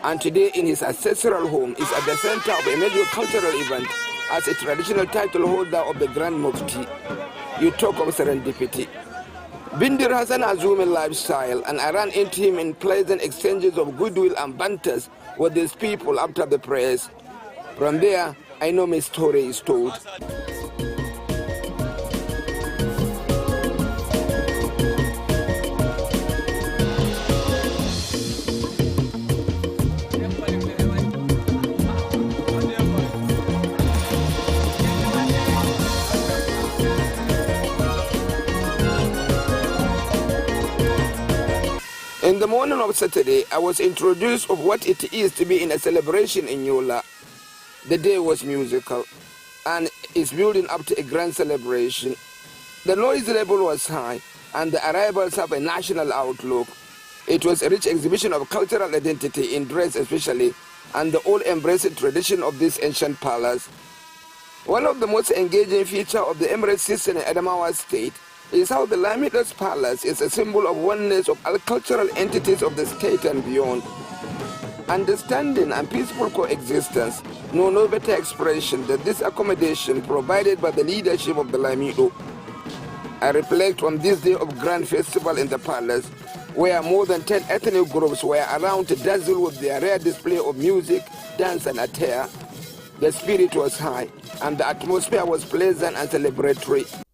and today in his ancestral home is at the center of a major cultural event as a traditional title holder of the Grand Mufti. You talk of serendipity. Bindir has an assuming lifestyle, and I ran into him in pleasant exchanges of goodwill and banters with his people after the prayers. From there, I know my story is told. In the morning of Saturday, I was introduced of what it is to be in a celebration in Yola. The day was musical and is building up to a grand celebration. The noise level was high and the arrivals have a national outlook. It was a rich exhibition of cultural identity in dress especially, and the all-embracing tradition of this ancient palace. One of the most engaging features of the Emirate system in Adamawa State is how the Lamidos Palace is a symbol of oneness of all cultural entities of the state and beyond. Understanding and peaceful coexistence know no better expression than this accommodation provided by the leadership of the Lamido. I reflect on this day of grand festival in the palace, where more than 10 ethnic groups were around to dazzle with their rare display of music, dance and attire. The spirit was high, and the atmosphere was pleasant and celebratory.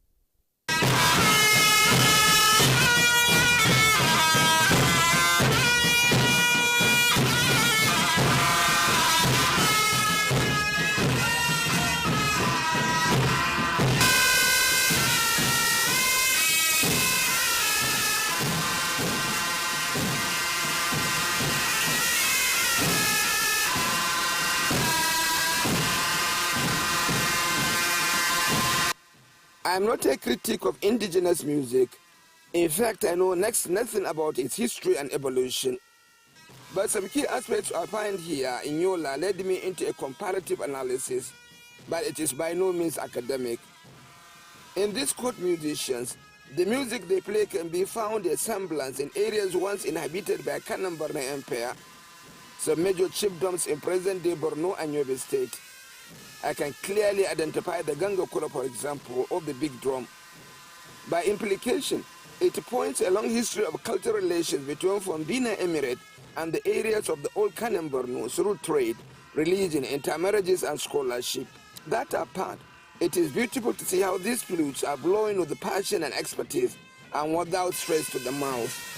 I am not a critic of indigenous music. In fact, I know nothing about its history and evolution. But some key aspects I find here in Yola led me into a comparative analysis, but it is by no means academic. In these court musicians, the music they play can be found a semblance in areas once inhabited by Kanambarna Empire, some major chiefdoms in present-day Borno and Yobe State. I can clearly identify the Ganga Kura, for example, of the big drum. By implication, it points a long history of cultural relations between Fombina Emirate and the areas of the old Kanem Borno through trade, religion, intermarriages, and scholarship. That apart, it is beautiful to see how these flutes are blowing with passion and expertise and without stress to the mouth.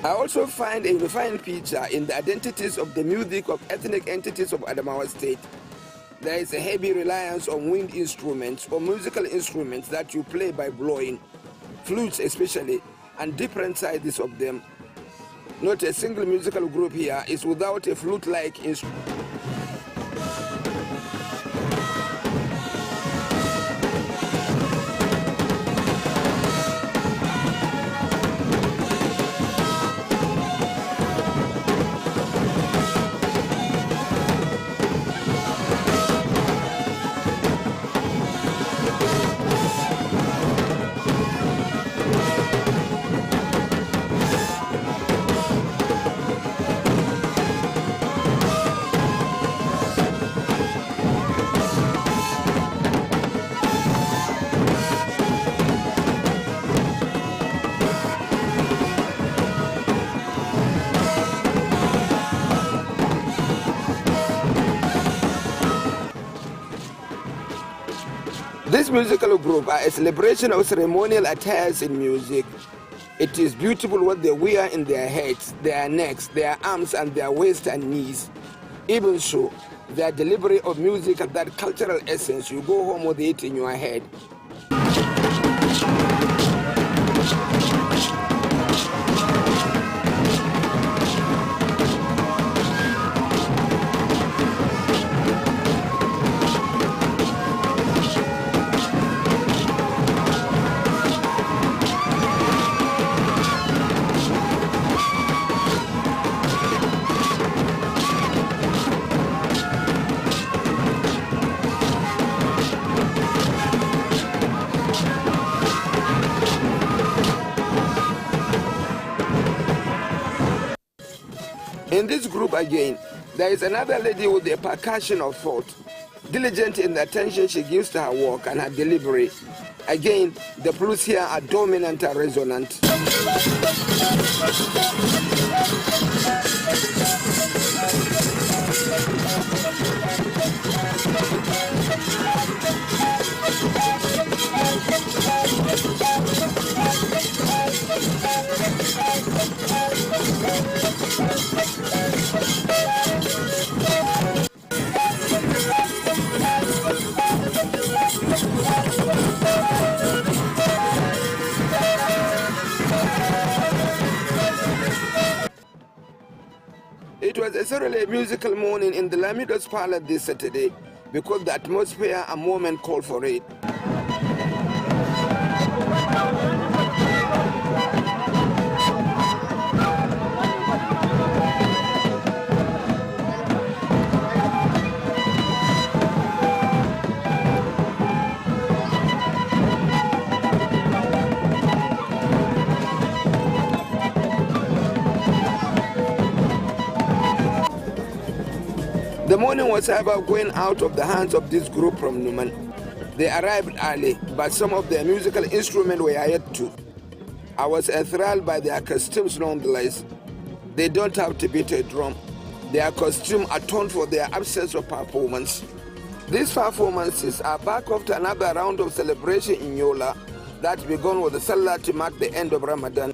I also find a refined feature in the identities of the music of ethnic entities of Adamawa State. There is a heavy reliance on wind instruments or musical instruments that you play by blowing, flutes especially, and different sizes of them. Not a single musical group here is without a flute-like instrument. musical group are a celebration of ceremonial attires in music. It is beautiful what they wear in their heads, their necks, their arms, and their waists and knees. Even so, their delivery of music and that cultural essence, you go home with it in your head. In this group again, there is another lady with a percussion of thought, diligent in the attention she gives to her work and her delivery. Again, the blues here are dominant and resonant. It was a thoroughly musical morning in the Lamido's Palace this Saturday because the atmosphere and moment called for it. The morning was about going out of the hands of this group from Numan. They arrived early, but some of their musical instruments were yet to. I was enthralled by their costumes nonetheless. They don't have to beat a drum. Their costume atoned for their absence of performance. These performances are back after another round of celebration in Yola that began with the Salah to mark the end of Ramadan.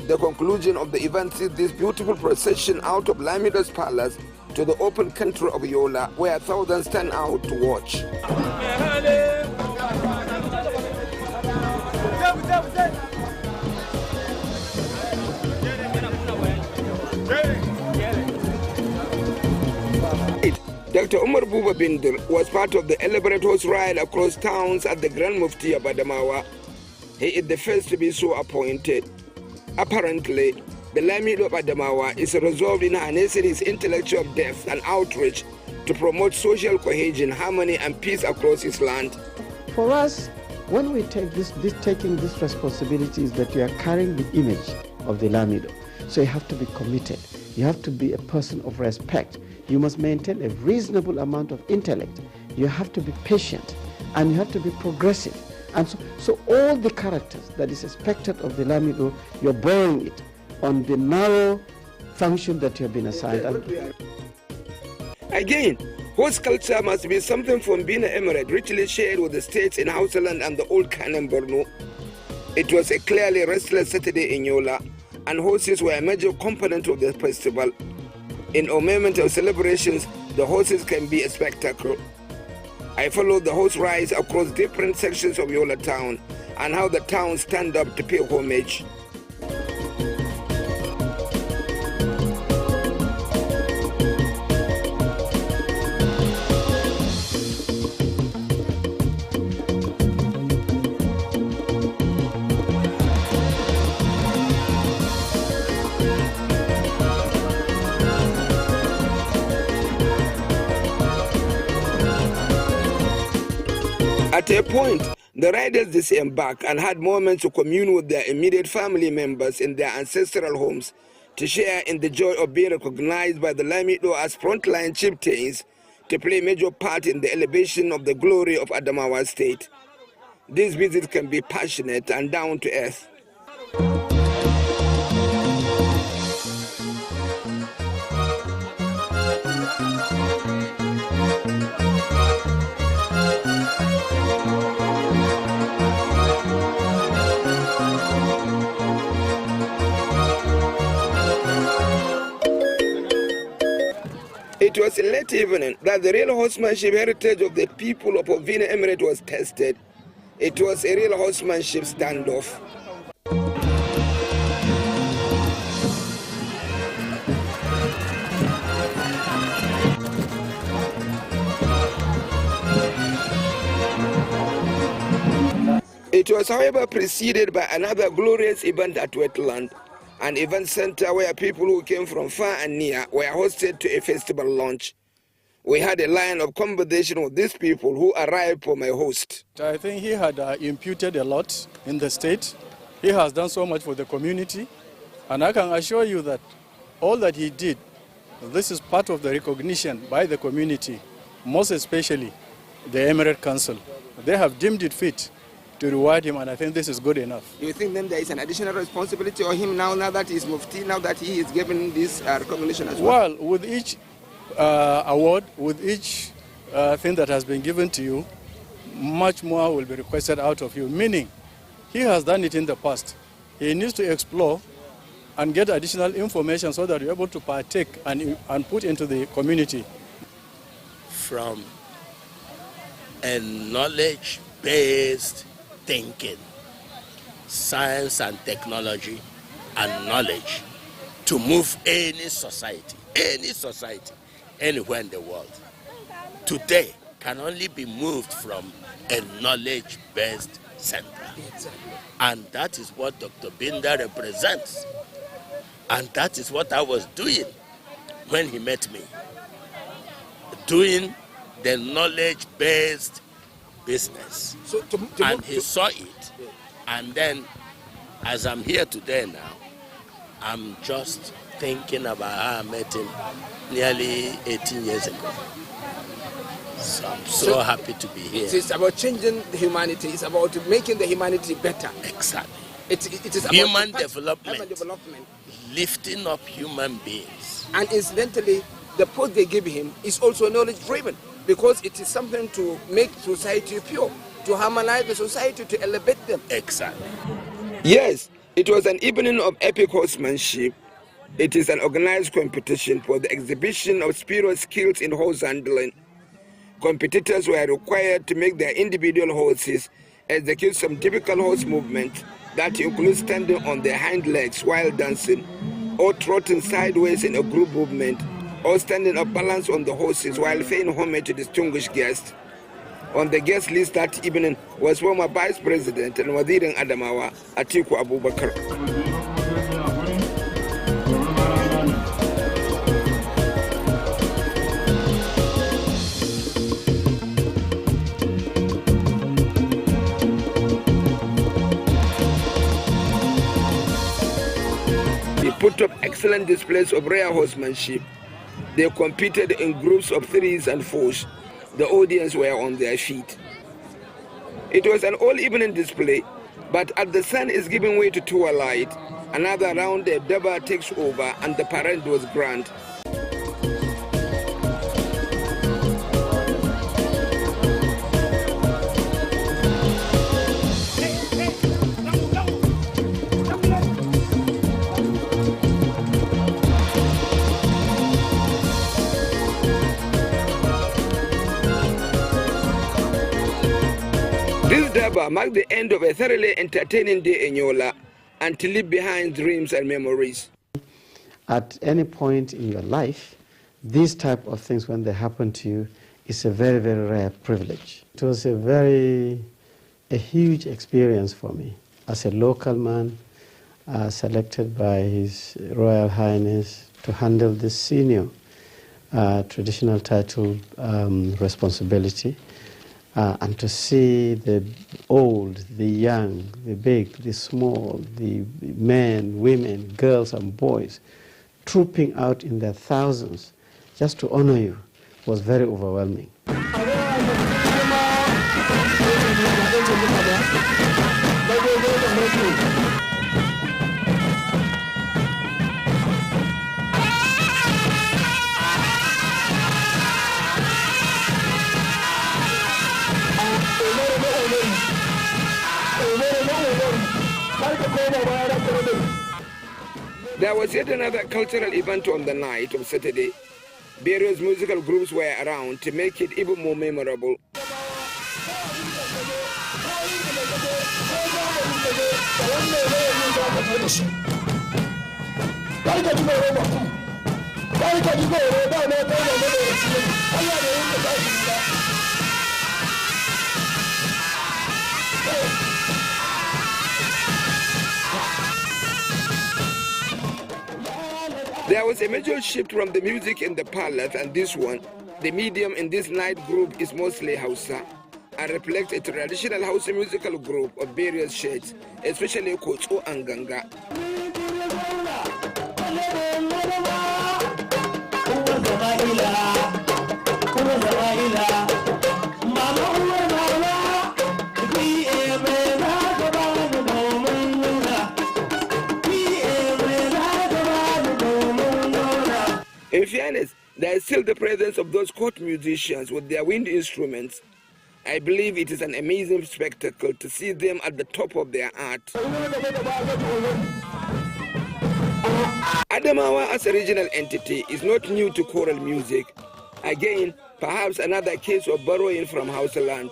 The conclusion of the event sees this beautiful procession out of Lamido's Palace to the open country of Yola, where thousands stand out to watch. Dr. Umar Buba Bindir was part of the elaborate horse ride across towns at the Grand Mufti of Adamawa. He is the first to be so appointed. Apparently, the Lamido of Adamawa is resolved in harnessing his intellectual depth and outreach to promote social cohesion, harmony, and peace across his land. For us, when we take taking this responsibility is that you are carrying the image of the Lamido. So you have to be committed. You have to be a person of respect. You must maintain a reasonable amount of intellect. You have to be patient, and you have to be progressive. And so all the characters that is expected of the Lamido, you're borrowing it on the narrow function that you have been assigned. Again, horse culture must be something from being an emirate richly shared with the states in Hausaland and the old Kanem Borno. It was a clearly restless Saturday in Yola, and horses were a major component of the festival. In a moment of celebrations, the horses can be a spectacle. I followed the horse rides across different sections of Yola town and how the town stand up to pay homage. At a point, the riders disembarked and had moments to commune with their immediate family members in their ancestral homes to share in the joy of being recognized by the Lamido as frontline chieftains to play a major part in the elevation of the glory of Adamawa State. These visits can be passionate and down to earth. It was in late evening that the real horsemanship heritage of the people of Ovina Emirate was tested. It was a real horsemanship standoff. It was, however, preceded by another glorious event at Wetland, an event center where people who came from far and near were hosted to a festival launch. We had a line of conversation with these people who arrived for my host. I think he had imputed a lot in the state. He has done so much for the community. And I can assure you that all that he did, this is part of the recognition by the community, most especially the Emirate Council. They have deemed it fit to reward him, and I think this is good enough. Do you think then there is an additional responsibility on him now that he is Mufti, now that he is given this recognition as well? Well, with each award, with each thing that has been given to you, much more will be requested out of you, meaning he has done it in the past. He needs to explore and get additional information so that you're able to partake and put into the community. From a knowledge-based thinking, science and technology and knowledge to move any society, anywhere in the world, today can only be moved from a knowledge-based center. And that is what Dr. Binder represents. And that is what I was doing when he met me. Doing the knowledge-based business. And he saw it. And then, as I'm here today now, I'm just thinking about how I met him nearly 18 years ago. So I'm so happy to be here. It's about changing the humanity. It's about making the humanity better. Exactly. It is about human development, lifting up human beings. And incidentally, the post they give him is also knowledge-driven, because it is something to make society pure, to harmonize the society, to elevate them. Exactly. Yes, it was an evening of epic horsemanship. It is an organized competition for the exhibition of spiritual skills in horse handling. Competitors were required to make their individual horses execute some typical horse movements that include standing on their hind legs while dancing, or trotting sideways in a group movement, or standing up balanced on the horses while paying homage to distinguished guests. On the guest list that evening was former Vice President and Wazir Adamawa, Atiku Abubakar. He put up excellent displays of rare horsemanship. They competed in groups of 3s and 4s. The audience were on their feet. It was an all-evening display, but as the sun is giving way to twilight, another round of Deba takes over and the parade was grand. This Daba marked the end of a thoroughly entertaining day in Yola and to leave behind dreams and memories. At any point in your life, these type of things, when they happen to you, is a very, very rare privilege. It was a huge experience for me as a local man, selected by His Royal Highness to handle this senior traditional title responsibility. And to see the old, the young, the big, the small, the men, women, girls and boys trooping out in their thousands just to honor you was very overwhelming. There was yet another cultural event on the night of Saturday. Various musical groups were around to make it even more memorable. There was a major shift from the music in the palace, and this one, the medium in this night group, is mostly Hausa and reflects a traditional Hausa musical group of various shades, especially Kotso and Ganga. In fairness, there is still the presence of those court musicians with their wind instruments. I believe it is an amazing spectacle to see them at the top of their art. Adamawa as a regional entity is not new to choral music. Again, perhaps another case of borrowing from Hausa land.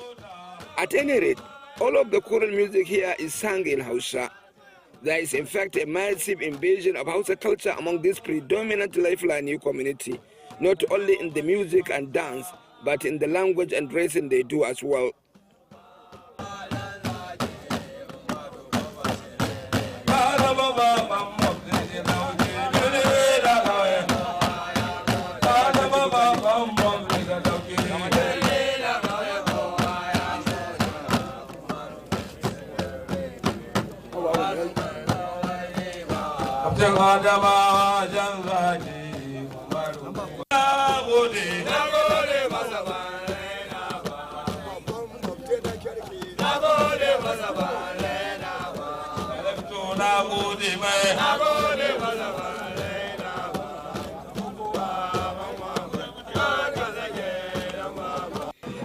At any rate, all of the choral music here is sung in Hausa. There is in fact a massive invasion of Hausa culture among this predominantly Fulani community, not only in the music and dance, but in the language and dressing they do as well.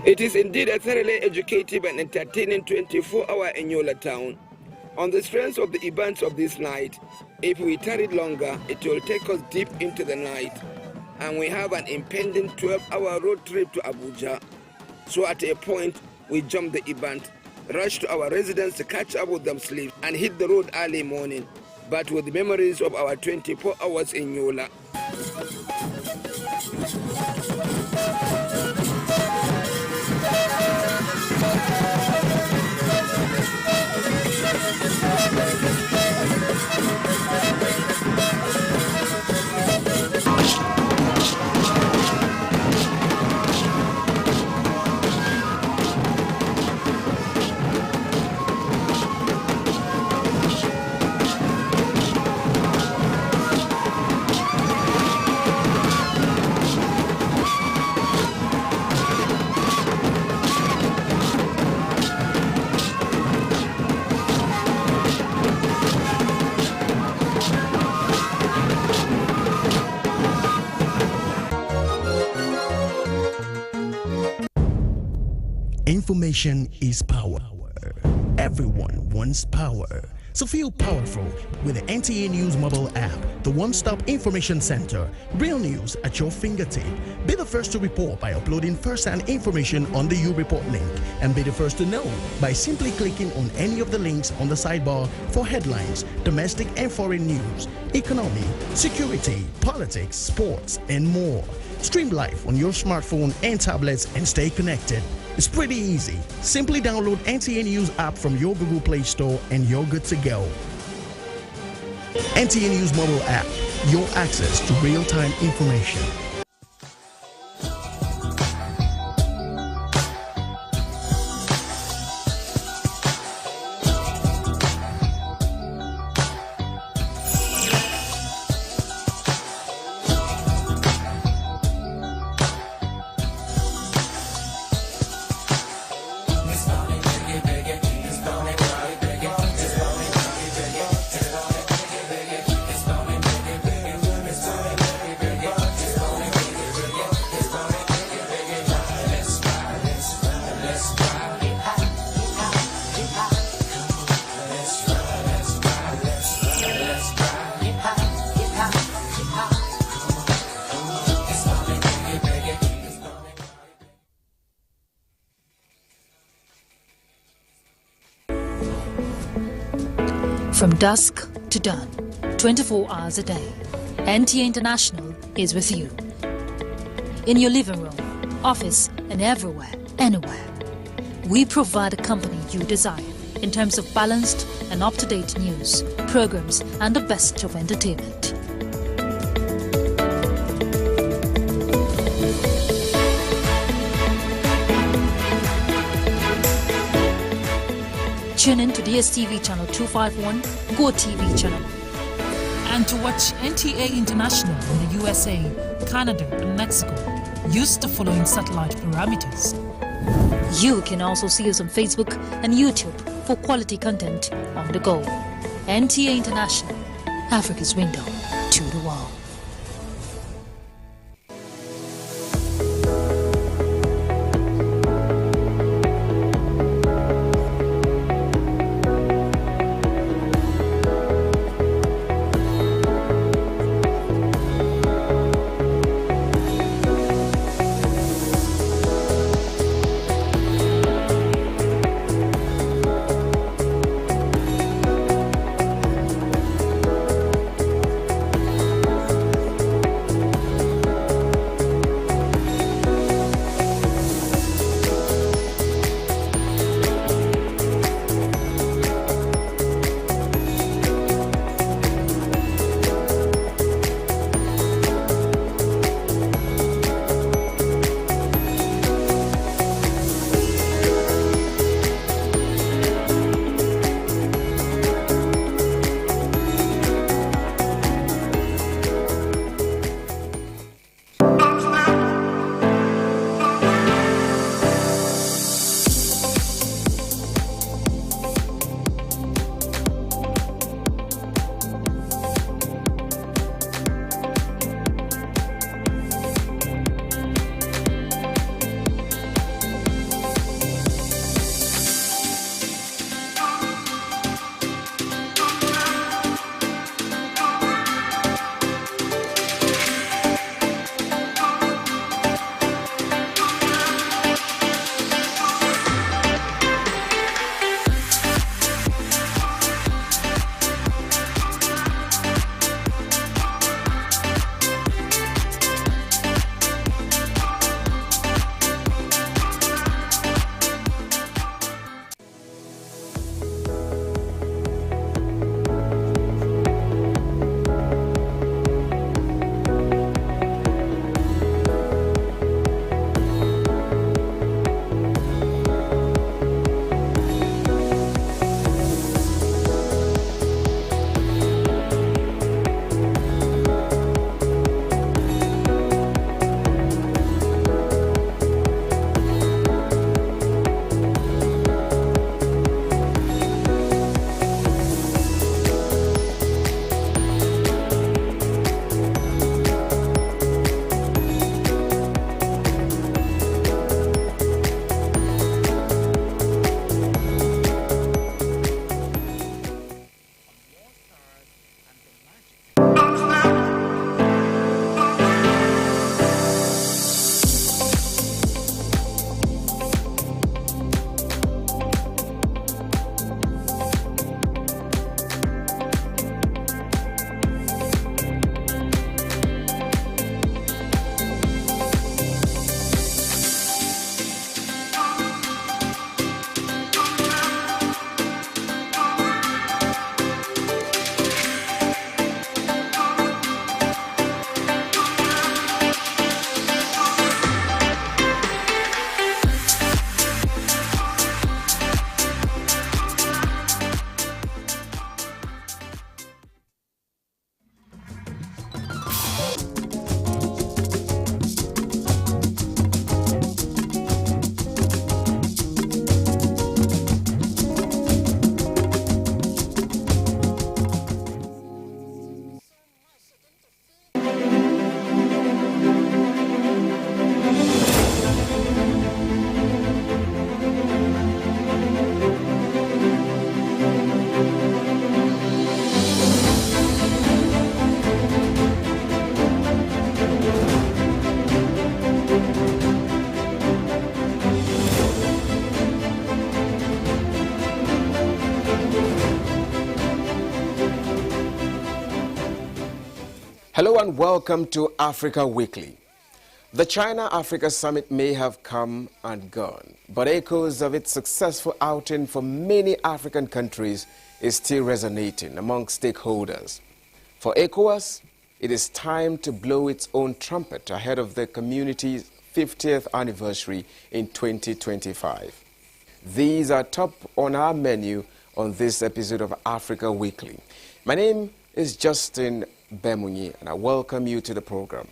It is indeed a thoroughly educative and entertaining 24-hour Enyola town. On the strength of the events of this night, if we tarry longer, it will take us deep into the night, and we have an impending 12-hour road trip to Abuja. So at a point, we jump the event, rush to our residence to catch up with them sleep, and hit the road early morning, but with memories of our 24 hours in Yola. Information is power. Everyone wants power. So feel powerful with the NTA News mobile app, the one-stop information center. Real news at your fingertip. Be the first to report by uploading first-hand information on the U-Report link, and be the first to know by simply clicking on any of the links on the sidebar for headlines, domestic and foreign news, economy, security, politics, sports, and more. Stream live on your smartphone and tablets and stay connected. It's pretty easy. Simply download NTA News app from your Google Play Store and you're good to go. NTA News mobile app, your access to real-time information. From dusk to dawn, 24 hours a day, NTA International is with you. In your living room, office, and everywhere, anywhere. We provide the company you desire in terms of balanced and up-to-date news, programs, and the best of entertainment. Tune in to DSTV channel 251, Go TV channel. And to watch NTA International in the USA, Canada, and Mexico, use the following satellite parameters. You can also see us on Facebook and YouTube for quality content on the go. NTA International, Africa's window to the world. Hello and welcome to Africa Weekly. The China-Africa Summit may have come and gone, but echoes of its successful outing for many African countries is still resonating among stakeholders. For ECOWAS, it is time to blow its own trumpet ahead of the community's 50th anniversary in 2025. These are top on our menu on this episode of Africa Weekly. My name is Justin Bemunyi, and I welcome you to the program.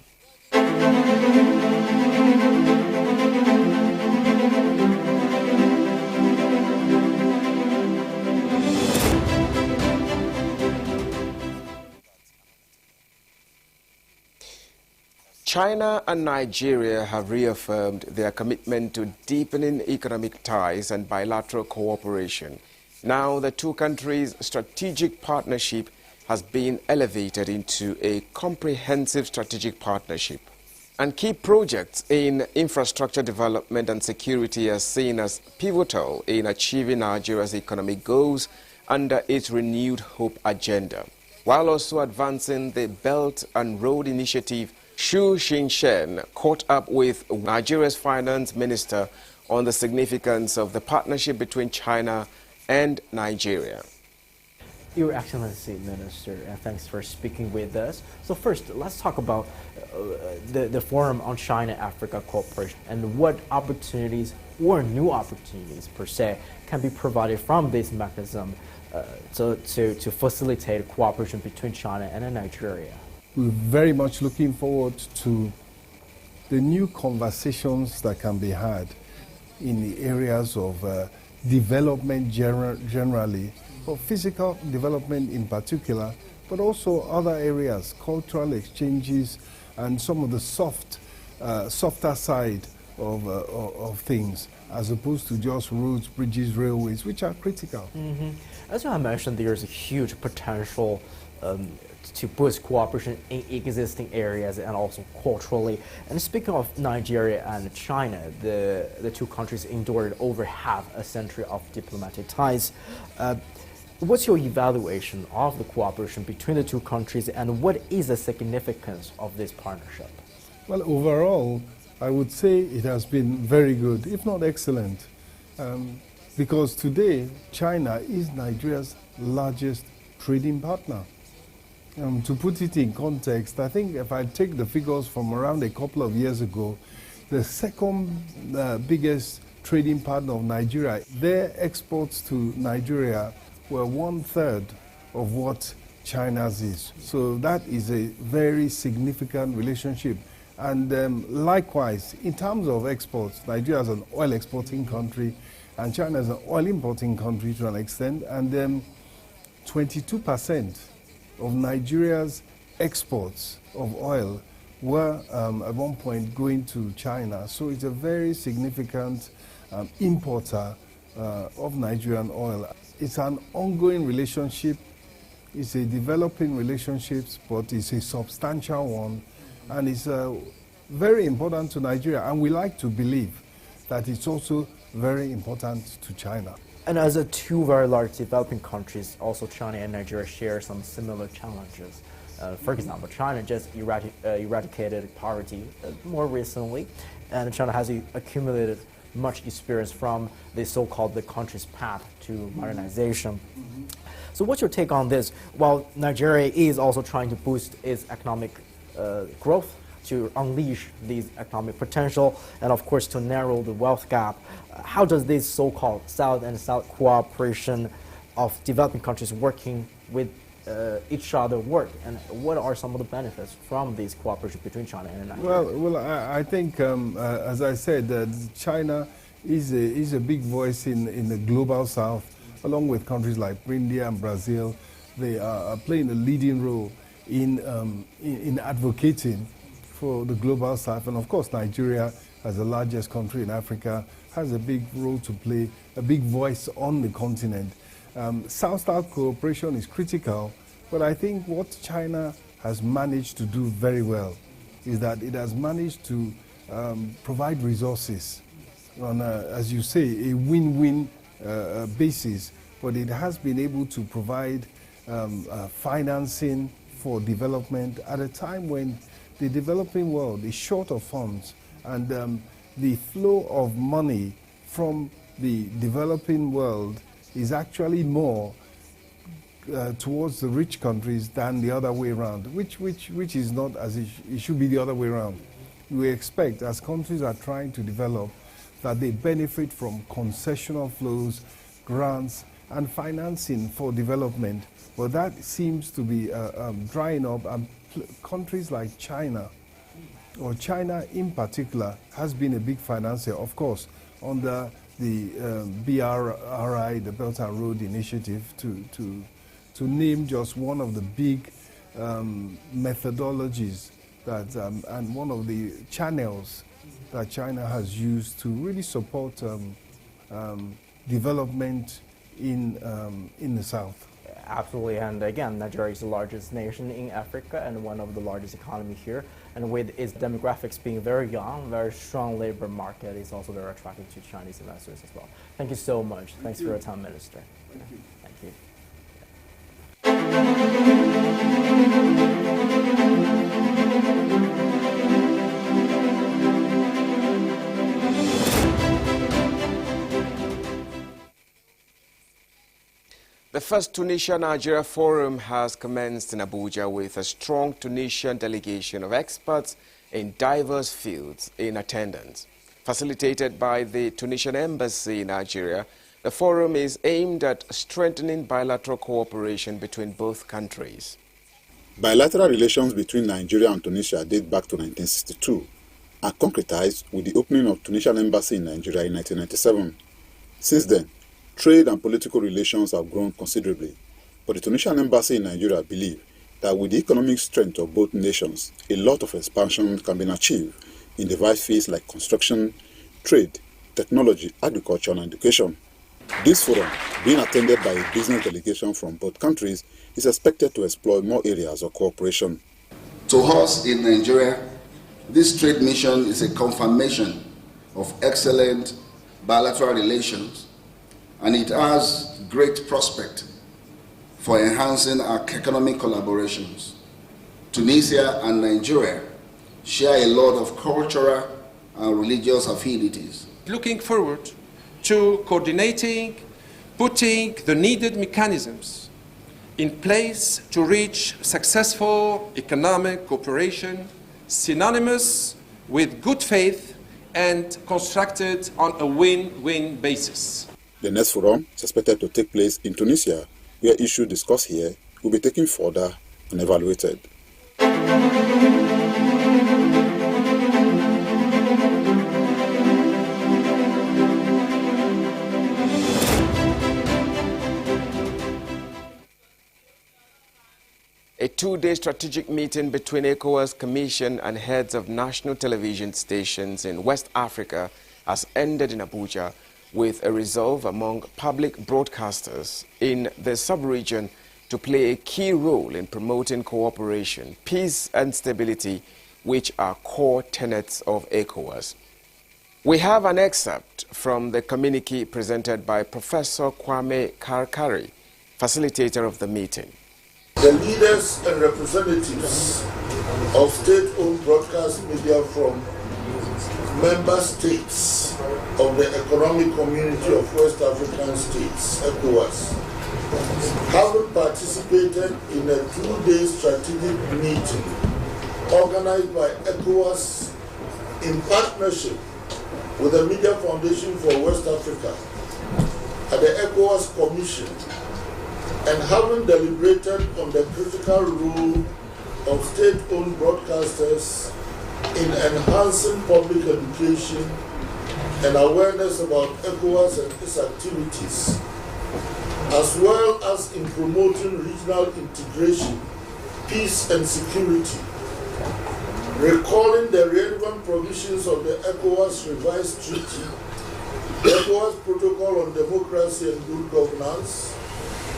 China and Nigeria have reaffirmed their commitment to deepening economic ties and bilateral cooperation. Now the two countries' strategic partnership has been elevated into a comprehensive strategic partnership. And key projects in infrastructure development and security are seen as pivotal in achieving Nigeria's economic goals under its renewed hope agenda. While also advancing the Belt and Road Initiative, Xu Xinshen caught up with Nigeria's finance minister on the significance of the partnership between China and Nigeria. Your Excellency, Minister, thanks for speaking with us. So first, let's talk about the Forum on China-Africa Cooperation and what opportunities or new opportunities, per se, can be provided from this mechanism to facilitate cooperation between China and Nigeria. We're very much looking forward to the new conversations that can be had in the areas of development generally, for physical development in particular, but also other areas, cultural exchanges, and some of the softer side of things, as opposed to just roads, bridges, railways, which are critical. As you have mentioned, there's a huge potential to boost cooperation in existing areas and also culturally. And speaking of Nigeria and China, the two countries endured over half a century of diplomatic ties. What's your evaluation of the cooperation between the two countries, and what is the significance of this partnership? Well, overall, I would say it has been very good, if not excellent, because today China is Nigeria's largest trading partner. To put it in context, I think if I take the figures from around a couple of years ago, the second biggest trading partner of Nigeria, their exports to Nigeria were 1/3 of what China's is. So that is a very significant relationship. And likewise, in terms of exports, Nigeria is an oil exporting country and China is an oil importing country to an extent. And 22% of Nigeria's exports of oil were at one point going to China. So it's a very significant importer of Nigerian oil. It's an ongoing relationship. It's a developing relationship, but it's a substantial one. And it's very important to Nigeria. And we like to believe that it's also very important to China. And as two very large developing countries, also China and Nigeria share some similar challenges. For example, China just eradicated poverty more recently, and China has accumulated much experience from the so-called the country's path to modernization. So what's your take on this? While Nigeria is also trying to boost its economic growth, to unleash these economic potential, and of course to narrow the wealth gap, how does this so-called South and South cooperation of developing countries working with each other work, and what are some of the benefits from this cooperation between China and Nigeria? Well, I think, as I said, China is a big voice in the global South, along with countries like India and Brazil. They are playing a leading role in advocating for the global South, and of course Nigeria, as the largest country in Africa, has a big role to play, a big voice on the continent. South-South cooperation is critical, but I think what China has managed to do very well is that it has managed to provide resources on, as you say, a win-win basis, but it has been able to provide financing for development at a time when the developing world is short of funds, and the flow of money from the developing world is actually more towards the rich countries than the other way around, which is not as it should be the other way around. We expect, as countries are trying to develop, that they benefit from concessional flows, grants, and financing for development. But that seems to be drying up, and countries like China, or China in particular, has been a big financier, of course, under the BRI, the Belt and Road Initiative, to name just one of the big methodologies that, and one of the channels that China has used to really support development in the South. Absolutely, and again, Nigeria is the largest nation in Africa and one of the largest economies here. And with its demographics being very young, very strong labor market, is also very attractive to Chinese investors as well. Thank you so much. Thanks for your time, Minister. Thank you. Thank you. The first Tunisia-Nigeria Forum has commenced in Abuja with a strong Tunisian delegation of experts in diverse fields in attendance. Facilitated by the Tunisian Embassy in Nigeria, the forum is aimed at strengthening bilateral cooperation between both countries. Bilateral relations between Nigeria and Tunisia date back to 1962 and concretized with the opening of Tunisian Embassy in Nigeria in 1997. Since then, trade and political relations have grown considerably, but the Tunisian Embassy in Nigeria believes that with the economic strength of both nations, a lot of expansion can be achieved in diverse fields like construction, trade, technology, agriculture, and education. This forum, being attended by a business delegation from both countries, is expected to explore more areas of cooperation. To us in Nigeria, this trade mission is a confirmation of excellent bilateral relations, and it has great prospect for enhancing our economic collaborations. Tunisia and Nigeria share a lot of cultural and religious affinities. Looking forward to coordinating, putting the needed mechanisms in place to reach successful economic cooperation synonymous with good faith and constructed on a win-win basis. The next forum is expected to take place in Tunisia, where issues discussed here will be taken further and evaluated. A two-day strategic meeting between ECOWAS Commission and heads of national television stations in West Africa has ended in Abuja with a resolve among public broadcasters in the sub-region to play a key role in promoting cooperation, peace and stability, which are core tenets of ECOWAS. We have an excerpt from the communique presented by Professor Kwame Karkari, facilitator of the meeting. The leaders and representatives of state-owned broadcast media from member states of the Economic Community of West African States, ECOWAS, having participated in a two-day strategic meeting organized by ECOWAS in partnership with the Media Foundation for West Africa at the ECOWAS Commission, and having deliberated on the critical role of state-owned broadcasters in enhancing public education and awareness about ECOWAS and its activities, as well as in promoting regional integration, peace and security, recalling the relevant provisions of the ECOWAS revised treaty, the ECOWAS Protocol on Democracy and Good Governance,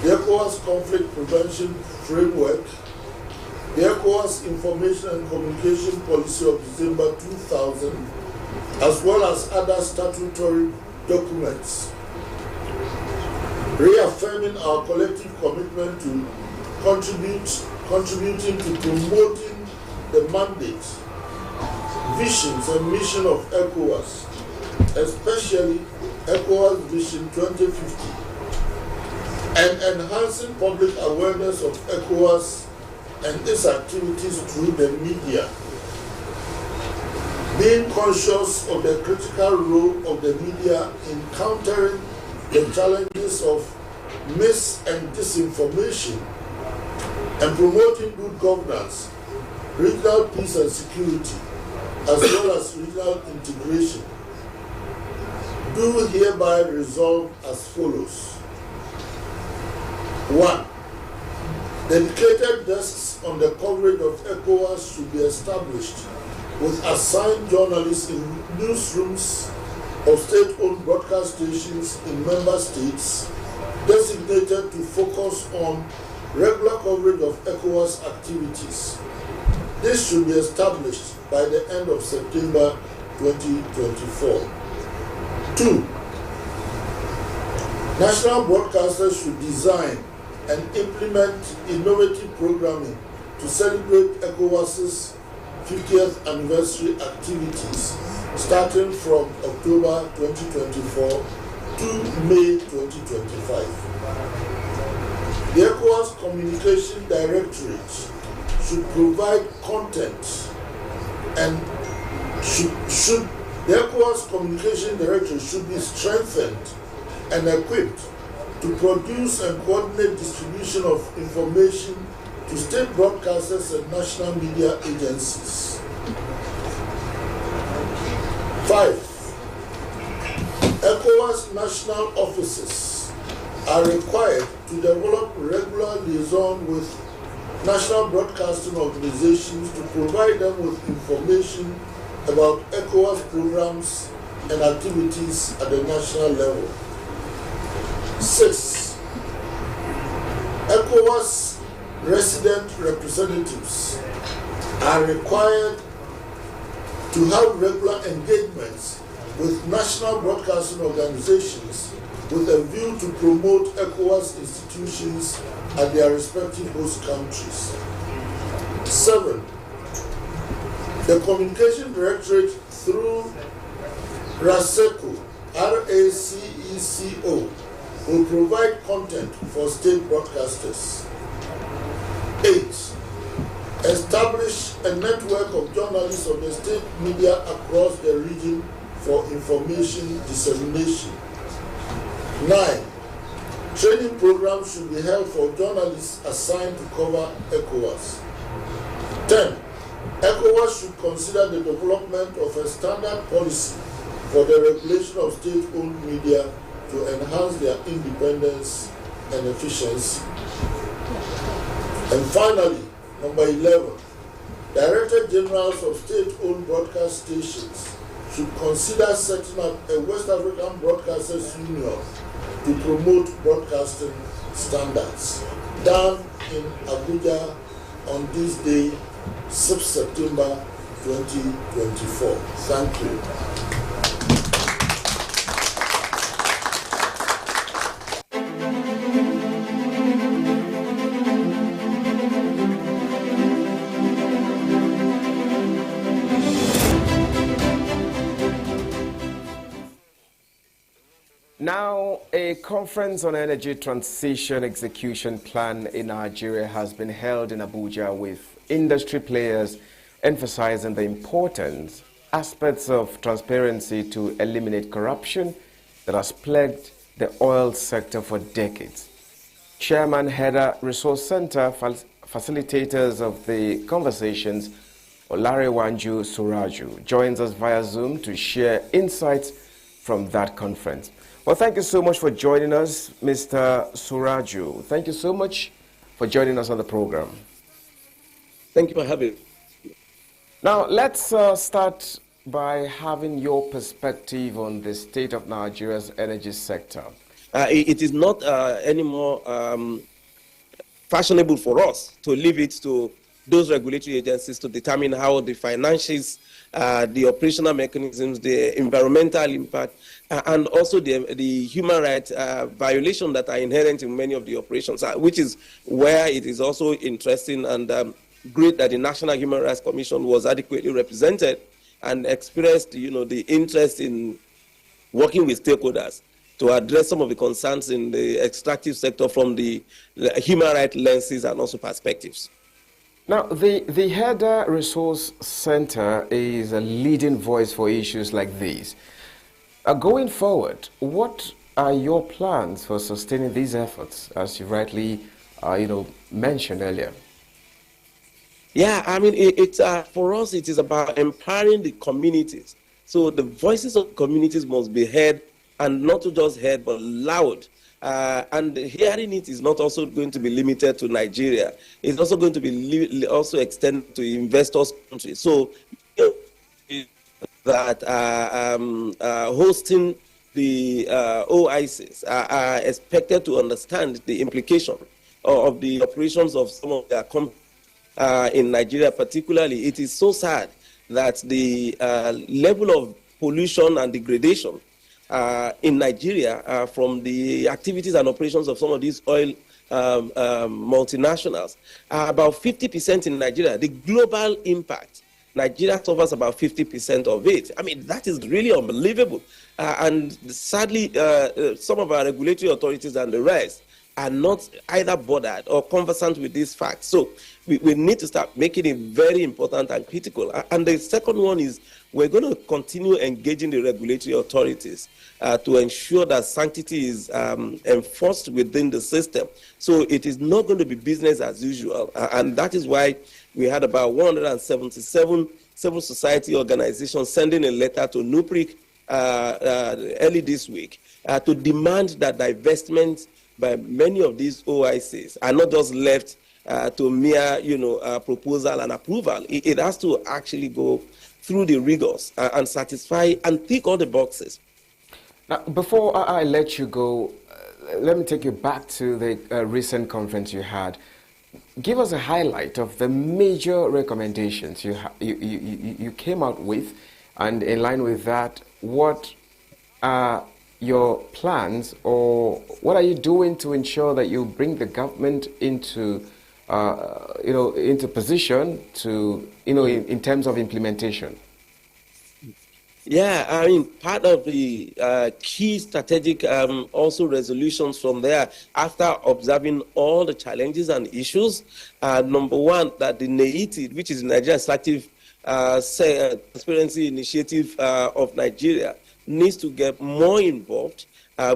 the ECOWAS Conflict Prevention Framework, the ECOWAS Information and Communication Policy of December 2000, as well as other statutory documents, reaffirming our collective commitment to contribute contributing to promoting the mandate, visions and mission of ECOWAS, especially ECOWAS Vision 2050, and enhancing public awareness of ECOWAS and its activities through the media. Being conscious of the critical role of the media in countering the challenges of mis- and disinformation and promoting good governance, regional peace and security, as well as regional integration, do hereby resolve as follows. 1. Dedicated desks on the coverage of ECOWAS should be established with assigned journalists in newsrooms of state-owned broadcast stations in member states designated to focus on regular coverage of ECOWAS activities. This should be established by the end of September 2024. 2. National broadcasters should design and implement innovative programming to celebrate ECOWAS's 50th anniversary activities starting from October 2024 to May 2025. The ECOWAS Communication Directorate should provide content and the ECOWAS Communication Directorate should be strengthened and equipped to produce and coordinate distribution of information to state broadcasters and national media agencies. 5. ECOWAS national offices are required to develop regular liaison with national broadcasting organizations to provide them with information about ECOWAS programs and activities at the national level. 6. ECOWAS resident representatives are required to have regular engagements with national broadcasting organizations with a view to promote ECOWAS institutions at their respective host countries. 7. The Communication Directorate through RACECO, RACECO, will provide content for state broadcasters. 8. Establish a network of journalists of the state media across the region for information dissemination. 9. Training programs should be held for journalists assigned to cover ECOWAS. 10. ECOWAS should consider the development of a standard policy for the regulation of state-owned media to enhance their independence and efficiency. And finally, number 11, Director Generals of state-owned broadcast stations should consider setting up a West African Broadcasters Union to promote broadcasting standards. Done in Abuja on this day, 6 September 2024. Thank you. Now, a conference on energy transition execution plan in Nigeria has been held in Abuja with industry players emphasizing the important aspects of transparency to eliminate corruption that has plagued the oil sector for decades. Chairman Header Resource Center facilitators of the conversations, Olarewanju Suraju, joins us via Zoom to share insights from that conference. Well, thank you so much for joining us, Mr. Suraju. Thank you so much for joining us on the program. Thank you for having me. Now, let's start by having your perspective on the state of Nigeria's energy sector. It is not anymore fashionable for us to leave it to those regulatory agencies to determine how the financials, the operational mechanisms, the environmental impact, and also the human rights violation that are inherent in many of the operations, which is where it is also interesting and great that the National Human Rights Commission was adequately represented and expressed, the interest in working with stakeholders to address some of the concerns in the extractive sector from the human rights lenses and also perspectives. Now, the Herder Resource Center is a leading voice for issues like these. Going forward, what are your plans for sustaining these efforts, as you rightly, mentioned earlier? Yeah, I mean, for us, it is about empowering the communities. So the voices of communities must be heard, and not just heard, but loud. And hearing it is not also going to be limited to Nigeria. It's also going to be also extended to investors' countries. So that hosting the OICs are expected to understand the implication of the operations of some of their companies in Nigeria particularly. It is so sad that the level of pollution and degradation in Nigeria from the activities and operations of some of these oil multinationals are about 50% in Nigeria. The global impact, Nigeria suffers about 50% of it. I mean, that is really unbelievable. And sadly, some of our regulatory authorities and the rest are not either bothered or conversant with these facts. So we need to start making it very important and critical. And the second one is we're going to continue engaging the regulatory authorities to ensure that sanctity is enforced within the system. So it is not going to be business as usual. And that is why we had about 177 civil society organizations sending a letter to NUPRIC early this week to demand that divestment by many of these OICs are not just left to mere, proposal and approval. It has to actually go through the rigors and satisfy and tick all the boxes. Now, before I let you go, let me take you back to the recent conference you had. Give us a highlight of the major recommendations you came out with, and in line with that, what are your plans, or what are you doing to ensure that you bring the government into into position to, in terms of implementation? Yeah, I mean, part of the key strategic also resolutions from there, after observing all the challenges and issues, number one, that the NEITI, which is Nigeria Extractive Transparency Initiative of Nigeria, needs to get more involved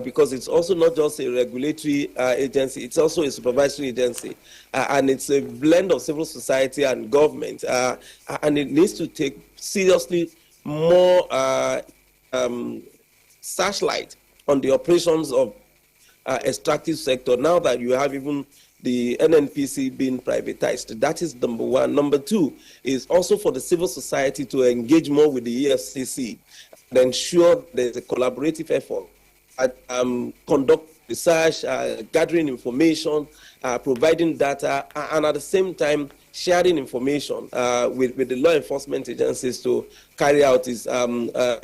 because it's also not just a regulatory agency, it's also a supervisory agency. And it's a blend of civil society and government. And it needs to take seriously more searchlight on the operations of extractive sector now that you have even the NNPC being privatized. That is number one. Number two is also for the civil society to engage more with the EFCC and ensure there's a collaborative effort at conduct research, gathering information, providing data, and at the same time sharing information with the law enforcement agencies to carry out its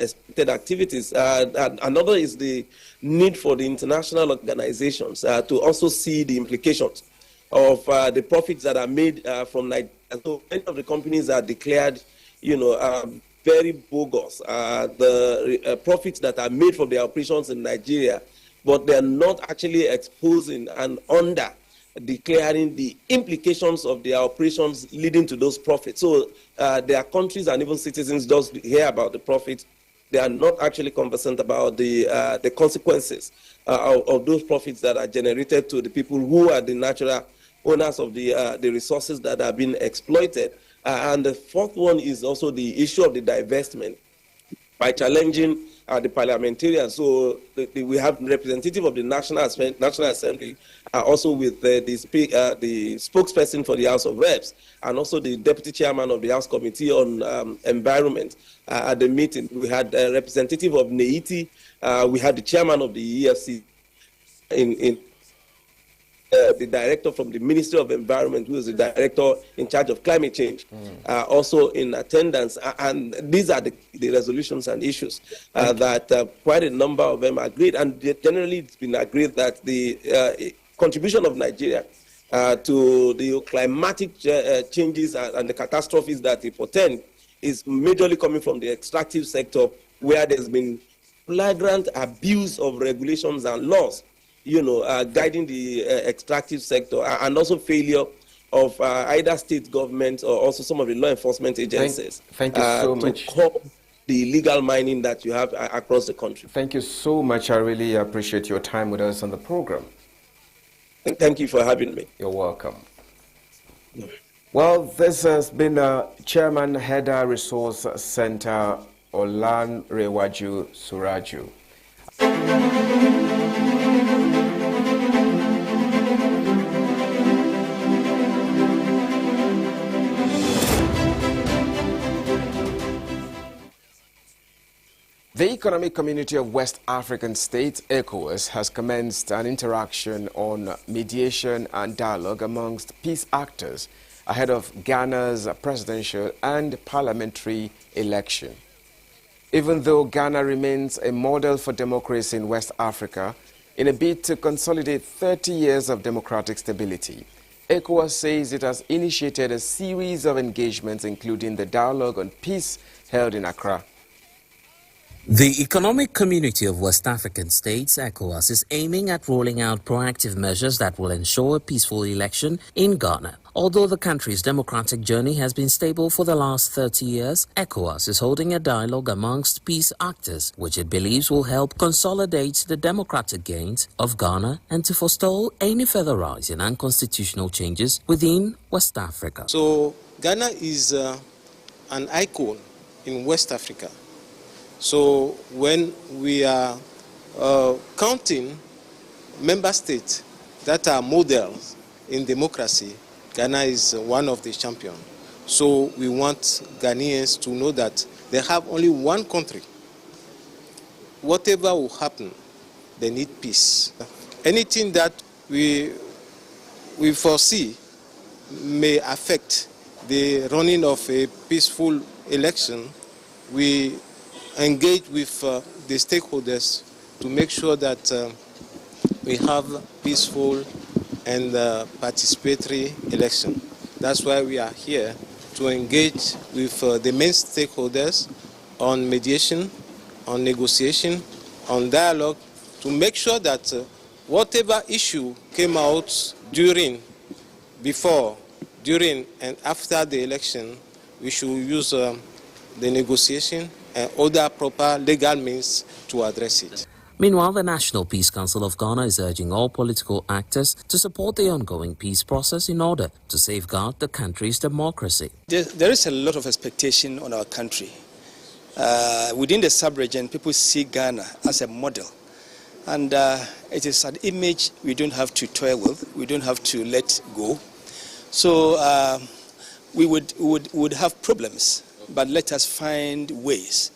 expected activities. Another is the need for the international organizations to also see the implications of the profits that are made from Nigeria. So many of the companies are declared, very bogus, the profits that are made from their operations in Nigeria, but they are not actually exposing and declaring the implications of their operations leading to those profits. So their countries and even citizens just hear about the profits. They are not actually conversant about the consequences of those profits that are generated to the people who are the natural owners of the resources that are being exploited. And the fourth one is also the issue of the divestment by challenging the parliamentarians. So we have representative of the National Assembly, also with the spokesperson for the House of Reps, and also the deputy chairman of the House Committee on Environment. At the meeting, we had a representative of NEITI, we had the chairman of the EFC the director from the Ministry of Environment, who is the director in charge of climate change, also in attendance. And these are the resolutions and issues that quite a number of them agreed. And generally, it's been agreed that the contribution of Nigeria to the climatic changes and the catastrophes that it portend is majorly coming from the extractive sector, where there's been flagrant abuse of regulations and laws, guiding the extractive sector, and also failure of either state government or also some of the law enforcement agencies. Thank you so much. To curb the illegal mining that you have across the country. Thank you so much. I really appreciate your time with us on the program. Thank you for having me. You're welcome. Well, this has been Chairman Header Resource Center, Olan Rewaju Suraju. The Economic Community of West African States, ECOWAS, has commenced an interaction on mediation and dialogue amongst peace actors ahead of Ghana's presidential and parliamentary election. Even though Ghana remains a model for democracy in West Africa, in a bid to consolidate 30 years of democratic stability, ECOWAS says it has initiated a series of engagements, including the dialogue on peace held in Accra. The Economic Community of West African States, ECOWAS, is aiming at rolling out proactive measures that will ensure a peaceful election in Ghana. Although the country's democratic journey has been stable for the last 30 years, ECOWAS is holding a dialogue amongst peace actors, which it believes will help consolidate the democratic gains of Ghana and to forestall any further rise in unconstitutional changes within West Africa. So Ghana is an icon in West Africa. So when we are counting member states that are models in democracy, Ghana is one of the champions. So we want Ghanaians to know that they have only one country. Whatever will happen, they need peace. Anything that we foresee may affect the running of a peaceful election, we engage with the stakeholders to make sure that we have peaceful and participatory election. That's why we are here, to engage with the main stakeholders on mediation, on negotiation, on dialogue, to make sure that whatever issue came out before, during, and after the election, we should use the negotiation and other proper legal means to address it. Meanwhile, the National Peace Council of Ghana is urging all political actors to support the ongoing peace process in order to safeguard the country's democracy. There is a lot of expectation on our country. Within the sub-region, people see Ghana as a model. And it is an image we don't have to toy with, we don't have to let go. So we would have problems, but let us find ways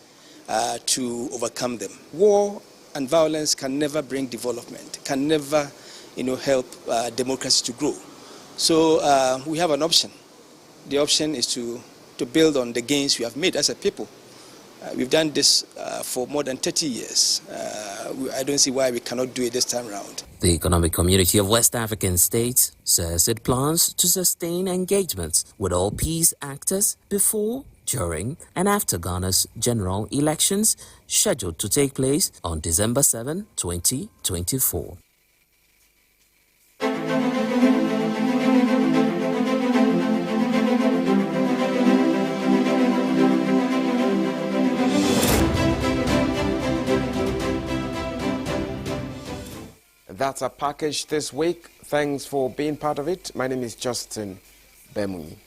to overcome them. War and violence can never bring development, can never, help democracy to grow. So we have an option. The option is to build on the gains we have made as a people. We've done this for more than 30 years. I don't see why we cannot do it this time around. The Economic Community of West African States says it plans to sustain engagements with all peace actors before, during, and after Ghana's general elections, scheduled to take place on December 7, 2024. That's our package this week. Thanks for being part of it. My name is Justin Bemuni.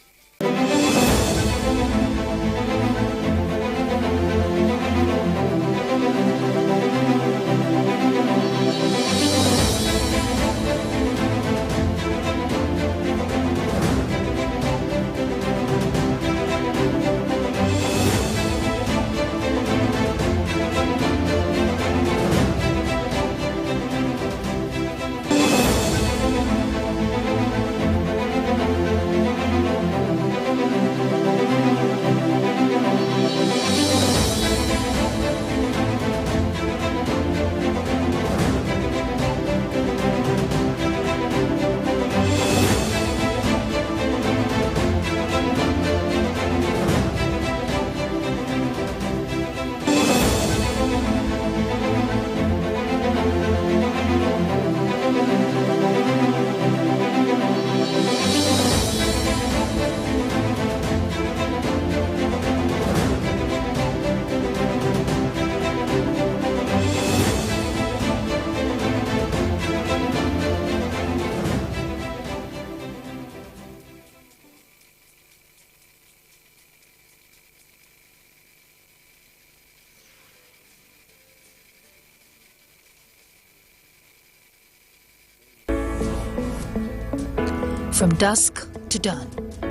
From dusk to dawn,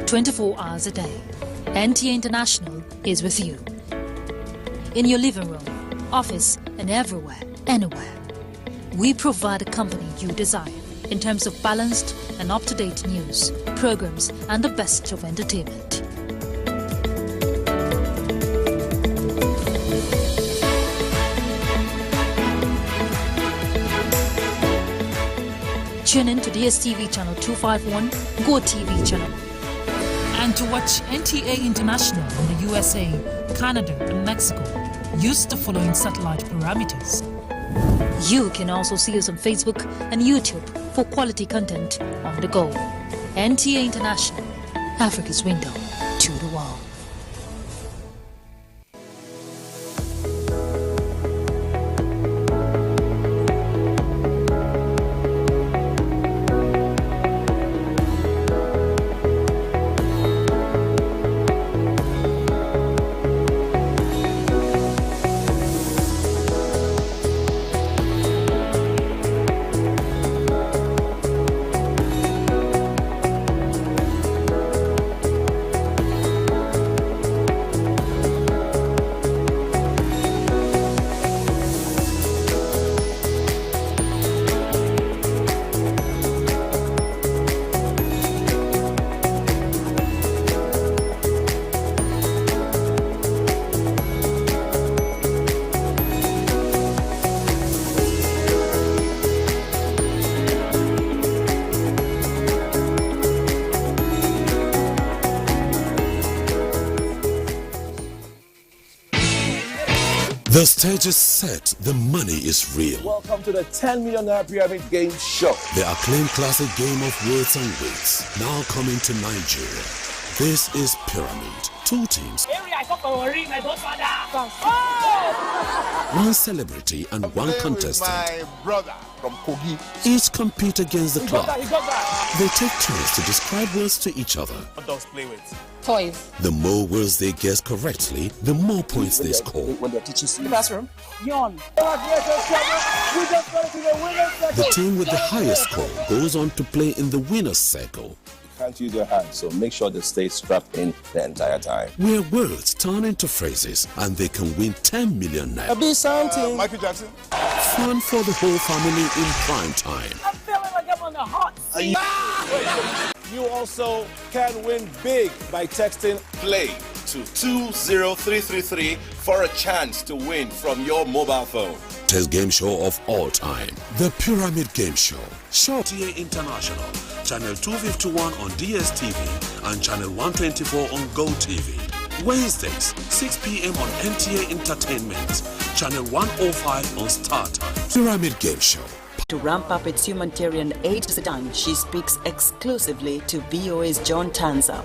24 hours a day, NTA International is with you. In your living room, office, and everywhere, anywhere. We provide the company you desire in terms of balanced and up-to-date news, programs, and the best of entertainment. Tune in to DSTV channel 251, Go TV channel. And to watch NTA International in the USA, Canada, and Mexico, use the following satellite parameters. You can also see us on Facebook and YouTube for quality content on the go. NTA International, Africa's window to the world. The stage is set, the money is real. Welcome to the 10 Million Pyramid Game Show. The acclaimed classic game of words and weights, now coming to Nigeria. This is Pyramid. 2 teams, one celebrity and one contestant. My brother from Kogi. Each compete against the clock. They take turns to describe words to each other. What dogs play with? Toys. The more words they guess correctly, the more points they score. When they're teaching in the classroom. Yawn. The team with the highest score goes on to play in the winner's circle. You can't use your hands, so make sure they stay strapped in the entire time. Where words turn into phrases and they can win 10 million naira. Be something. Michael Jackson. Fun for the whole family in prime time. I'm feeling like I'm on the hot seat. You also can win big by texting PLAY to 20333 for a chance to win from your mobile phone. Best game show of all time, the Pyramid Game Show. NTA International, channel 251 on DSTV and channel 124 on Go TV. Wednesdays, 6 p.m. on NTA Entertainment, channel 105 on Star Times. Pyramid Game Show. To ramp up its humanitarian aid to Sudan, she speaks exclusively to VOA's John Tanza.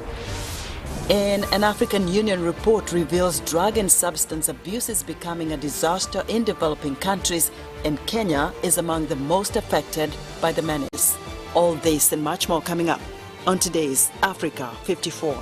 And an African Union report reveals drug and substance abuse is becoming a disaster in developing countries, and Kenya is among the most affected by the menace. All this and much more coming up on today's Africa 54.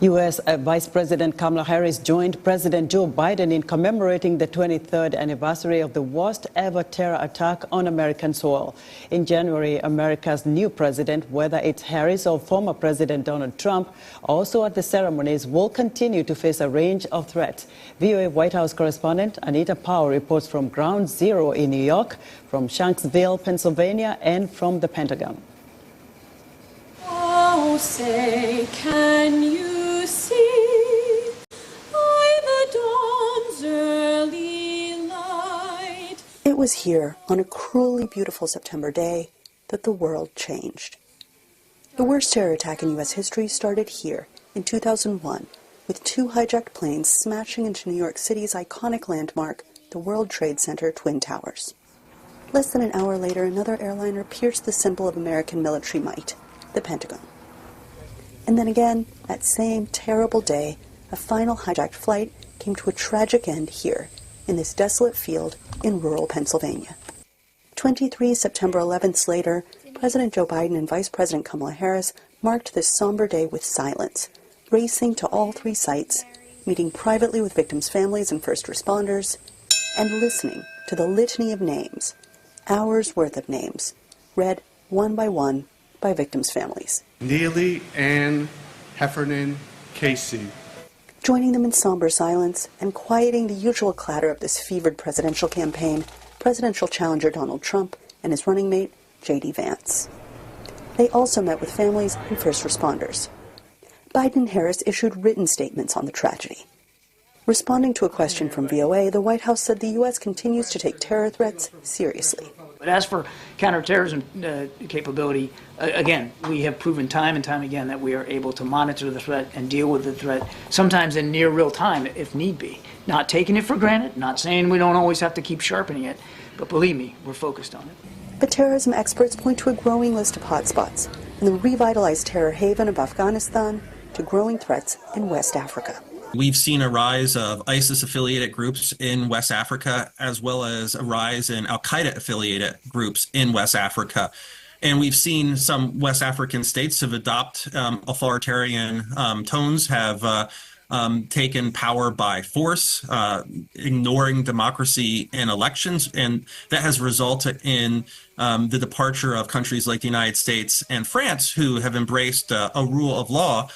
U.S. Vice President Kamala Harris joined President Joe Biden in commemorating the 23rd anniversary of the worst ever terror attack on American soil. In January, America's new president, whether it's Harris or former President Donald Trump, also at the ceremonies will continue to face a range of threats. VOA White House correspondent Anita Powell reports from Ground Zero in New York, from Shanksville, Pennsylvania, and from the Pentagon. Oh, say, can you see by the dawn's early light? It was here, on a cruelly beautiful September day, that the world changed. The worst terror attack in U.S. history started here in 2001, with 2 hijacked planes smashing into New York City's iconic landmark, the World Trade Center Twin Towers. Less than an hour later, another airliner pierced the symbol of American military might, the Pentagon. And then again, that same terrible day, a final hijacked flight came to a tragic end here, in this desolate field in rural Pennsylvania. 23 September 11ths later, President Joe Biden and Vice President Kamala Harris marked this somber day with silence, racing to all three sites, meeting privately with victims' families and first responders, and listening to the litany of names, hours worth of names, read one by victims' families. Neely Ann Heffernan Casey. Joining them in somber silence and quieting the usual clatter of this fevered presidential campaign, presidential challenger Donald Trump and his running mate, J.D. Vance. They also met with families and first responders. Biden and Harris issued written statements on the tragedy. Responding to a question from VOA, the White House said the U.S. continues to take terror threats seriously. But as for counterterrorism capability, again, we have proven time and time again that we are able to monitor the threat and deal with the threat, sometimes in near real time if need be. Not taking it for granted, not saying we don't always have to keep sharpening it, but believe me, we're focused on it. But terrorism experts point to a growing list of hotspots, from the revitalized terror haven of Afghanistan to growing threats in West Africa. We've seen a rise of ISIS-affiliated groups in West Africa, as well as a rise in al-Qaeda-affiliated groups in West Africa. And we've seen some West African states have adopted authoritarian tones, have taken power by force, ignoring democracy and elections. And that has resulted in the departure of countries like the United States and France, who have embraced a rule of law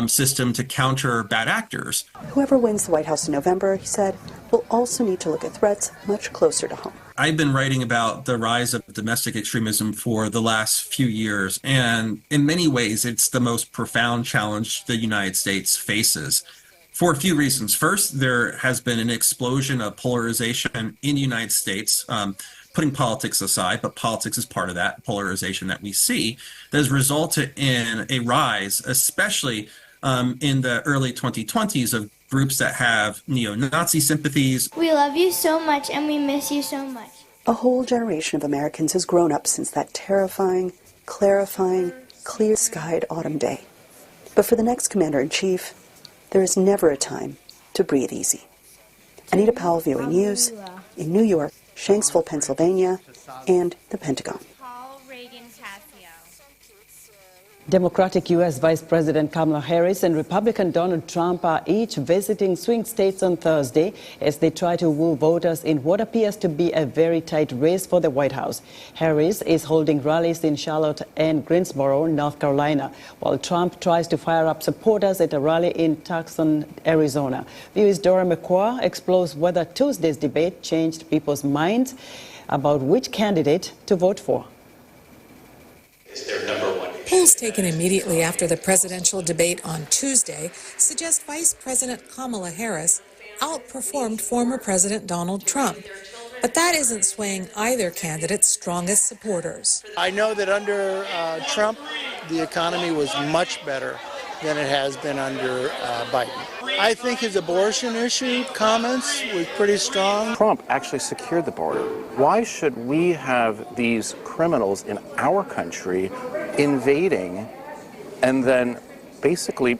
system to counter bad actors. Whoever wins the White House in November, he said, will also need to look at threats much closer to home. I've been writing about the rise of domestic extremism for the last few years, and in many ways, it's the most profound challenge the United States faces for a few reasons. First, there has been an explosion of polarization in the United States, putting politics aside, but politics is part of that polarization that we see, that has resulted in a rise, especially in the early 2020s, of groups that have neo-Nazi sympathies. We love you so much and we miss you so much. A whole generation of Americans has grown up since that terrifying, clarifying, clear-skied autumn day. But for the next Commander-in-Chief, there is never a time to breathe easy. Anita Powell, VOA News, in New York, Shanksville, Pennsylvania, and the Pentagon. Democratic U.S. Vice President Kamala Harris and Republican Donald Trump are each visiting swing states on Thursday as they try to woo voters in what appears to be a very tight race for the White House. Harris is holding rallies in Charlotte and Greensboro, North Carolina, while Trump tries to fire up supporters at a rally in Tucson, Arizona. VOA's Dora McCaw explores whether Tuesday's debate changed people's minds about which candidate to vote for. Polls taken immediately after the presidential debate on Tuesday suggest Vice President Kamala Harris outperformed former President Donald Trump. But that isn't swaying either candidate's strongest supporters. I know that under Trump, the economy was much better than it has been under Biden. I think his abortion issue comments was pretty strong. Trump actually secured the border. Why should we have these criminals in our country invading and then basically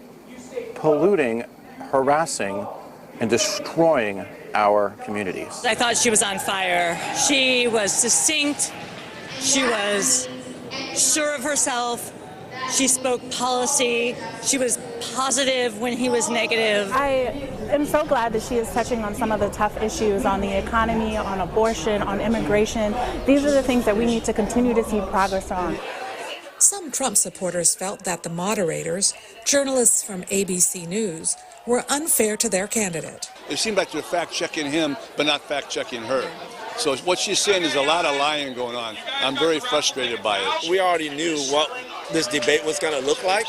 polluting, harassing, and destroying our communities? I thought she was on fire. She was succinct. She was sure of herself. She spoke policy. She was positive when he was negative. I am so glad that she is touching on some of the tough issues on the economy, on abortion, on immigration. These are the things that we need to continue to see progress on. Some Trump supporters felt that the moderators, journalists from ABC News, were unfair to their candidate. It seemed like they're fact-checking him, but not fact-checking her. So what she's saying is a lot of lying going on. I'm very frustrated by it. We already knew what this debate was going to look like.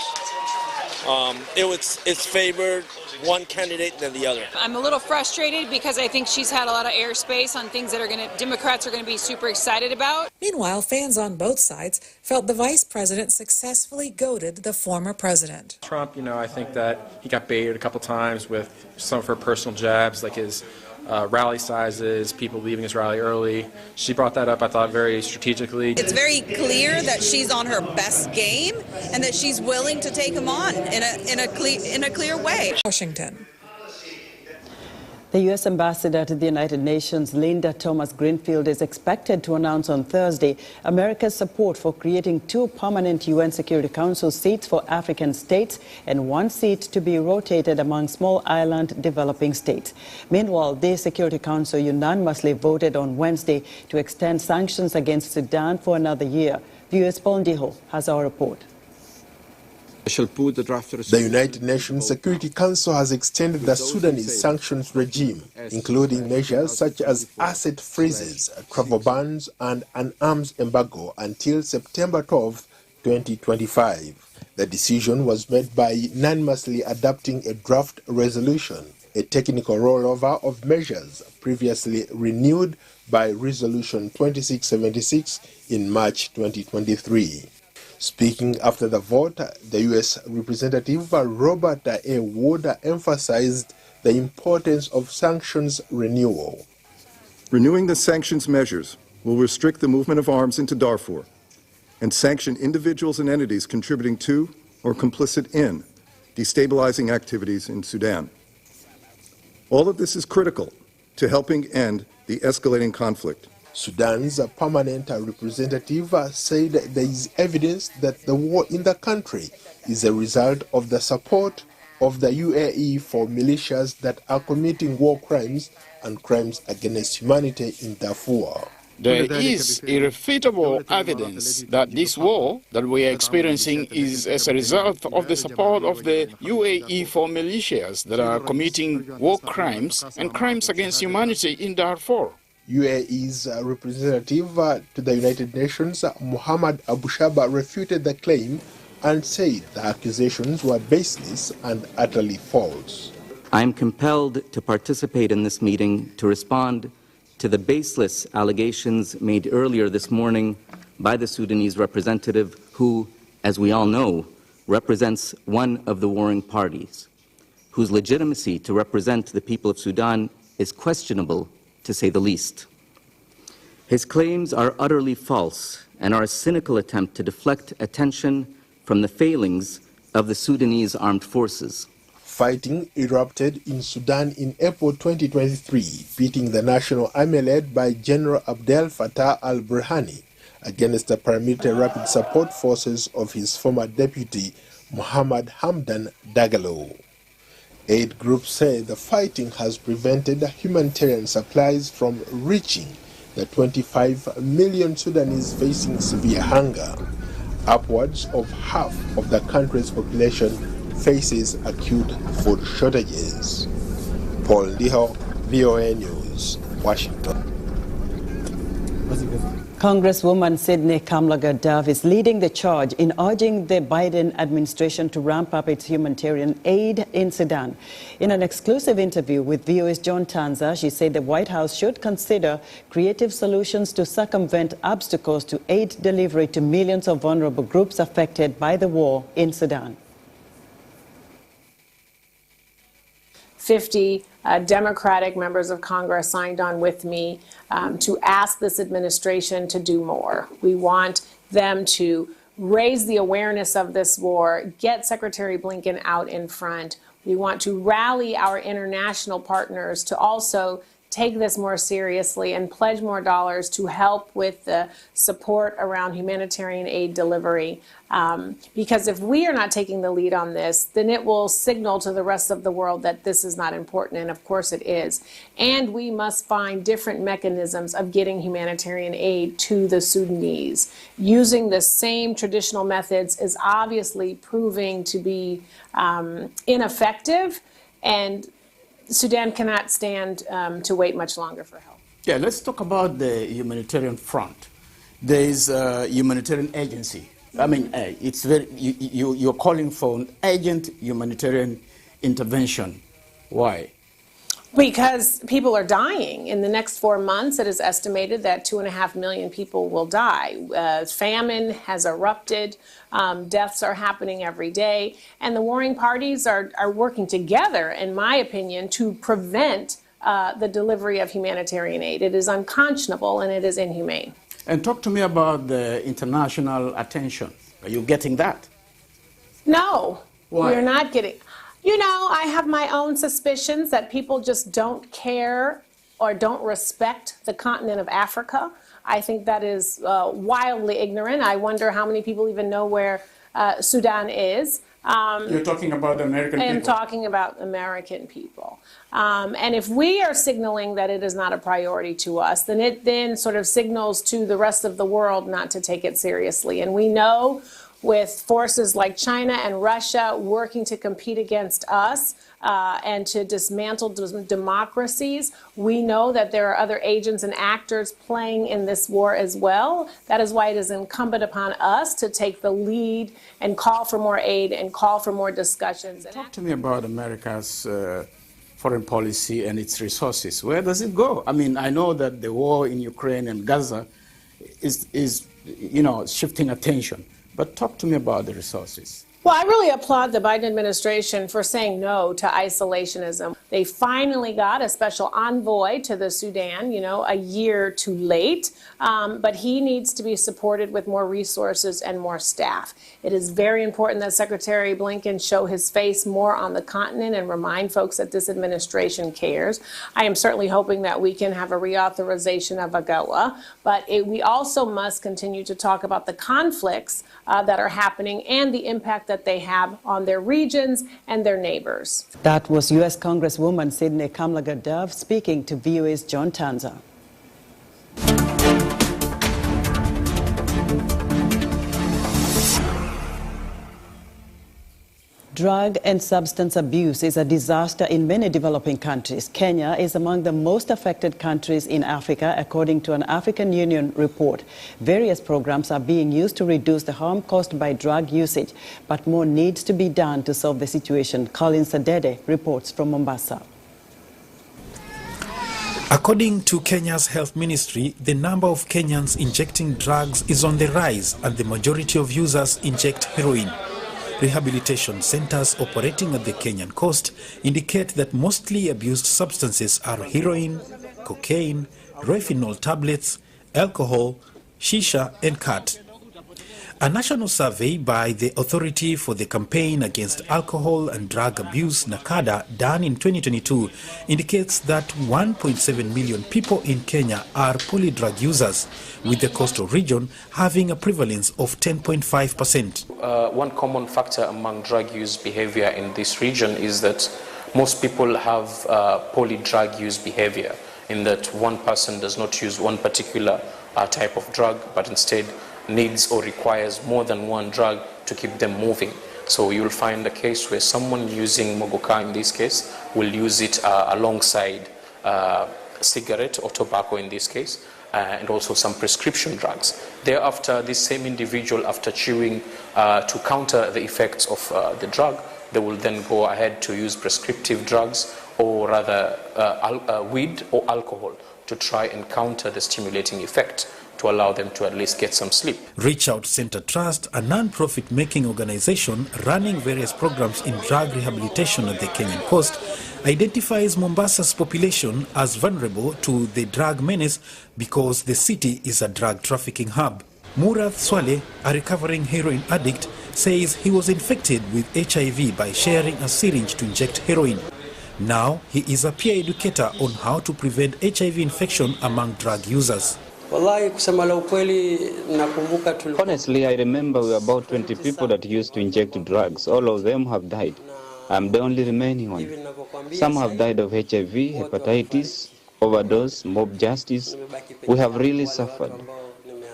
It's favored one candidate than the other. I'm a little frustrated because I think she's had a lot of airspace on things that Democrats are going to be super excited about. Meanwhile, fans on both sides felt the vice president successfully goaded the former president. Trump, I think that he got baited a couple times with some of her personal jabs, like his rally sizes, people leaving his rally early. She brought that up, I thought, very strategically. It's very clear that she's on her best game and that she's willing to take him on in a clear way. Washington. The U.S. Ambassador to the United Nations, Linda Thomas-Greenfield, is expected to announce on Thursday America's support for creating 2 permanent UN Security Council seats for African states and 1 seat to be rotated among small island developing states. Meanwhile, the Security Council unanimously voted on Wednesday to extend sanctions against Sudan for another year. VOA's Paul Ndiho has our report. The United Nations Security Council has extended the Sudanese sanctions regime, including measures such as asset freezes, travel bans, and an arms embargo until September 12, 2025. The decision was made by unanimously adopting a draft resolution, a technical rollover of measures previously renewed by Resolution 2676 in March 2023. Speaking after the vote, the U.S. Representative Robert A. Wood emphasized the importance of sanctions renewal. Renewing the sanctions measures will restrict the movement of arms into Darfur and sanction individuals and entities contributing to or complicit in destabilizing activities in Sudan. All of this is critical to helping end the escalating conflict. Sudan's permanent representative said there is evidence that the war in the country is a result of the support of the UAE for militias that are committing war crimes and crimes against humanity in Darfur. There is irrefutable evidence that this war that we are experiencing is as a result of the support of the UAE for militias that are committing war crimes and crimes against humanity in Darfur. UAE's representative to the United Nations, Muhammad Abu Shaba, refuted the claim and said the accusations were baseless and utterly false. I am compelled to participate in this meeting to respond to the baseless allegations made earlier this morning by the Sudanese representative who, as we all know, represents one of the warring parties, whose legitimacy to represent the people of Sudan is questionable, to say the least. His claims are utterly false and are a cynical attempt to deflect attention from the failings of the Sudanese armed forces. Fighting erupted in Sudan in April 2023, pitting the National Army led by General Abdel Fattah al-Burhani against the paramilitary rapid support forces of his former deputy, Mohammed Hamdan Dagalo. Aid groups say the fighting has prevented humanitarian supplies from reaching the 25 million Sudanese facing severe hunger. Upwards of half of the country's population faces acute food shortages. Paul Ndiho, VOA News, Washington. Congresswoman Sydney Kamlaga-Duff is leading the charge in urging the Biden administration to ramp up its humanitarian aid in Sudan. In an exclusive interview with VOA's John Tanza, she said the White House should consider creative solutions to circumvent obstacles to aid delivery to millions of vulnerable groups affected by the war in Sudan. 50 Democratic members of Congress signed on with me to ask this administration to do more. We want them to raise the awareness of this war, get Secretary Blinken out in front. We want to rally our international partners to also take this more seriously and pledge more dollars to help with the support around humanitarian aid delivery. Because if we are not taking the lead on this, then it will signal to the rest of the world that this is not important, and of course it is. And we must find different mechanisms of getting humanitarian aid to the Sudanese. Using the same traditional methods is obviously proving to be ineffective, and Sudan cannot stand to wait much longer for help. Yeah, let's talk about the humanitarian front. There is a humanitarian agency. I mean, it's very, you're calling for an urgent humanitarian intervention. Why? Because people are dying. In the next 4 months, it is estimated that 2.5 million people will die. Famine has erupted. Deaths are happening every day. And the warring parties are working together, in my opinion, to prevent the delivery of humanitarian aid. It is unconscionable and it is inhumane. And talk to me about the international attention. Are you getting that? No, Why? we're not getting. You know, I have my own suspicions that people just don't care or don't respect the continent of Africa. I think that is wildly ignorant. I wonder how many people even know where Sudan is. You're talking about the American people? I am talking about American people. And if we are signaling that it is not a priority to us, then it then sort of signals to the rest of the world not to take it seriously. And we know with forces like China and Russia working to compete against us and to dismantle democracies, we know that there are other agents and actors playing in this war as well. That is why it is incumbent upon us to take the lead and call for more aid and call for more discussions. Talk to me about America's foreign policy and its resources. Where does it go? I mean, I know that the war in Ukraine and Gaza is shifting attention. But talk to me about the resources. Well, I really applaud the Biden administration for saying no to isolationism. They finally got a special envoy to the Sudan, a year too late. But he needs to be supported with more resources and more staff. It is very important that Secretary Blinken show his face more on the continent and remind folks that this administration cares. I am certainly hoping that we can have a reauthorization of AGOA, but we also must continue to talk about the conflicts that are happening and the impact that they have on their regions and their neighbors. That was U.S. Congresswoman Sidney Kamlaga-Dove speaking to VOA's John Tanza. Drug and substance abuse is a disaster in many developing countries. Kenya is among the most affected countries in Africa, according to an African Union report. Various programs are being used to reduce the harm caused by drug usage, but more needs to be done to solve the situation. Colin Sadede reports from Mombasa. According to Kenya's health ministry, the number of Kenyans injecting drugs is on the rise, and the majority of users inject heroin. Rehabilitation centers operating at the Kenyan coast indicate that mostly abused substances are heroin, cocaine, refinol tablets, alcohol, shisha, and khat. A national survey by the Authority for the Campaign Against Alcohol and Drug Abuse, NACADA, done in 2022, indicates that 1.7 million people in Kenya are polydrug users, with the coastal region having a prevalence of 10.5%. One common factor among drug use behavior in this region is that most people have polydrug use behavior, in that one person does not use one particular type of drug, but instead needs or requires more than one drug to keep them moving. So you'll find a case where someone using mogoka in this case will use it alongside cigarette or tobacco in this case, and also some prescription drugs. Thereafter, this same individual, after chewing to counter the effects of the drug, they will then go ahead to use prescriptive drugs, or rather weed or alcohol, to try and counter the stimulating effect, to allow them to at least get some sleep. Reach Out Center Trust, a non-profit making organization running various programs in drug rehabilitation at the Kenyan coast, identifies Mombasa's population as vulnerable to the drug menace because the city is a drug trafficking hub. Murath Swale, a recovering heroin addict, says he was infected with HIV by sharing a syringe to inject heroin. Now he is a peer educator on how to prevent HIV infection among drug users. Honestly, I remember we were about 20 people that used to inject drugs. All of them have died. I'm the only remaining one. Some have died of HIV, hepatitis, overdose, mob justice. We have really suffered.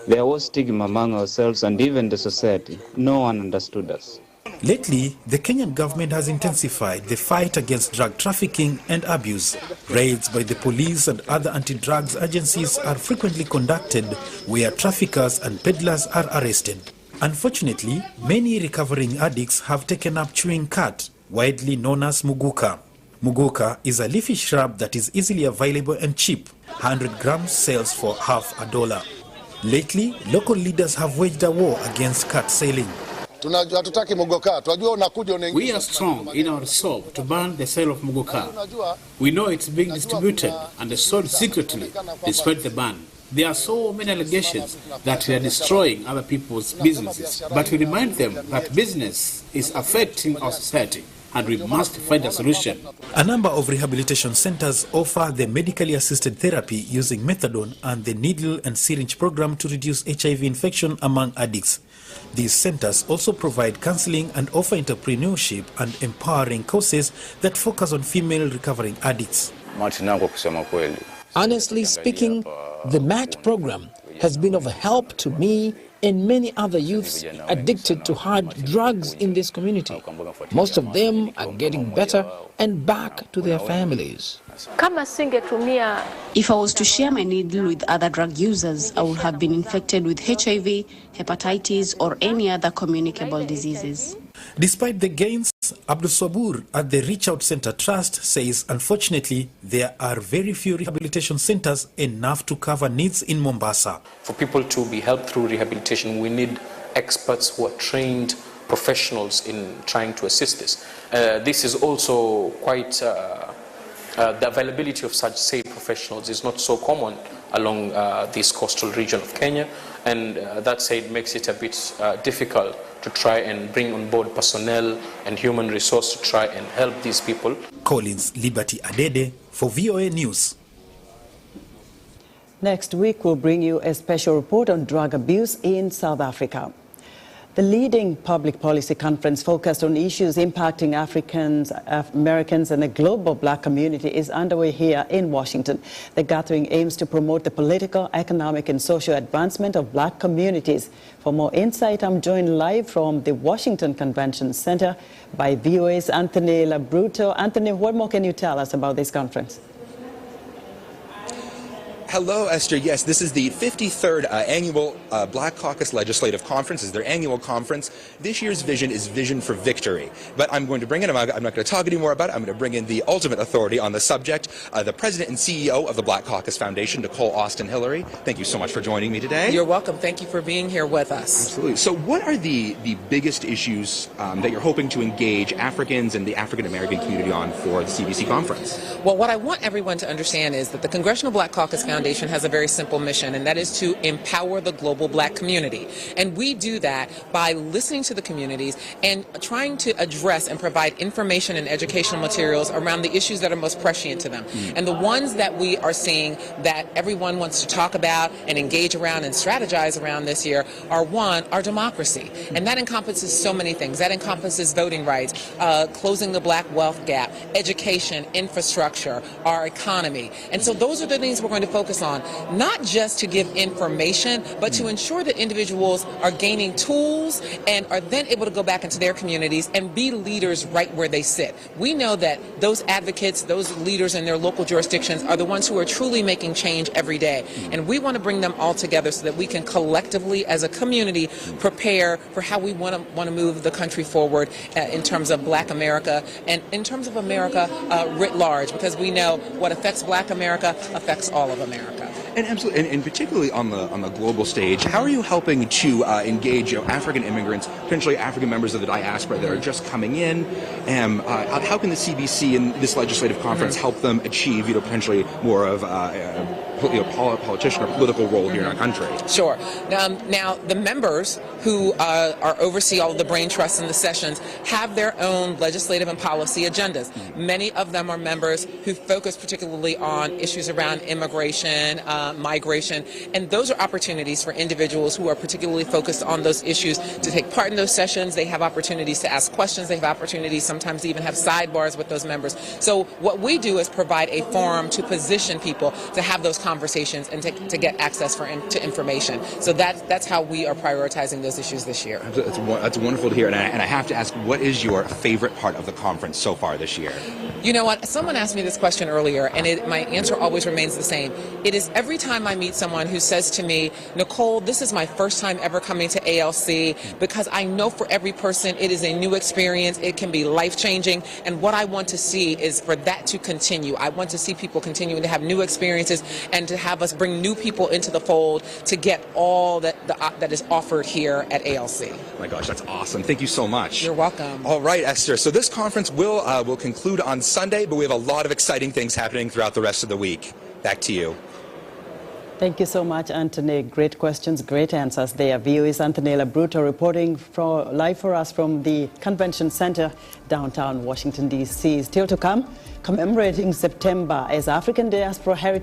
There was stigma among ourselves and even the society. No one understood us. Lately, the Kenyan government has intensified the fight against drug trafficking and abuse. Raids by the police and other anti-drugs agencies are frequently conducted where traffickers and peddlers are arrested. Unfortunately, many recovering addicts have taken up chewing khat, widely known as muguka. Muguka is a leafy shrub that is easily available and cheap. 100 grams sells for $50. Lately, local leaders have waged a war against khat selling. We are strong in our resolve to ban the sale of muguka. We know it's being distributed and sold secretly despite the ban. There are so many allegations that we are destroying other people's businesses, but we remind them that business is affecting our society and we must find a solution. A number of rehabilitation centers offer the medically assisted therapy using methadone and the needle and syringe program to reduce HIV infection among addicts. These centers also provide counseling and offer entrepreneurship and empowering courses that focus on female recovering addicts. Honestly speaking, the MAT program has been of help to me and many other youths addicted to hard drugs in this community. Most of them are getting better and back to their families. If I was to share my needle with other drug users, I would have been infected with HIV, hepatitis, or any other communicable diseases. Despite the gains, Abdul Sabur at the Reach Out Center Trust says unfortunately there are very few rehabilitation centers enough to cover needs in Mombasa. For people to be helped through rehabilitation, we need experts who are trained professionals in trying to assist this. This is also quite, the availability of such safe professionals is not so common along this coastal region of Kenya, and that said makes it a bit difficult to try and bring on board personnel and human resource to try and help these people. Collins Liberty Adede for VOA News. Next week, we'll bring you a special report on drug abuse in South Africa. The leading public policy conference focused on issues impacting Africans, Americans, and the global black community is underway here in Washington. The gathering aims to promote the political, economic, and social advancement of black communities. For more insight, I'm joined live from the Washington Convention Center by VOA's Anthony Labruto. Anthony, what more can you tell us about this conference? Hello, Esther. Yes, this is the 53rd annual Black Caucus Legislative Conference. It's their annual conference. This year's vision is Vision for Victory. But I'm going to bring in, I'm not going to talk anymore about it. I'm going to bring in the ultimate authority on the subject, the President and CEO of the Black Caucus Foundation, Nicole Austin Hillary. Thank you so much for joining me today. You're welcome. Thank you for being here with us. Absolutely. So what are the biggest issues that you're hoping to engage Africans and the African American community on for the CBC conference? Well, what I want everyone to understand is that the Congressional Black Caucus Foundation has a very simple mission, and that is to empower the global black community. And we do that by listening to the communities and trying to address and provide information and educational materials around the issues that are most prescient to them. And the ones that we are seeing that everyone wants to talk about and engage around and strategize around this year are, one, our democracy. And that encompasses so many things. That encompasses voting rights, closing the black wealth gap, education, infrastructure, our economy. And so those are the things we're going to focus on, not just to give information, but to ensure that individuals are gaining tools and are then able to go back into their communities and be leaders right where they sit. We know that those advocates, those leaders in their local jurisdictions are the ones who are truly making change every day. And we want to bring them all together so that we can collectively, as a community, prepare for how we want to move the country forward in terms of Black America and in terms of America writ large, because we know what affects Black America affects all of America. And absolutely, and particularly on the global stage, how are you helping to engage African immigrants, potentially African members of the diaspora that are just coming in? How can the CBC and this legislative conference help them achieve, potentially more of politician or political role here in our country? Sure. Now, the members who oversee all of the brain trusts and the sessions have their own legislative and policy agendas. Many of them are members who focus particularly on issues around immigration, migration, and those are opportunities for individuals who are particularly focused on those issues to take part in those sessions. They have opportunities to ask questions. They have opportunities sometimes to even have sidebars with those members. So what we do is provide a forum to position people to have those conversations and to get access to information. So that's how we are prioritizing those issues this year. That's wonderful to hear. And I have to ask, what is your favorite part of the conference so far this year? You know what? Someone asked me this question earlier, and my answer always remains the same. It is every time I meet someone who says to me, Nicole, this is my first time ever coming to ALC, because I know for every person it is a new experience. It can be life-changing. And what I want to see is for that to continue. I want to see people continuing to have new experiences and to have us bring new people into the fold to get all that is offered here at ALC. Oh my gosh, that's awesome. Thank you so much. You're welcome. All right, Esther. So this conference will conclude on Sunday, but we have a lot of exciting things happening throughout the rest of the week. Back to you. Thank you so much, Anthony. Great questions, great answers there. VOA's Antonella Bruto reporting live for us from the Convention Center, downtown Washington, D.C. Still to come, commemorating September as African Diaspora Heritage